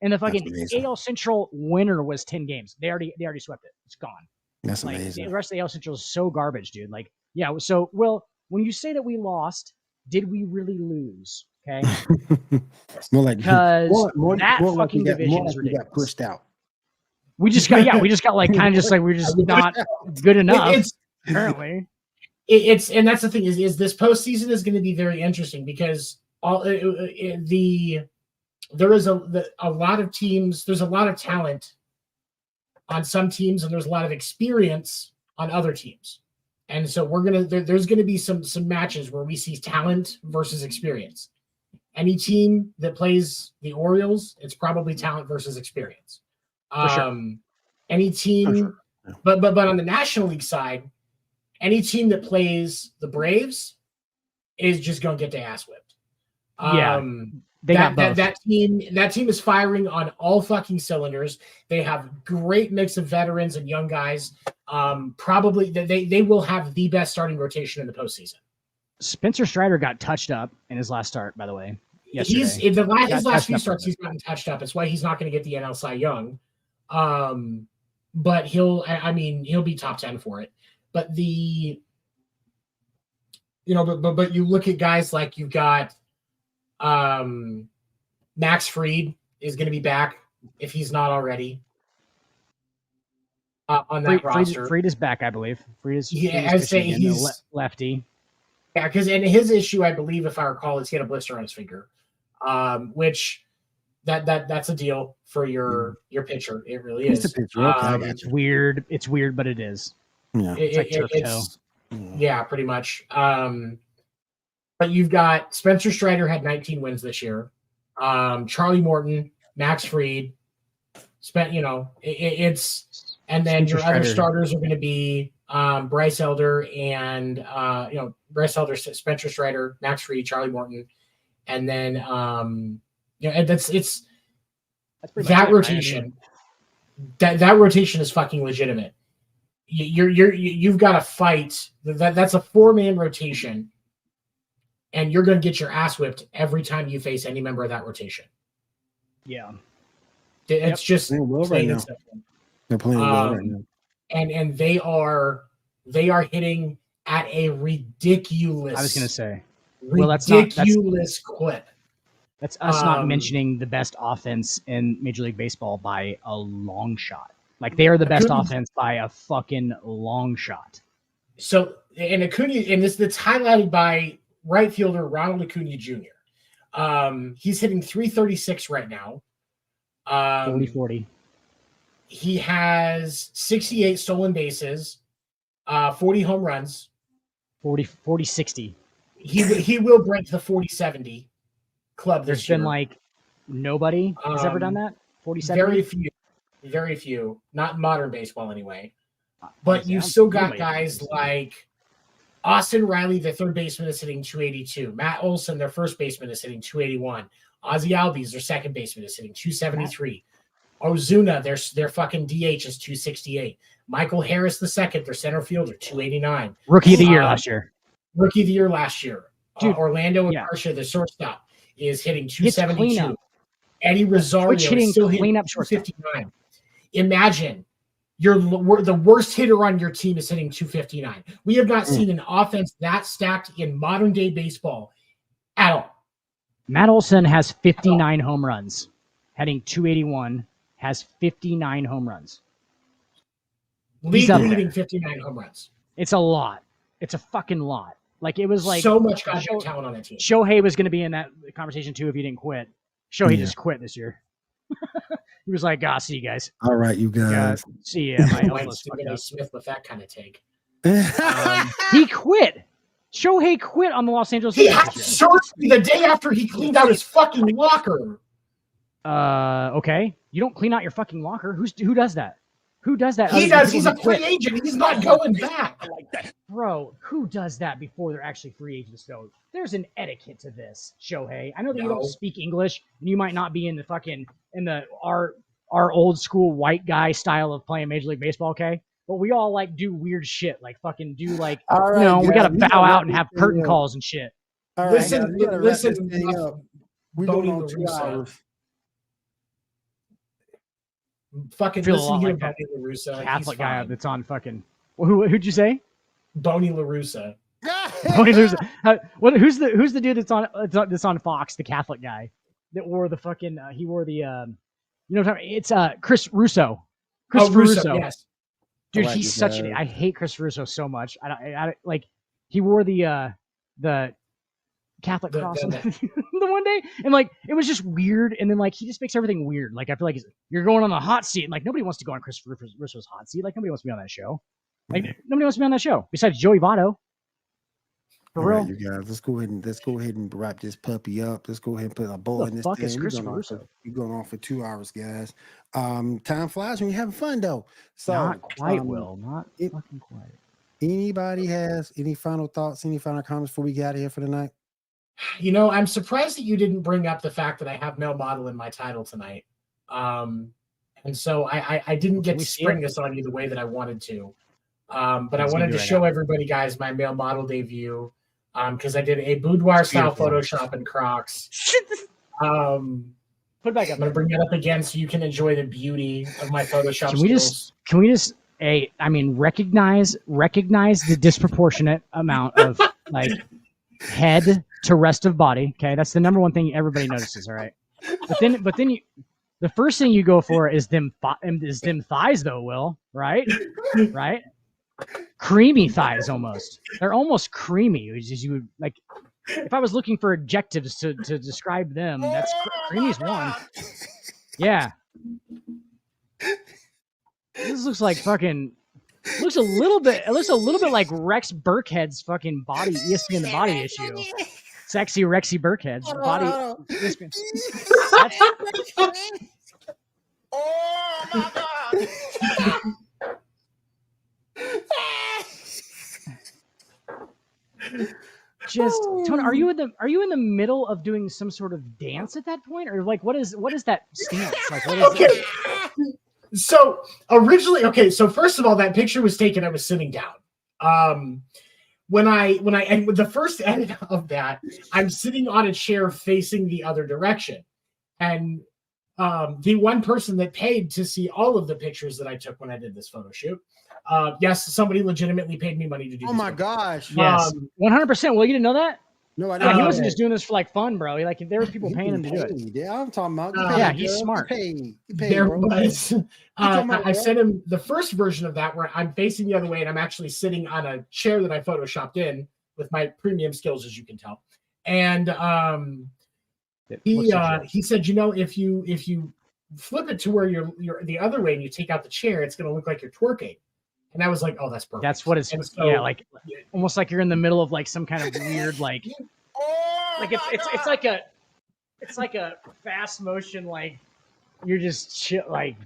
and the fucking AL Central winner was 10 games. They already swept it. It's gone. That's amazing. The rest of the AL Central is so garbage, dude. Like, yeah. So, Will, when you say that we lost, did we really lose? Okay. More like because that fucking division is ridiculous. Got pushed out. We just got like kind of just like we're just not good enough. Apparently. And that's the thing is this postseason is going to be very interesting because there is a lot of teams. There's a lot of talent on some teams, and there's a lot of experience on other teams. And so there's going to be some matches where we see talent versus experience. Any team that plays the Orioles, it's probably talent versus experience. For sure. Any team, sure. Yeah. but on the National League side, any team that plays the Braves is just going to get their ass whipped. Yeah, they got both. That team is firing on all fucking cylinders. They have great mix of veterans and young guys. Probably they will have the best starting rotation in the postseason. Spencer Strider got touched up in his last start, by the way. Yesterday. His last few starts, he's gotten touched up. It's why he's not going to get the NL Cy Young. But he'll be top 10 for it. But but you look at guys like you've got Max Fried is going to be back if he's not already on that roster. Fried is back, I believe. He's lefty. Yeah, because and his issue, I believe, if I recall, is he had a blister on his finger, which that's a deal for your pitcher. It really is. It's a pitcher. Okay, It's weird. It's weird, but it is. Yeah, it's like turf toe. Yeah, pretty much. But you've got Spencer Strider had 19 wins this year. Charlie Morton, Max Fried, it's and then Spencer your Strider. other starters are going to be Bryce Elder and Bryce Elder, Spencer Strider, Max Fried, Charlie Morton, and then that's pretty that rotation. Right? That rotation is fucking legitimate. You've got to fight. That's a 4-man rotation, and you're going to get your ass whipped every time you face any member of that rotation. Yeah, it's just playing well right now. They're playing well right now. And they are hitting at a ridiculous. I was going to say, ridiculous clip. That's us not mentioning the best offense in Major League Baseball by a long shot. Like they are the best offense by a fucking long shot. So and Acuna, and that's highlighted by right fielder Ronald Acuna Jr. He's hitting 336 right now. 40-40. He has 68 stolen bases, 40 home runs. 40-60. He will break the 40-70 club this year. There's been like nobody has ever done that. 40-70. Very few. Not in modern baseball anyway. But you've still got guys like Austin Riley, the third baseman, is hitting 282. Matt Olson, their first baseman, is hitting 281. Ozzy Albies, their second baseman, is hitting 273. Ozuna, their fucking DH is 268. Michael Harris, the second, their center fielder, 289. Rookie of the year last year. Dude, Orlando Acacia, the shortstop, is hitting 272. Eddie Rosario is still hitting 259. Imagine the worst hitter on your team is hitting 259. We have not seen an offense that stacked in modern day baseball at all. Matt Olson has 59 home runs, heading 281, has 59 home runs. Leading 59 home runs. It's a lot. It's a fucking lot. Like it was like so much goddamn talent on that team. Shohei was going to be in that conversation too if he didn't quit. Shohei just quit this year. He was like, see you guys. All right, you guys. See ya. My elbow's Smith with that kind of take. He quit. Shohei quit on the Los Angeles. He had surgery the day after he cleaned out his fucking locker. Okay. You don't clean out your fucking locker. Who does that? Who does that? He does. He's a free agent. He's not going back. I like that. Bro, who does that before they're actually free agents, though? There's an etiquette to this, Shohei. I know that you don't speak English, and you might not be in our old school white guy style of playing Major League Baseball, okay? But we all like do weird shit, like fucking do like we gotta bow out and have curtain calls and shit. All right, listen. We going on 2 hours. Fucking listen here, Boney LaRussa. Catholic guy that's on fucking. Who'd you say? Boney LaRussa. Boney LaRussa. Who's the dude that's on Fox? The Catholic guy that wore the fucking. He wore the. It's Chris Russo. Chris Russo. Yes. Dude, he's such an. I hate Chris Russo so much. I like. He wore the Catholic cross the one day, and like it was just weird. And then like he just makes everything weird. Like I feel like you're going on the hot seat, and like nobody wants to go on Chris Russo's hot seat. Like nobody wants to be on that show. Like nobody wants to be on that show besides Joey Votto. For All real. right, you guys, let's go ahead and wrap this puppy up. Let's go ahead and put a bow The in this fuck thing. is Christopher Russo? We're going on for 2 hours, guys. Time flies when you're having fun, though. So Not quite, Will. Not fucking quite. Anybody has any final thoughts, any final comments before we get out of here for the night? You know, I'm surprised that you didn't bring up the fact that I have male model in my title tonight. And so I didn't get to spring this on you the way that I wanted to. But I wanted to show everybody, guys, my male model debut. Because I did a boudoir style Photoshop in Crocs. Put it back up. I'm gonna bring it up again so you can enjoy the beauty of my Photoshop skills. Can we just recognize the disproportionate amount of like head to rest of body. Okay, that's the number one thing everybody notices. All right, but then you, the first thing you go for is them thighs though. Will, right? Creamy thighs almost. They're almost creamy. Which is, you would like, if I was looking for adjectives to describe them, that's creamy's one. Yeah. This looks like fucking. Looks a little bit like Rex Burkhead's fucking body. ESPN the Body issue. Sexy Rexy Burkhead's body. ESPN. Oh my god. Just Tony, are you in the middle of doing some sort of dance at that point, or like what is that stance like? What is okay. So originally, so first of all, that picture was taken. I was sitting down. When I and with the first edit of that, I'm sitting on a chair facing the other direction, and the one person that paid to see all of the pictures that I took when I did this photo shoot. Yes, somebody legitimately paid me money to do. Oh my gosh! Yes, 100%. Well, you didn't know that? No, I didn't. He wasn't just doing this for like fun, bro. Like there were people paying him to do it. Yeah, I'm talking about. Yeah, he's smart. There was. I sent him the first version of that where I'm facing the other way and I'm actually sitting on a chair that I photoshopped in with my premium skills, as you can tell. And he said, you know, if you flip it to where you're the other way and you take out the chair, it's going to look like you're twerking. And I was like, oh, that's perfect. That's what it's, so, yeah, like almost like you're in the middle of like some kind of weird, like it's like a fast motion, like you're just like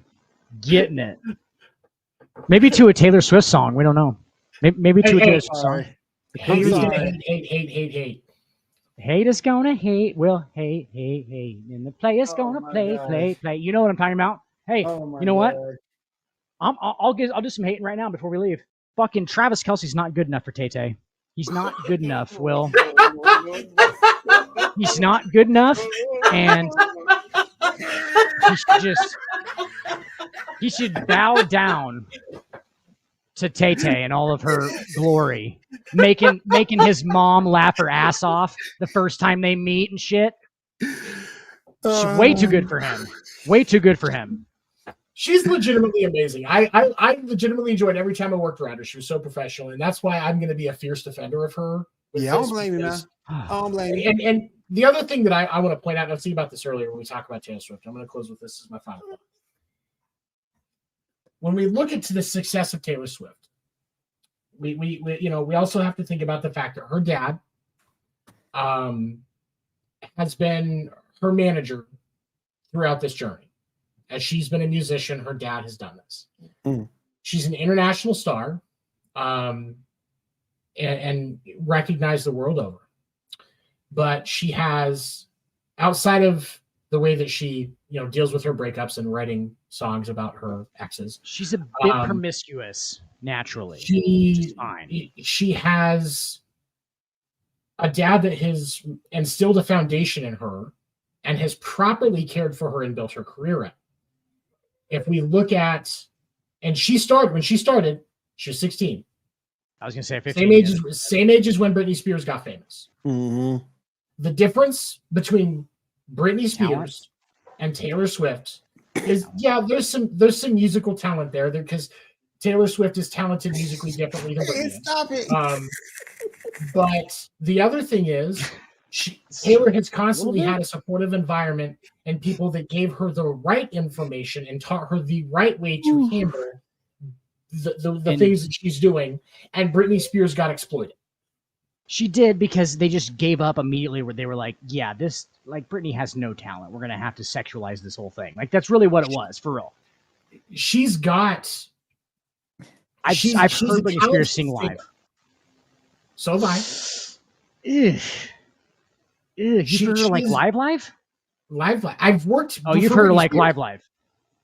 getting it. Maybe to a Taylor Swift song. We don't know. Maybe to a Taylor Swift song. Haters gonna hate. Hate is gonna hate. Will hate. And the player's gonna play. You know what I'm talking about? Hey, you know what? I'll do some hating right now before we leave. Fucking Travis Kelce's not good enough for Tay-Tay. He's not good enough, Will. He's not good enough, and he should bow down to Tay-Tay and all of her glory, making his mom laugh her ass off the first time they meet and shit. Way too good for him. Way too good for him. She's legitimately amazing. I legitimately enjoyed every time I worked around her. She was so professional, and that's why I'm going to be a fierce defender of her. Yeah, I don't blame you, man. I don't blame you. And the other thing that I want to point out, and I was thinking about this earlier when we talk about Taylor Swift. I'm going to close with this as my final thought. When we look into the success of Taylor Swift, we also have to think about the fact that her dad has been her manager throughout this journey. As she's been a musician, her dad has done this. She's an international star and recognized the world over. But she has, outside of the way that she deals with her breakups and writing songs about her exes, she's a bit promiscuous naturally. She has a dad that has instilled a foundation in her and has properly cared for her and built her career up. If we look at, when she started, she was 16. I was going to say 15. Same age as when Britney Spears got famous. Mm-hmm. The difference between Britney Spears and Taylor Swift is, there's some musical talent there because Taylor Swift is talented musically differently than Britney. Stop it. But the other thing is, Taylor has constantly had a supportive environment and people that gave her the right information and taught her the right way to handle the things that she's doing. And Britney Spears got exploited. She did, because they just gave up immediately where they were like, yeah, this, like, Britney has no talent. We're going to have to sexualize this whole thing. Like, that's really what it was, for real. She's got... I've she's heard a Britney Spears talented sing live. singer. So have I. Ugh. You've heard her, like, live? Live. I've worked... Oh, you've heard her, like, live. Live.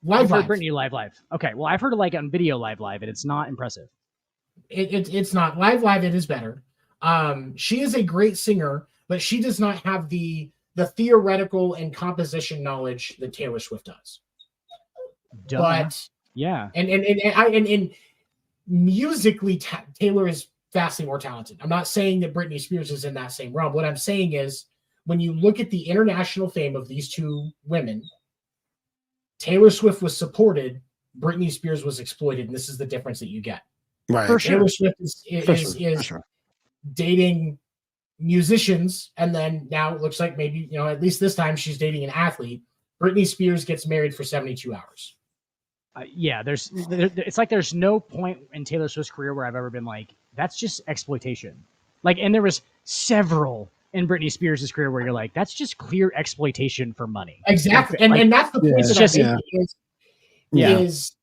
I've heard Britney live. Okay, well, I've heard her, like, on video live, and it's not impressive. It's not. Live, it is better. She is a great singer, but she does not have the theoretical and composition knowledge that Taylor Swift does. Duh. But yeah, and musically, Taylor is vastly more talented. I'm not saying that Britney Spears is in that same realm. What I'm saying is, when you look at the international fame of these two women, Taylor Swift was supported, Britney Spears was exploited, and this is the difference that you get. Right. For sure. Taylor Swift is dating musicians, and then now it looks like maybe, at least this time she's dating an athlete. Britney Spears gets married for 72 hours. Yeah, it's like there's no point in Taylor Swift's career where I've ever been like, that's just exploitation. Like, and there was several in Britney Spears' career where you're like, that's just clear exploitation for money. Exactly, and that's the point that I'm making is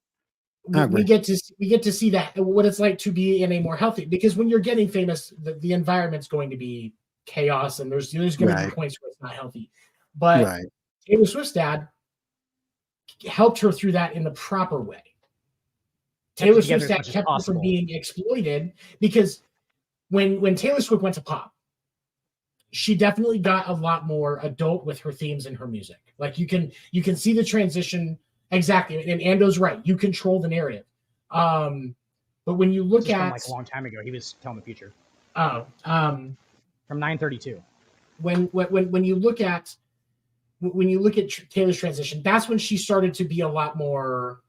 we get to see that what it's like to be in a more healthy, because when you're getting famous, the environment's going to be chaos, and there's going to be points where it's not healthy. But Taylor Swift's dad helped her through that in the proper way. Taylor Swift's dad kept her from being exploited, because when Taylor Swift went to pop, she definitely got a lot more adult with her themes and her music. Like, you can see the transition exactly. And Ando's right. You control the narrative. But when you look at, like, a long time ago, he was telling the future. Oh, from 932. When you look at Taylor's transition, that's when she started to be a lot more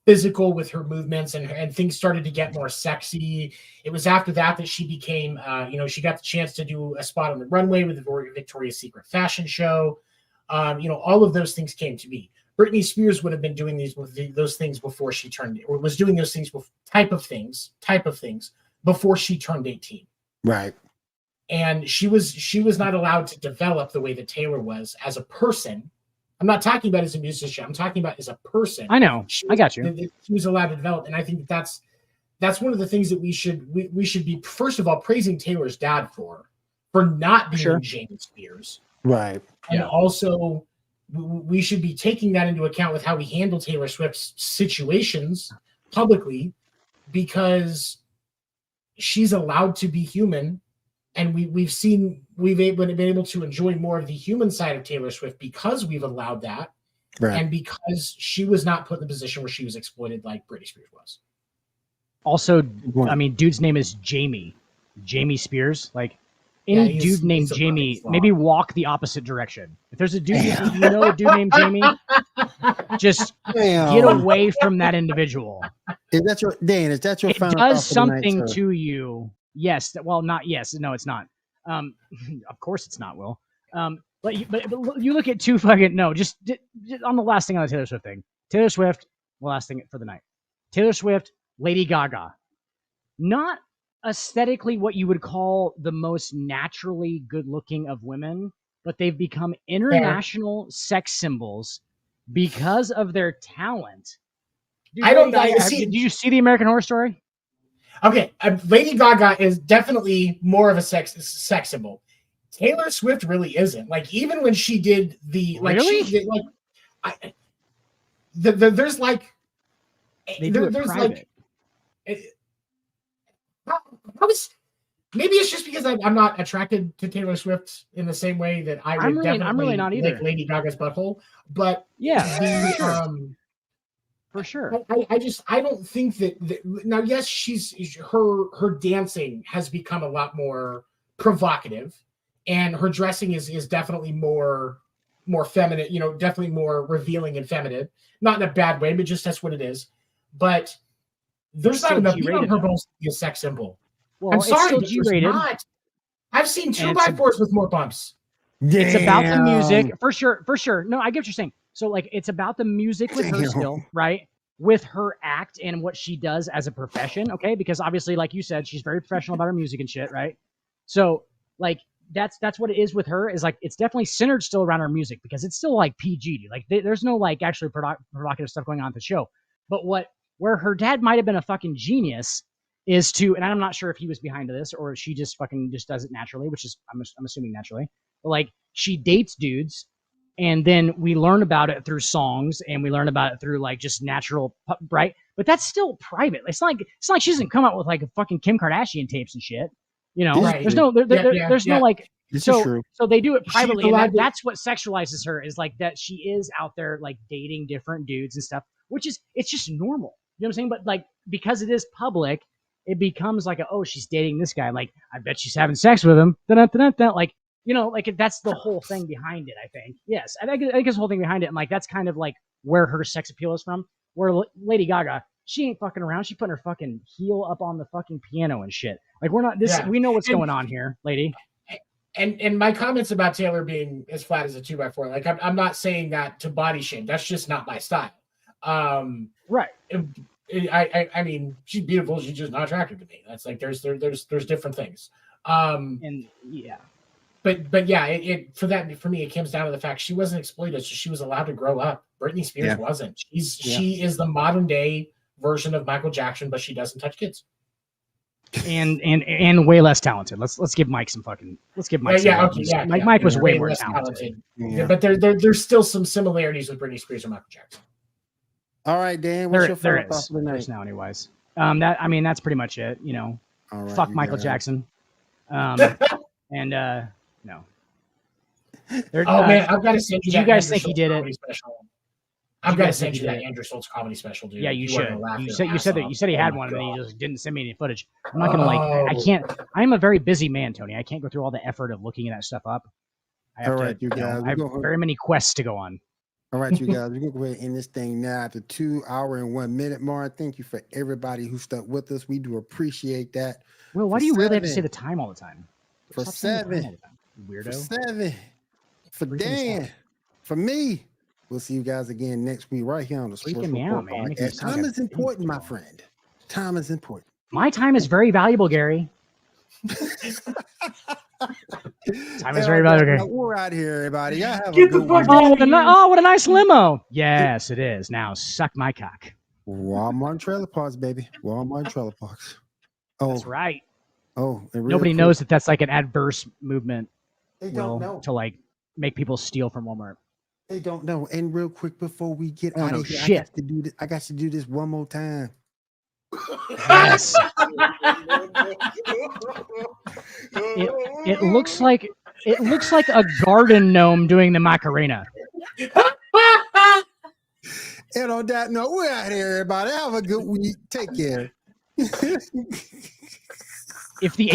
physical with her movements, and things started to get more sexy. It was after that she became, she got the chance to do a spot on the runway with the Victoria's Secret fashion show. All of those things came to be. Britney Spears would have been doing those things before she turned, or was doing those things, type of things before she turned 18. Right. And she was not allowed to develop the way that Taylor was as a person. I'm not talking about as a musician. I'm talking about as a person. I know. I got you. She was allowed to develop, and I think that's one of the things that we should be, first of all, praising Taylor's dad for not being Jamie Spears. Right. And also, we should be taking that into account with how we handle Taylor Swift's situations publicly, because she's allowed to be human. And we've been able to enjoy more of the human side of Taylor Swift because we've allowed that, and because she was not put in the position where she was exploited like Britney Spears was. Also, I mean, dude's name is Jamie Spears. Like, any dude named Jamie, maybe walk the opposite direction. If there's a dude, a dude named Jamie, just get away from that individual. Is that your Dan? Is that your? It does something to you. Yes. Well, not yes. No, it's not. Of course it's not, Will. But you look at two fucking just on the last thing on the Taylor Swift thing. Taylor Swift, the last thing for the night. Taylor Swift, Lady Gaga. Not aesthetically what you would call the most naturally good-looking of women, but they've become international sex symbols because of their talent. Dude, I don't know. Did you see the American Horror Story? Okay, Lady Gaga is definitely more of a sex symbol. Taylor Swift really isn't. Like, even when she did there's like maybe it's just because I'm not attracted to Taylor Swift in the same way that I'm really not either. Like Lady Gaga's butthole, but for sure. I don't think that now. Yes, her dancing has become a lot more provocative, and her dressing is definitely more feminine. Definitely more revealing and feminine. Not in a bad way, but just that's what it is. But there's not enough meat on her bones to be a sex symbol. Well, I'm sorry, but there's not. I've seen 2x4s with more bumps. It's about the music, for sure. No, I get what you're saying. So, like, it's about the music with her still, right? with her act and what she does as a profession, okay? Because obviously, like you said, she's very professional about her music and shit, right? So, like, that's what it is with her, is like, it's definitely centered still around her music because it's still like PG. Like, there's no like actually provocative stuff going on at the show. But where her dad might have been a fucking genius is to, and I'm not sure if he was behind this or she just fucking just does it naturally, which is, I'm assuming naturally, but like, she dates dudes. And then we learn about it through songs, and we learn about it through like just natural, right? But that's still private. It's not like she doesn't come out with like a fucking Kim Kardashian tapes and shit. You know, Right. there's no like. This is true. So they do it privately, and allowed to- that's what sexualizes her, is like that she is out there like dating different dudes and stuff, which is, it's just normal. You know what I'm saying? But like, because it is public, it becomes like she's dating this guy. Like, I bet she's having sex with him. Dun-dun-dun-dun-dun. Like, you know, like that's the whole thing behind it, I think. Yes, I think it's the whole thing behind it. And like, that's kind of like where her sex appeal is from. Where Lady Gaga, she ain't fucking around. She's putting her fucking heel up on the fucking piano and shit. Like, we're not this. Yeah. We know what's going on here, lady. And my comments about Taylor being as flat as a 2x4, like I'm not saying that to body shame. That's just not my style. Right. I mean, she's beautiful. She's just not attractive to me. That's like there's different things. And yeah. But yeah, for me, it comes down to the fact she wasn't exploited, so she was allowed to grow up. Britney Spears wasn't. She is the modern day version of Michael Jackson, but she doesn't touch kids. And way less talented. Let's give Mike some fucking. Let's give Mike. Mike was way more talented. Yeah, but there's still some similarities with Britney Spears and Michael Jackson. All right, Dan. What's your final thoughts for the night? Anyways, that's pretty much it. You know, All right, fuck Michael Jackson. No. Man, I've got to send you. Do you guys think he did it? Special. I've got to send you that Andrew Schultz comedy special, dude. Yeah, you should. You said he had one, and then you just didn't send me any footage. I'm not gonna I can't. I'm a very busy man, Tony. I can't go through all the effort of looking at that stuff up. I have I have very many quests to go on. All right, you guys, we're going to go ahead and end this thing now at the 2 hour and 1 minute mark. Thank you for everybody who stuck with us. We do appreciate that. Well, why do you really have to say the time all the time? For 7. Weirdo. For 7. For Dan. For me. We'll see you guys again next week right here on the Sports Report Podcast. Time is important, my friend. Time is important. My time is very valuable, Gary. Time is very valuable, Gary. We're out here, everybody. Y'all have Get a good the fuck week. What a nice limo. Yes, it is. Now suck my cock. Walmart trailer parks, baby. Walmart trailer parks. Oh, that's right. Oh, nobody knows that that's like an adverse movement. They don't know to like make people steal from Walmart. They don't know. And real quick before we get out of here, shit. I got to do this one more time. Yes. It looks like a garden gnome doing the Macarena. And on that note, we're out here, everybody. Have a good week. Take care. If the